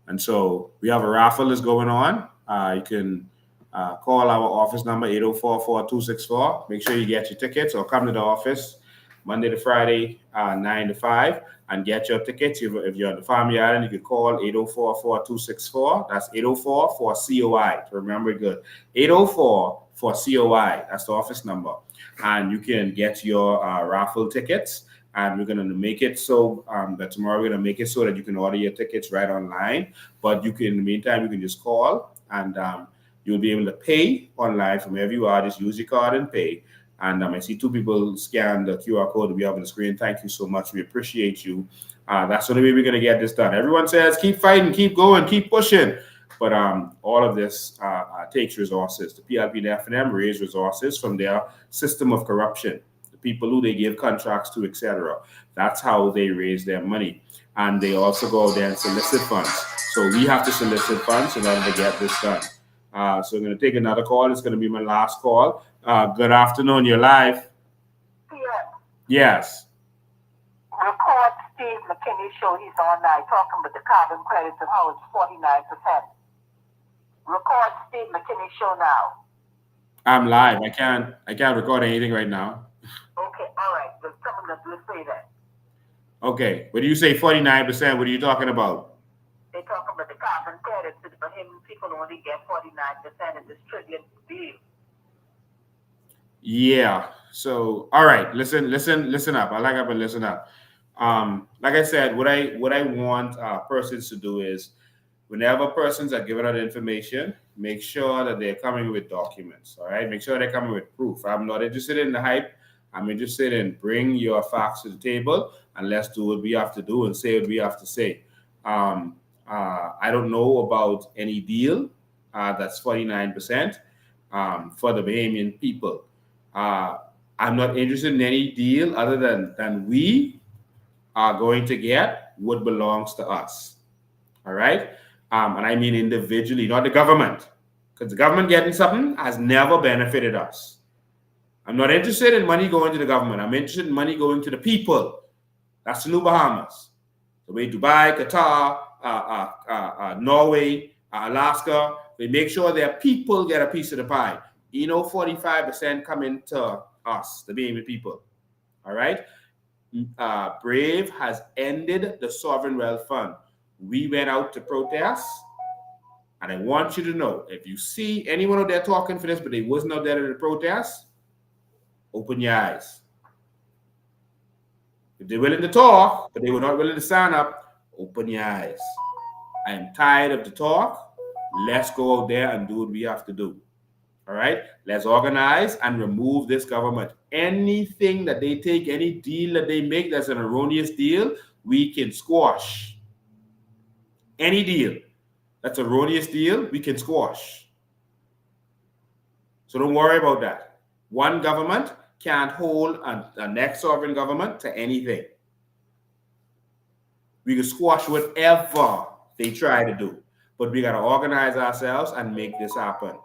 And so we have a raffle that's going on. You can call our office number, 804-4264. Make sure you get your tickets or come to the office Monday to Friday, 9 to 5, and get your tickets. If you're on the Family Island, you can call 804-4264. That's 804-4COI. To remember it good. 804-4COI. That's the office number. And you can get your raffle tickets. And we're going to make it so that tomorrow we're going to make it so that you can order your tickets right online. But you can, in the meantime, you can just call and you'll be able to pay online from wherever you are. Just use your card and pay. And I see 2 people scan the QR code that we have on the screen. Thank you so much. We appreciate you. That's the only way we're going to get this done. Everyone says, keep fighting, keep going, keep pushing. But all of this takes resources. The PLP and FNM raise resources from their system of corruption. The people who they give contracts to, etc. That's how they raise their money. And they also go out there and solicit funds. So we have to solicit funds in order to get this done. So I'm going to take another call. It's going to be my last call. Good afternoon. You're live. Yes. Record Steve McKinney show. He's on now talking about the carbon credits and how it's 49%. Record Steve McKinney show now. I'm live. I can't record anything right now. Okay, all right. Then someone let's say that. Okay. When you say 49%, what are you talking about? They're talking about the carbon credits. For him, people only get 49% in this trillion deal. Yeah. So, all right. Listen up. I like up and listen up. Like I said, what I want persons to do is, whenever persons are giving out information, make sure that they're coming with documents. All right. Make sure they're coming with proof. I'm not interested in the hype. I'm interested in bring your facts to the table and let's do what we have to do and say what we have to say. I don't know about any deal that's 49% for the Bahamian people. I'm not interested in any deal other than we are going to get what belongs to us. All right? And I mean individually, not the government. Because the government getting something has never benefited us. I'm not interested in money going to the government. I'm interested in money going to the people. That's the new Bahamas. The way Dubai, Qatar, Norway, Alaska, they make sure their people get a piece of the pie. 45% come into us, the Bahamian people. All right? Brave has ended the Sovereign Wealth Fund. We went out to protest, and I want you to know, if you see anyone out there talking for this, but they wasn't out there at the protest, open your eyes. If they're willing to talk, but they were not willing to sign up, open your eyes. I am tired of the talk. Let's go out there and do what we have to do. All right? Let's organize and remove this government. Anything that they take, any deal that they make that's an erroneous deal, we can squash. Any deal that's an erroneous deal, we can squash. So don't worry about that. One government can't hold a next sovereign government to anything. We can squash whatever they try to do. But we got to organize ourselves and make this happen.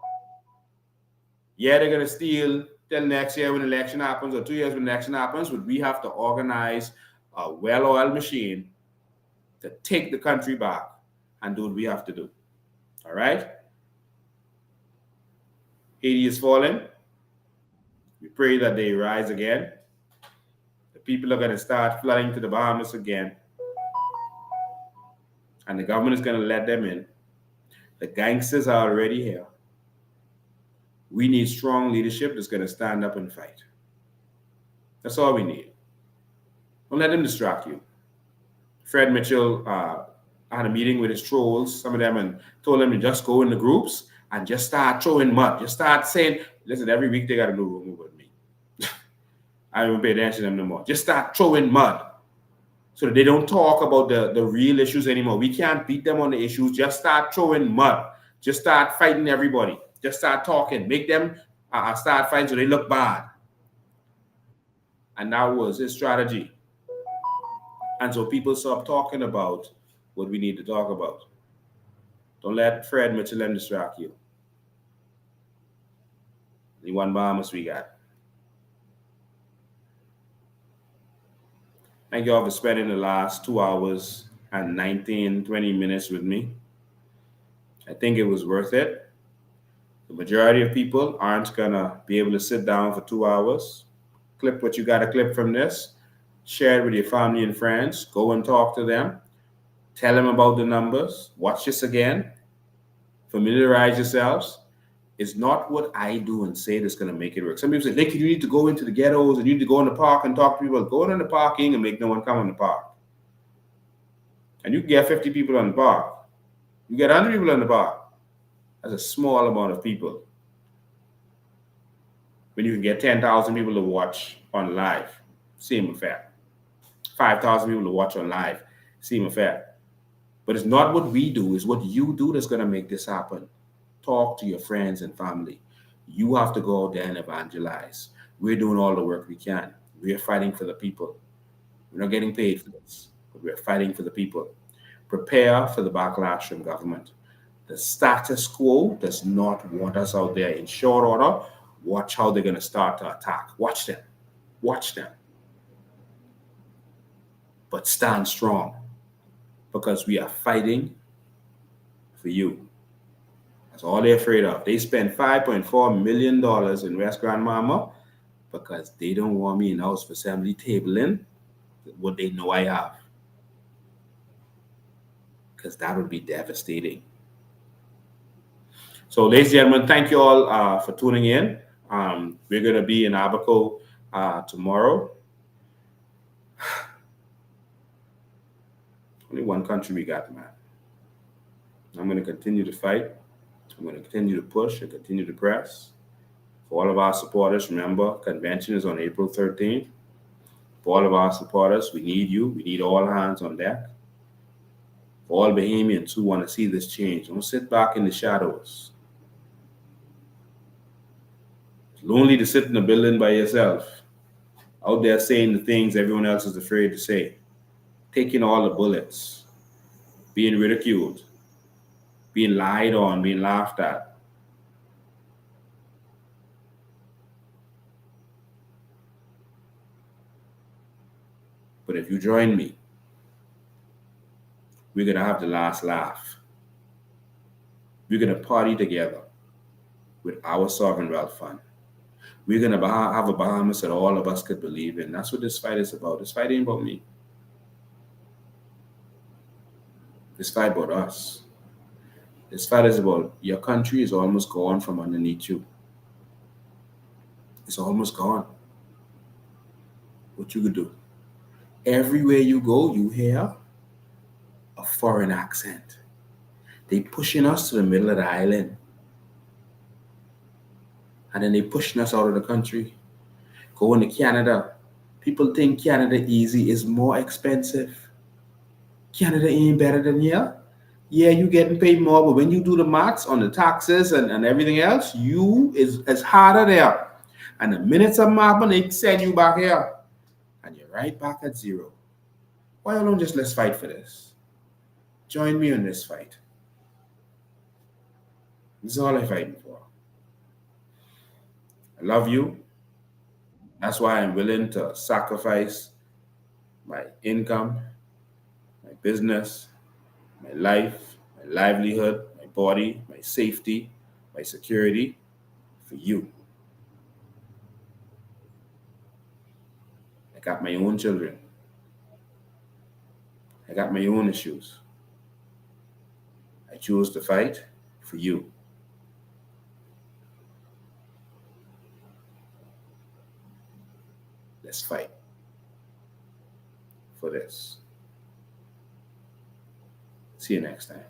Yeah, they're going to steal till next year when the election happens, or 2 years when the election happens, but we have to organize a well-oiled machine to take the country back and do what we have to do. All right? Haiti is falling. We pray that they rise again. The people are going to start flooding to the Bahamas again. And the government is going to let them in. The gangsters are already here. We need strong leadership that's going to stand up and fight. That's all we need. Don't let them distract you. Fred Mitchell had a meeting with his trolls, some of them, and told them to just go in the groups and just start throwing mud. Just start saying, listen, every week they got a new rumor with me. I don't even pay attention to them no more. Just start throwing mud so that they don't talk about the real issues anymore. We can't beat them on the issues. Just start throwing mud. Just start fighting everybody. Just start talking. Make them start fighting so they look bad. And that was his strategy. And so people stop talking about what we need to talk about. Don't let Fred Mitchell distract you. The one Bahamas we got. Thank you all for spending the last 2 hours and 20 minutes with me. I think it was worth it. The majority of people aren't going to be able to sit down for 2 hours. Clip what you got to clip from this. Share it with your family and friends. Go and talk to them. Tell them about the numbers. Watch this again. Familiarize yourselves. It's not what I do and say that's going to make it work. Some people say, Nick, you need to go into the ghettos and you need to go in the park and talk to people. Go in the parking and make no one come in the park. And you can get 50 people in the park. You get 100 people in the park. That's a small amount of people. When you can get 10,000 people to watch on live, same affair. 5,000 people to watch on live, same affair. But it's not what we do, it's what you do that's going to make this happen. Talk to your friends and family. You have to go out there and evangelize. We're doing all the work we can. We are fighting for the people. We're not getting paid for this, but we're fighting for the people. Prepare for the backlash from government. The status quo does not want us out there in short order. Watch how they're going to start to attack. Watch them. Watch them. But stand strong, because we are fighting for you. That's all they're afraid of. They spent $5.4 million in West Grandmama because they don't want me in House of Assembly tabling what they know I have. Because that would be devastating. So, ladies and gentlemen, thank you all for tuning in. We're going to be in Abaco tomorrow. Only one country we got, man. I'm going to continue to fight. I'm going to continue to push and continue to press. For all of our supporters, remember, convention is on April 13th. For all of our supporters, we need you. We need all hands on deck. For all Bahamians who want to see this change, don't sit back in the shadows. It's lonely to sit in a building by yourself, out there saying the things everyone else is afraid to say, taking all the bullets, being ridiculed, being lied on, being laughed at. But if you join me, we're going to have the last laugh. We're going to party together with our sovereign wealth fund. We're going to have a Bahamas that all of us could believe in. That's what this fight is about. This fight ain't about me. This fight about us. This fight is about your country is almost gone from underneath you. It's almost gone. What you could do? Everywhere you go, you hear a foreign accent. They pushing us to the middle of the island. And then they pushing us out of the country. Going to Canada. People think Canada easy is more expensive. Canada ain't better than here. Yeah, you getting paid more, but when you do the maths on the taxes and everything else, it's harder there. And the minute something happen, they send you back here. And you're right back at zero. Why don't just let's fight for this? Join me in this fight. This is all I'm fighting for. I love you. That's why I'm willing to sacrifice my income, my business, my life, my livelihood, my body, my safety, my security for you. I got my own children. I got my own issues. I choose to fight for you. Let's fight for this. See you next time.